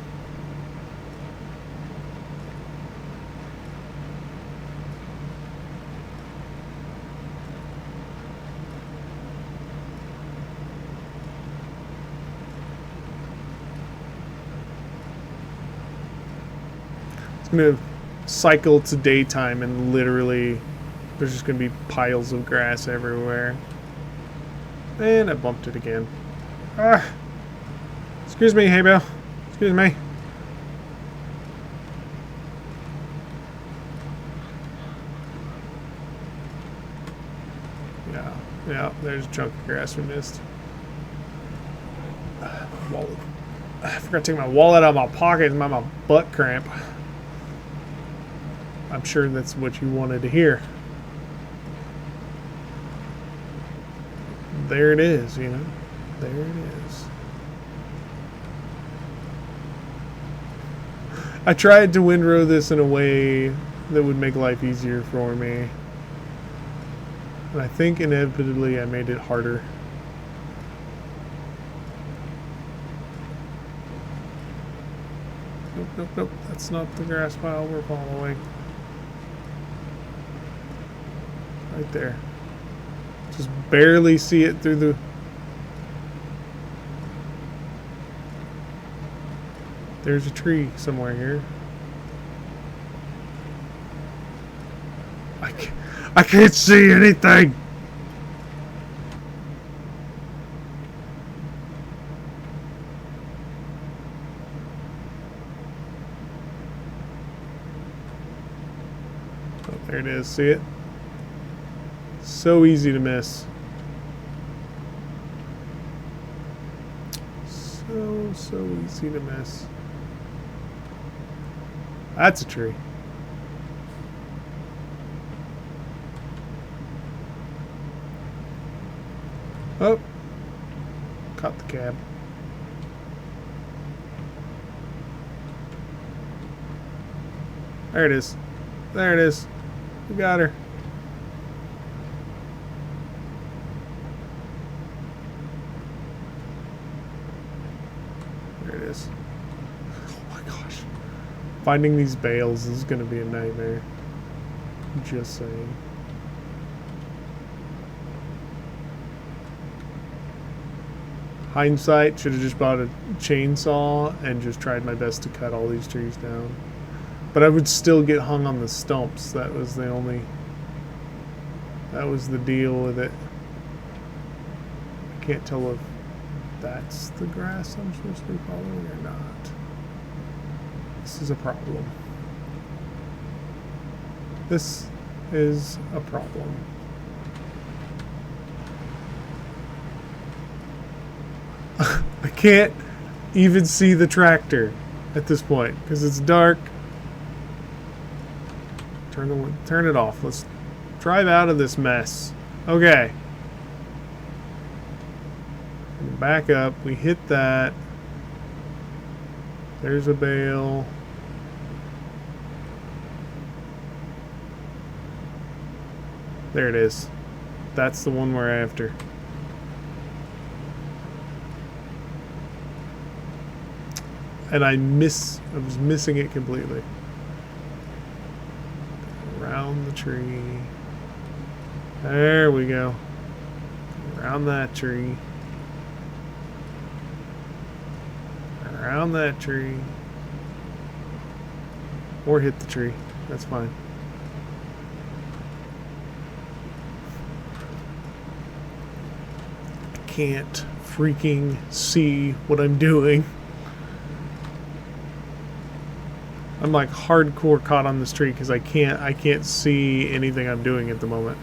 gonna cycle to daytime and literally there's just gonna be piles of grass everywhere. And I bumped it again. Ah! Excuse me, hey Bill. Excuse me. Yeah, there's a chunk of grass we missed. Wallet. I forgot to take my wallet out of my pocket and my butt cramp. I'm sure that's what you wanted to hear. There it is, you know. There it is. I tried to windrow this in a way that would make life easier for me. And I think inevitably I made it harder. Nope, nope, nope. That's not the grass pile we're following. Right there. Just barely see it through the... There's a tree somewhere here. I can't see anything! Oh, there it is. See it? So easy to miss. So easy to miss. That's a tree. Oh, caught the cab. There it is. There it is. We got her. There it is. Oh my gosh. Finding these bales is going to be a nightmare. Just saying. Hindsight, should have just bought a chainsaw and just tried my best to cut all these trees down. But I would still get hung on the stumps. That was the deal with it. I can't tell if that's the grass I'm supposed to be following or not. This is a problem. This is a problem. I can't even see the tractor at this point because it's dark. Turn it off. Let's drive out of this mess. Okay. Back up. We hit that. There's a bale. There it is. That's the one we're after. And I was missing it completely. Around the tree. There we go. Around that tree. Around that tree. Or hit the tree. That's fine. I can't freaking see what I'm doing. I'm like hardcore caught on this tree because I can't see anything I'm doing at the moment.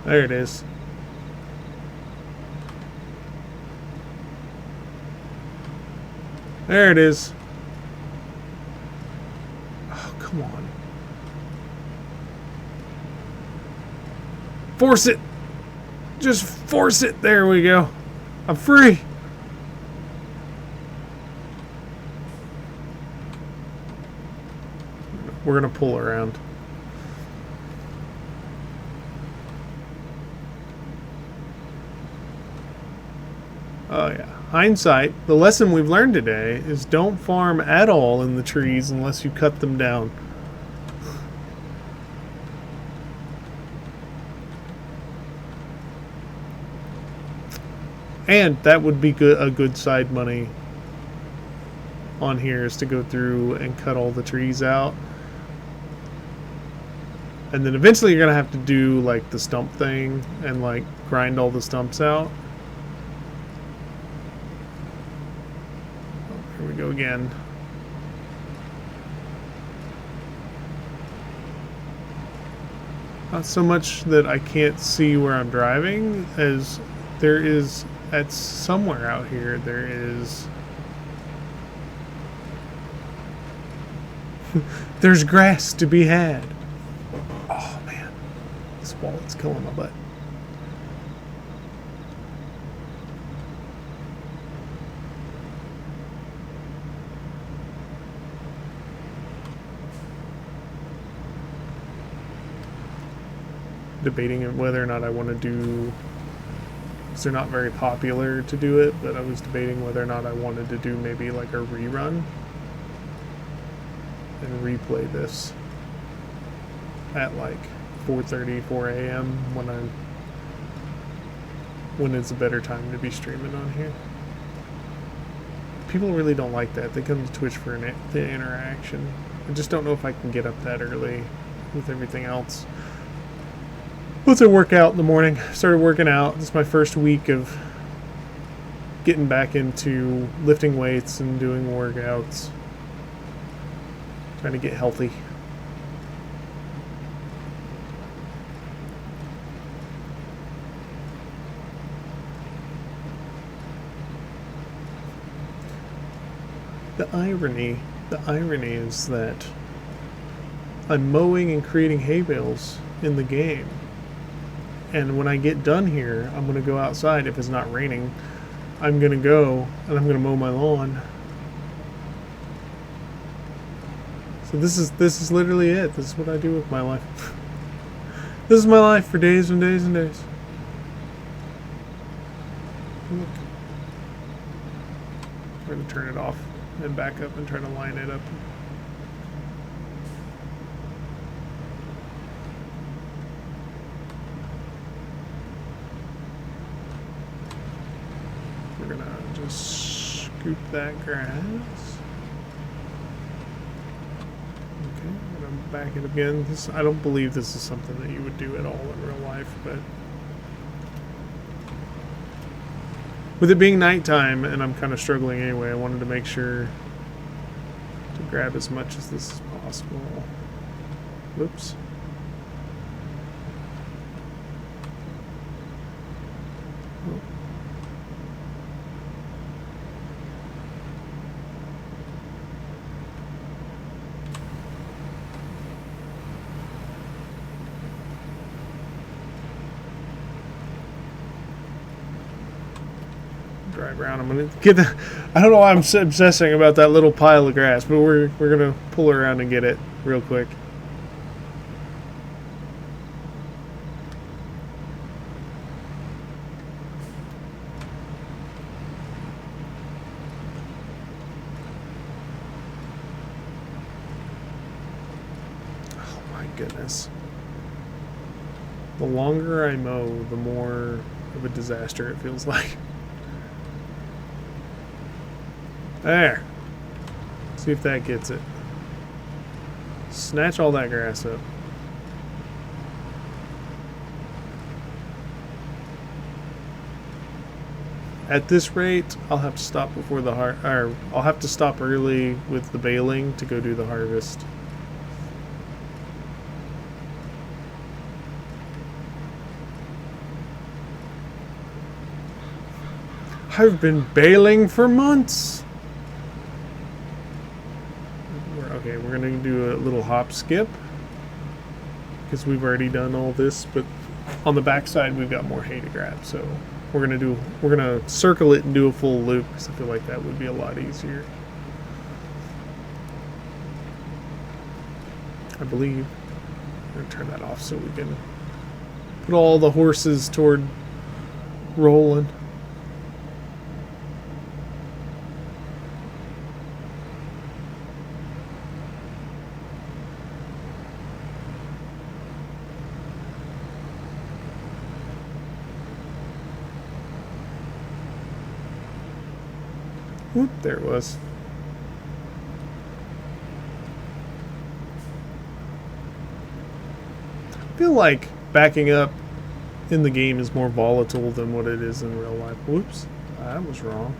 There it is. There it is. Oh, come on. Force it. Just force it. There we go. I'm free. We're going to pull around. Oh yeah. Hindsight, the lesson we've learned today is don't farm at all in the trees unless you cut them down. And that would be a good side money on here, is to go through and cut all the trees out. And then eventually you're going to have to do like the stump thing and like grind all the stumps out. Oh, here we go again. Not so much that I can't see where I'm driving, as there is, at somewhere out here, there is... there's grass to be had. Oh man, this wallet's killing my butt. Debating whether or not I want to do, because they're not very popular to do it, but I was debating whether or not I wanted to do maybe like a rerun and replay this at like 4:30, 4 a.m. when it's a better time to be streaming on here. People really don't like that. They come to Twitch for the interaction. I just don't know if I can get up that early with everything else. Once I work out in the morning, started working out. This is my first week of getting back into lifting weights and doing workouts. Trying to get healthy. The irony is that I'm mowing and creating hay bales in the game. And when I get done here, I'm going to go outside. If it's not raining, I'm going to go and I'm going to mow my lawn. So this is literally it. This is what I do with my life. This is my life for days and days and days. Look. I'm going to turn it off and back up and try to line it up. We're gonna just scoop that grass. Okay, I'm gonna back it again. I don't believe this is something that you would do at all in real life, but with it being nighttime and I'm kind of struggling anyway, I wanted to make sure to grab as much as this as possible. Whoops. Oh. Drive around. I'm gonna get the. I don't know why I'm so obsessing about that little pile of grass, but we're gonna pull around and get it real quick. Oh my goodness! The longer I mow, the more of a disaster it feels like. There. See if that gets it. Snatch all that grass up. At this rate, I'll have to stop before the I'll have to stop early with the baling to go do the harvest. I've been baling for months. Okay, we're gonna do a little hop skip because we've already done all this, but on the backside we've got more hay to grab. So we're gonna circle it and do a full loop because I feel like that would be a lot easier. I believe. I'm gonna turn that off so we can put all the horses toward rolling. Whoop, there it was. I feel like backing up in the game is more volatile than what it is in real life. Whoops, I was wrong.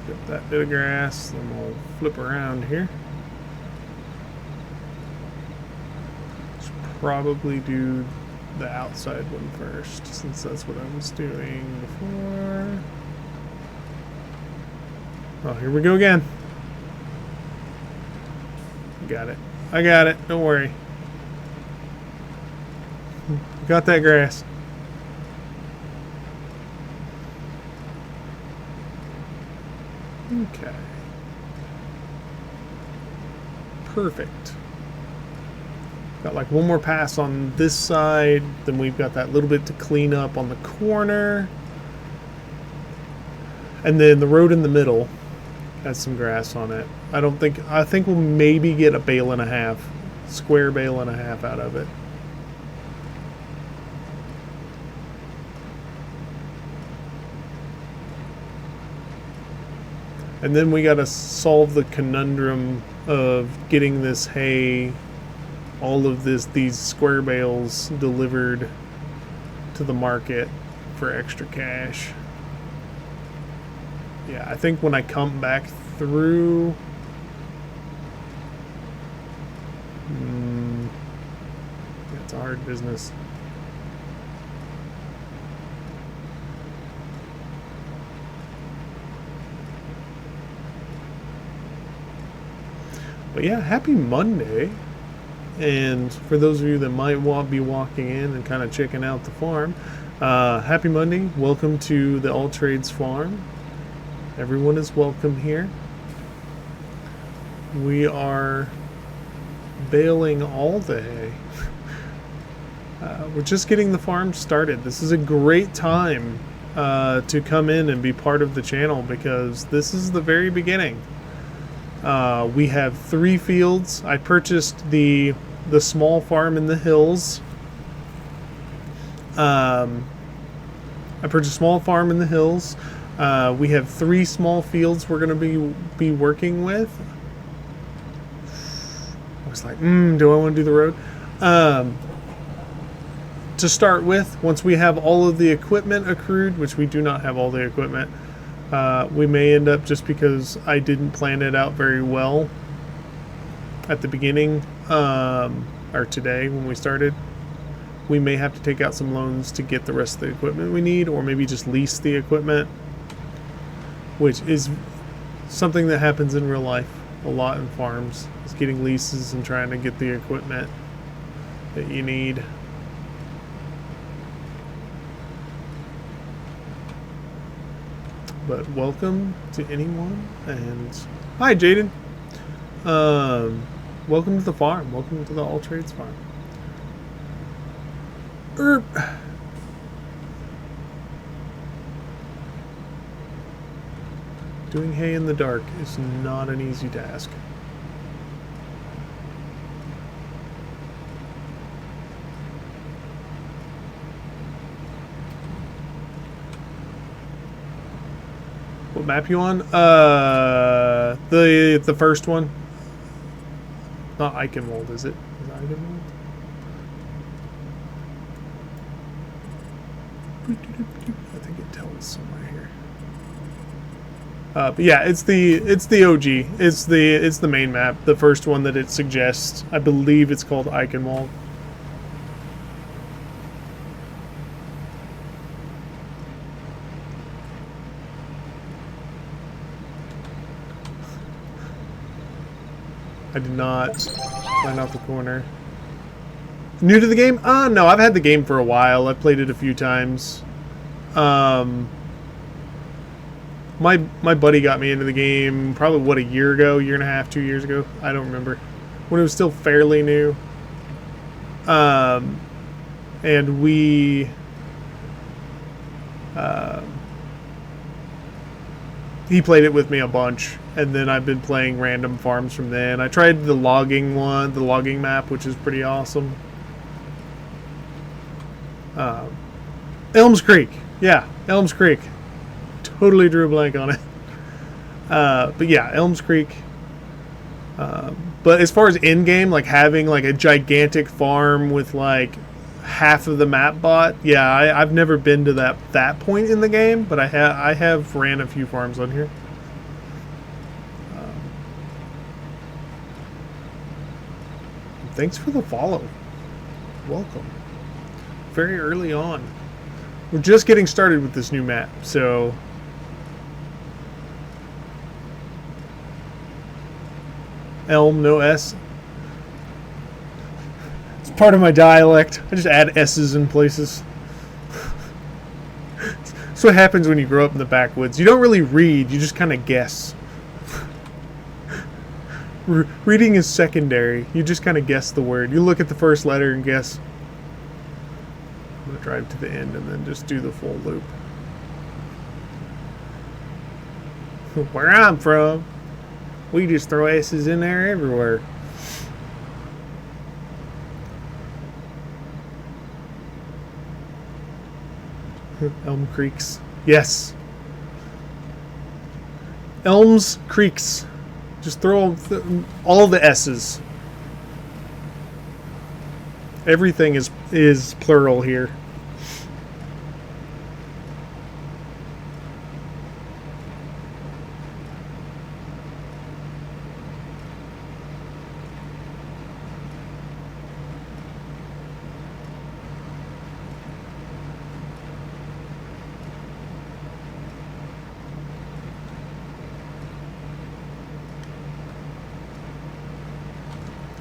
Get that bit of grass, then we'll flip around here. Should probably do the outside one first, since that's what I was doing before. Oh, here we go again. Got it. I got it. Don't worry. Got that grass. Okay. Perfect. Got like one more pass on this side, then we've got that little bit to clean up on the corner. And then the road in the middle has some grass on it. I think we'll maybe get a bale and a half, square bale and a half out of it. And then we got to solve the conundrum of getting this hay, all of these square bales delivered to the market for extra cash. Yeah, I think when I come back through, it's a hard business. But yeah, happy Monday. And for those of you that might be walking in and kind of checking out the farm, happy Monday. Welcome to the All Trades Farm. Everyone is welcome here. We are baling all the hay. We're just getting the farm started. This is a great time to come in and be part of the channel because this is the very beginning. We have 3 fields. I purchased the small farm in the hills. I purchased a small farm in the hills. We have 3 small fields we're going to be working with. I was like, do I want to do the road? To start with, once we have all of the equipment accrued, which we do not have all the equipment, we may end up, just because I didn't plan it out very well at the beginning, or today when we started, we may have to take out some loans to get the rest of the equipment we need, or maybe just lease the equipment, which is something that happens in real life a lot in farms, is getting leases and trying to get the equipment that you need. But welcome to anyone, and hi Jaden. Welcome to the farm. Welcome to the All Trades Farm. Doing hay in the dark is not an easy task. What map you on? The first one. Not Eichenwald, is it? Is it Eichenwald? I think it tells somewhere here. But yeah, it's the OG. It's the main map. The first one that it suggests. I believe it's called Eichenwald. I did not find out the corner. New to the game? No, I've had the game for a while. I've played it a few times. My buddy got me into the game probably, a year ago, year and a half, 2 years ago. I don't remember. When it was still fairly new. And we... he played it with me a bunch, and then I've been playing random farms from then. I tried the logging one, the logging map, which is pretty awesome. Elms Creek. Yeah, Elms Creek. Totally drew a blank on it. But yeah, Elms Creek. But as far as in-game, like having like a gigantic farm with like half of the map bought, yeah, I've never been to that point in the game, but I have ran a few farms on here. Thanks for the follow. Welcome. Very early on. We're just getting started with this new map, so Elm, no S. It's part of my dialect. I just add S's in places. That's what happens when you grow up in the backwoods. You don't really read, you just kind of guess. Reading is secondary. You just kind of guess the word. You look at the first letter and guess. I'm going to drive to the end and then just do the full loop. Where I'm from, we just throw S's in there everywhere. Elm Creeks. Yes. Elms Creeks. Just throw all the S's. Everything is plural here.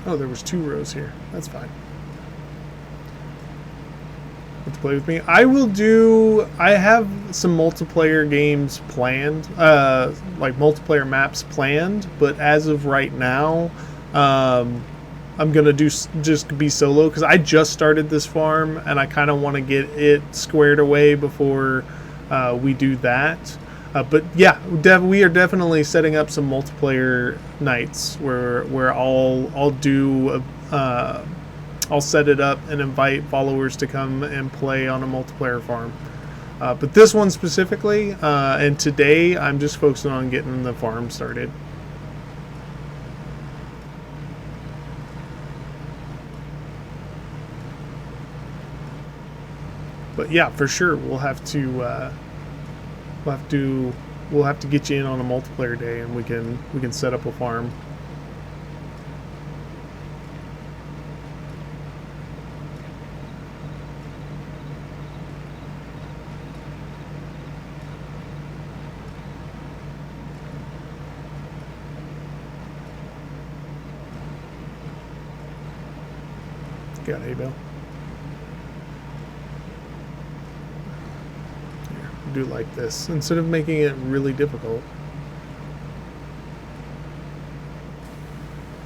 Oh, there was 2 rows here. That's fine. Want to play with me? I will do... I have some multiplayer games planned. Like multiplayer maps planned. But as of right now, I'm going to just be solo. Because I just started this farm. And I kind of want to get it squared away before we do that. But yeah, we are definitely setting up some multiplayer nights where I'll do I'll set it up and invite followers to come and play on a multiplayer farm. But this one specifically, and today I'm just focusing on getting the farm started. But yeah, for sure we'll have to get you in on a multiplayer day, and we can set up a farm. Got hay bale. Do like this instead of making it really difficult.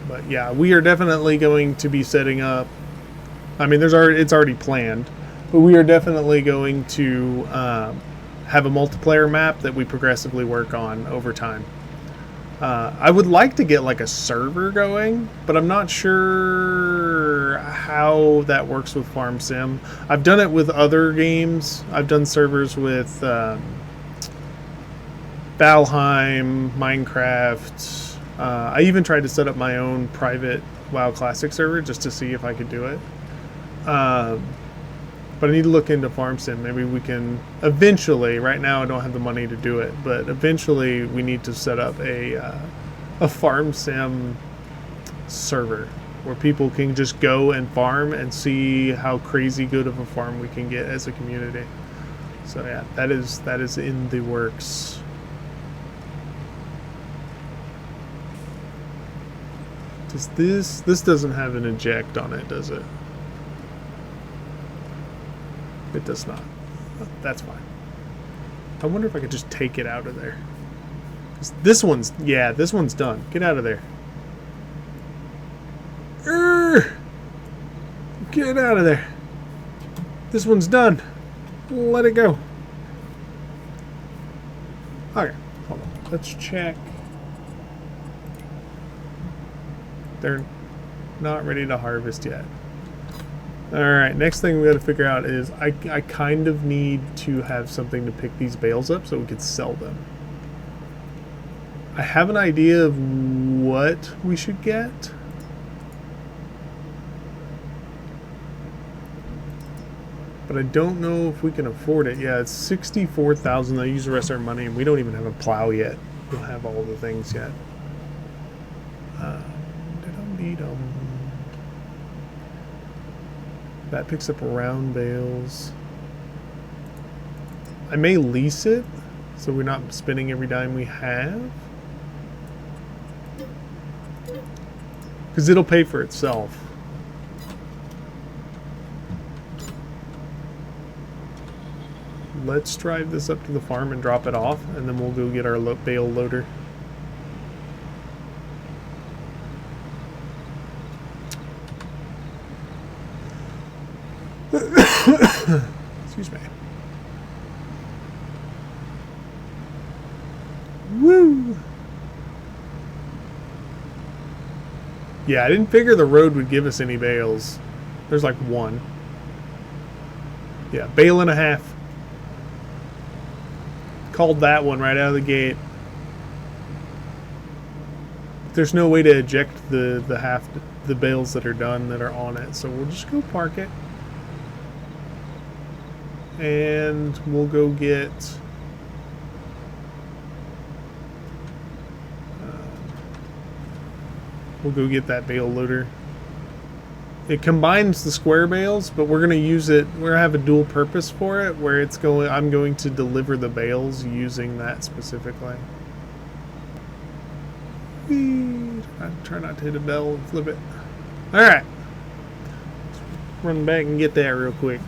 But yeah, we are definitely going to be setting up. I mean, it's already planned, but we are definitely going to have a multiplayer map that we progressively work on over time. I would like to get like a server going, but I'm not sure how that works with Farm Sim. I've done it with other games. I've done servers with Valheim, Minecraft. I even tried to set up my own private WoW Classic server just to see if I could do it. But I need to look into Farm Sim. Maybe we can eventually. Right now, I don't have the money to do it, but eventually, we need to set up a Farm Sim server where people can just go and farm and see how crazy good of a farm we can get as a community. So yeah, that is in the works. Does this doesn't have an eject on it, does it? It does not. That's fine. I wonder if I could just take it out of there. This one's done. Get out of there. Get out of there. This one's done. Let it go. Okay, hold on. Let's check. They're not ready to harvest yet. Alright, next thing we got to figure out is I kind of need to have something to pick these bales up so we could sell them. I have an idea of what we should get. But I don't know if we can afford it. Yeah, it's 64,000. They use the rest of our money, and we don't even have a plow yet. We don't have all the things yet. That picks up round bales. I may lease it, so we're not spending every dime we have. Because it'll pay for itself. Let's drive this up to the farm and drop it off, and then we'll go get our bale loader. Excuse me. Woo! Yeah, I didn't figure the road would give us any bales. There's like one. Yeah, bale and a half. Called that one right out of the gate. There's no way to eject the bales that are done that are on it, so we'll just go park it. And we'll go get that bale loader. It combines the square bales, but we're going to use it. We're going to have a dual purpose for it, where it's going. I'm going to deliver the bales using that specifically. I try not to hit a bell and flip it. All right, let's run back and get that real quick.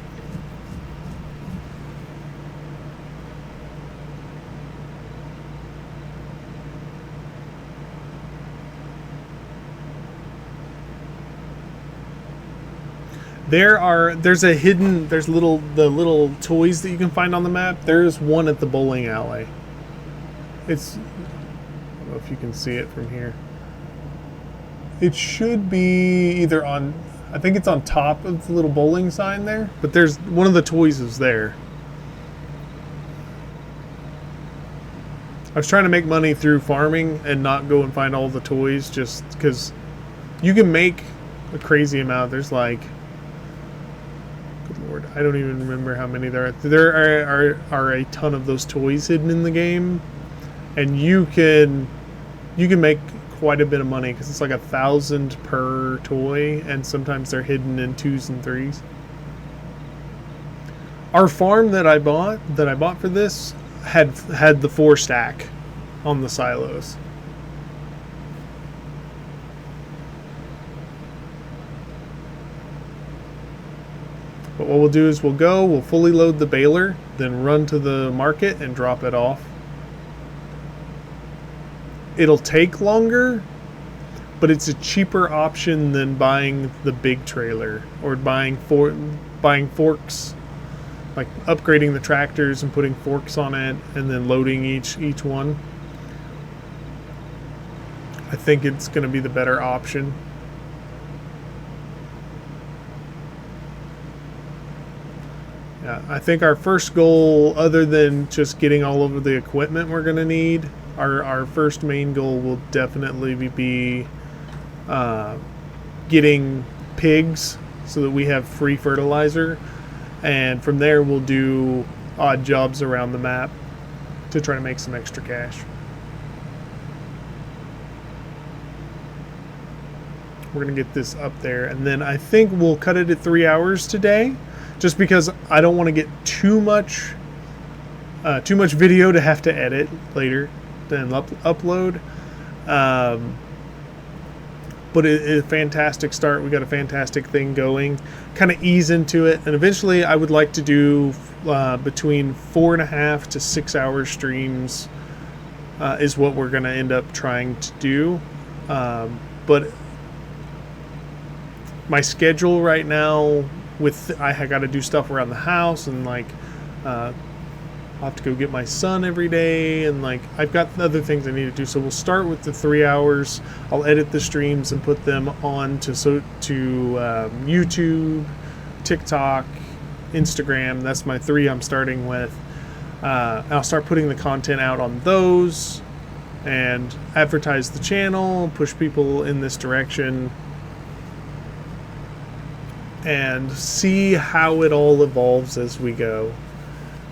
There's the little toys that you can find on the map. There's one at the bowling alley. I don't know if you can see it from here. It should be either on, I think it's on top of the little bowling sign there, but there's one of the toys is there. I was trying to make money through farming and not go and find all the toys, just because you can make a crazy amount. There's like, good lord, I don't even remember how many there are. There are a ton of those toys hidden in the game, and you can make quite a bit of money because it's like 1,000 per toy, and sometimes they're hidden in 2s and 3s. Our farm that I bought for this had the 4 stack on the silos. But what we'll do is we'll fully load the baler, then run to the market and drop it off. It'll take longer, but it's a cheaper option than buying the big trailer or buying forks, like upgrading the tractors and putting forks on it and then loading each one. I think it's going to be the better option. Yeah, I think our first goal, other than just getting all of the equipment we're going to need, our first main goal will definitely be getting pigs so that we have free fertilizer. And from there, we'll do odd jobs around the map to try to make some extra cash. We're going to get this up there. And then I think we'll cut it at 3 hours today, just because I don't want to get too much video to have to edit later then upload. But it's a fantastic start. We got a fantastic thing going. Kind of ease into it, and eventually I would like to do between 4.5 to 6 hour streams is what we're going to end up trying to do. But my schedule right now, I got to do stuff around the house and like I'll have to go get my son every day, and like I've got other things I need to do. So we'll start with the 3 hours. I'll edit the streams and put them on to YouTube, TikTok, Instagram. That's my 3 I'm starting with. I'll start putting the content out on those and advertise the channel, push people in this direction, and see how it all evolves as we go.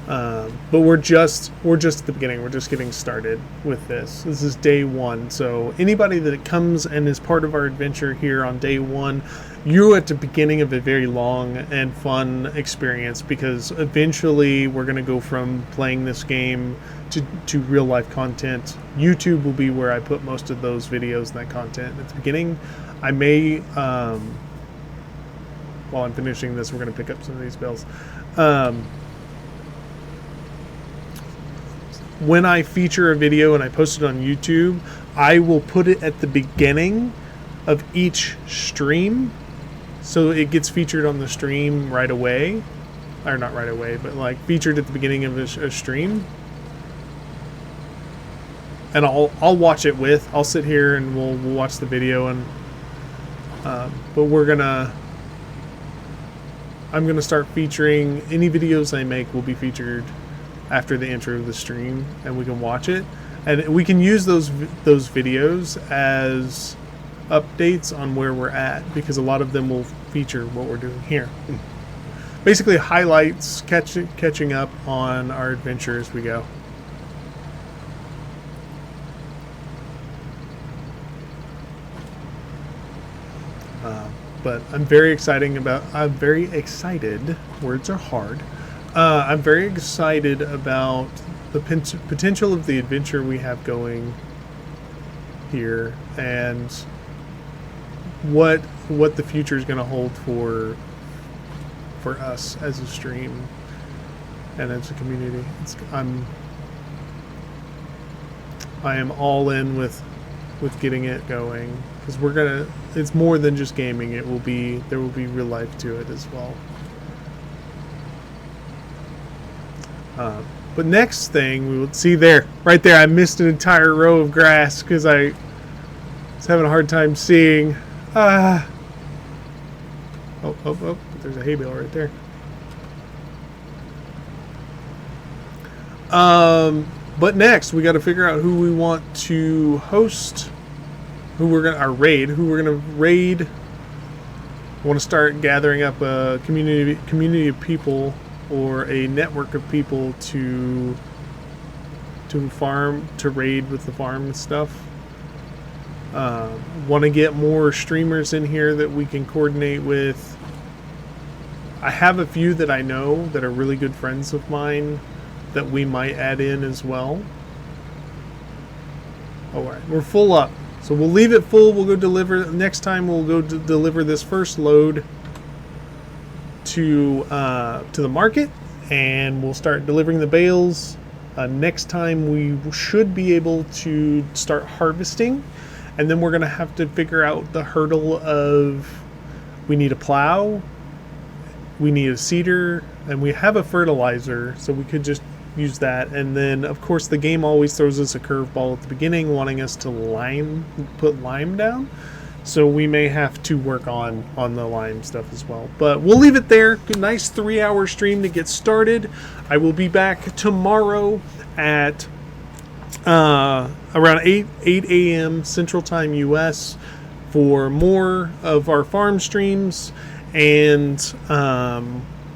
But we're just at the beginning. We're just getting started with this. This is day 1. So anybody that comes and is part of our adventure here on day 1, you're at the beginning of a very long and fun experience, because eventually we're going to go from playing this game to real life content. YouTube will be where I put most of those videos and that content. At the beginning, I may, while I'm finishing this, we're going to pick up some of these bills. When I feature a video and I post it on YouTube, I will put it at the beginning of each stream, so it gets featured on the stream right away, or not right away, but like featured at the beginning of a stream. And I'll watch it I'll sit here and we'll watch the video, and but I'm gonna start featuring any videos I make will be featured after the intro of the stream, and we can watch it, and we can use those videos as updates on where we're at, because a lot of them will feature what we're doing here. Basically highlights, catching up on our adventure as we go. But I'm very excited. Words are hard. I'm very excited about the potential of the adventure we have going here, and what the future is going to hold for us as a stream and as a community. I am all in with getting it going, because it's more than just gaming. There will be real life to it as well. But next thing we will see right there, I missed an entire row of grass because I was having a hard time seeing. Oh, there's a hay bale right there. But next we got to figure out who we want to host, who we're gonna raid. I want to start gathering up a community of people, or a network of people to raid with the farm and stuff. Want to get more streamers in here that we can coordinate with. I have a few that I know that are really good friends of mine that we might add in as well. Alright, we're full up, so we'll leave it full. We'll go deliver. Next time we'll go deliver this first load to the market, and we'll start delivering the bales. Next time we should be able to start harvesting, and then we're going to have to figure out the hurdle of, we need a plow, we need a seeder, and we have a fertilizer, so we could just use that. And then of course the game always throws us a curveball at the beginning, wanting us to put lime down. So we may have to work on the lime stuff as well. But we'll leave it there. Good, nice 3-hour stream to get started. I will be back tomorrow at around 8 a.m. Central Time US for more of our farm streams, and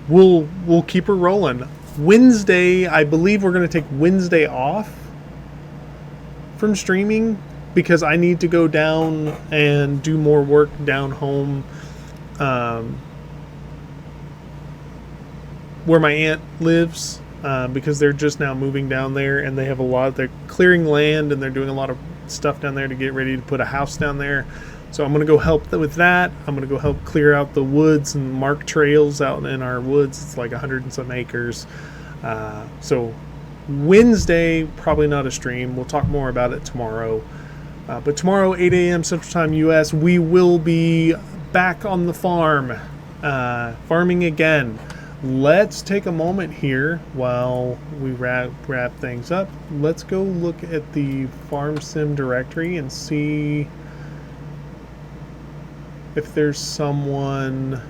we'll keep her rolling. Wednesday, I believe we're going to take Wednesday off from streaming, because I need to go down and do more work down home, where my aunt lives, because they're just now moving down there, and they're clearing land, and they're doing a lot of stuff down there to get ready to put a house down there. So I'm going to go help with that. I'm going to go help clear out the woods and mark trails out in our woods. It's like 100 and some acres. So Wednesday, probably not a stream. We'll talk more about it tomorrow. But tomorrow, 8 a.m. Central Time US, we will be back on the farm, farming again. let's take a moment here while we wrap things up. Let's go look at the farm sim directory and see if there's someone.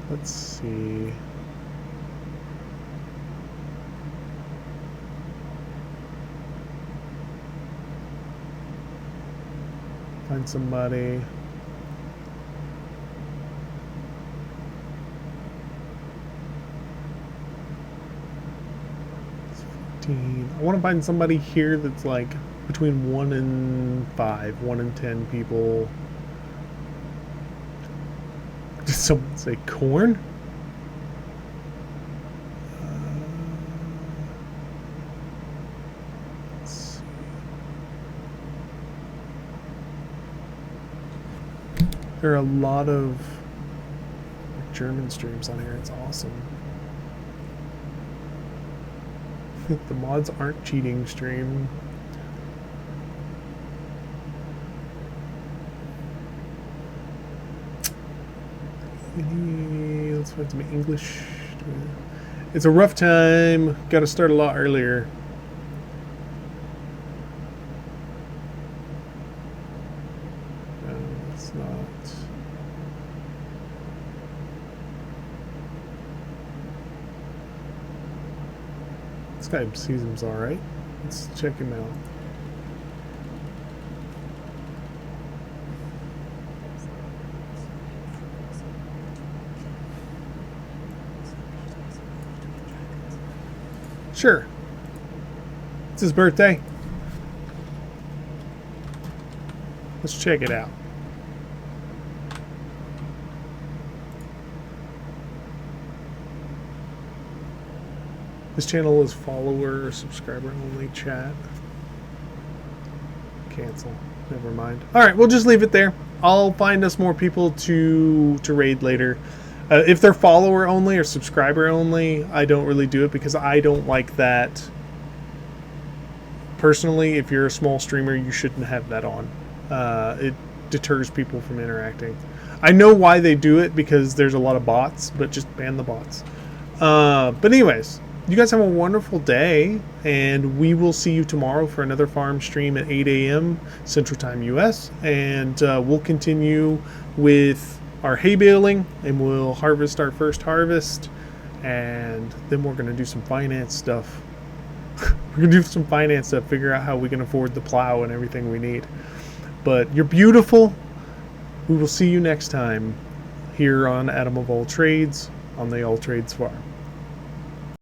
Let's see. Find somebody. It's 15. I want to find somebody here that's like between 1 and 5, 1 and 10 people. Did someone say corn? Let's see. There are a lot of German streams on here. It's awesome. The mods aren't cheating stream. Let's find some English. It's a rough time. Got to start a lot earlier. No, it's not. This guy seems alright. Let's check him out. Sure. It's his birthday. Let's check it out. This channel is follower or subscriber only chat. Cancel. Never mind. Alright, we'll just leave it there. I'll find us more people to raid later. If they're follower only or subscriber only, I don't really do it because I don't like that. Personally, if you're a small streamer, you shouldn't have that on. It deters people from interacting. I know why they do it because there's a lot of bots, but just ban the bots. But anyways, you guys have a wonderful day, and we will see you tomorrow for another farm stream at 8 a.m. Central Time US, and we'll continue with our hay baling, and we'll harvest our first harvest, and then we're going to do some finance stuff. We're going to do some finance stuff, figure out how we can afford the plow and everything we need. But you're beautiful. We will see you next time here on Adam of All Trades on the All Trades Farm.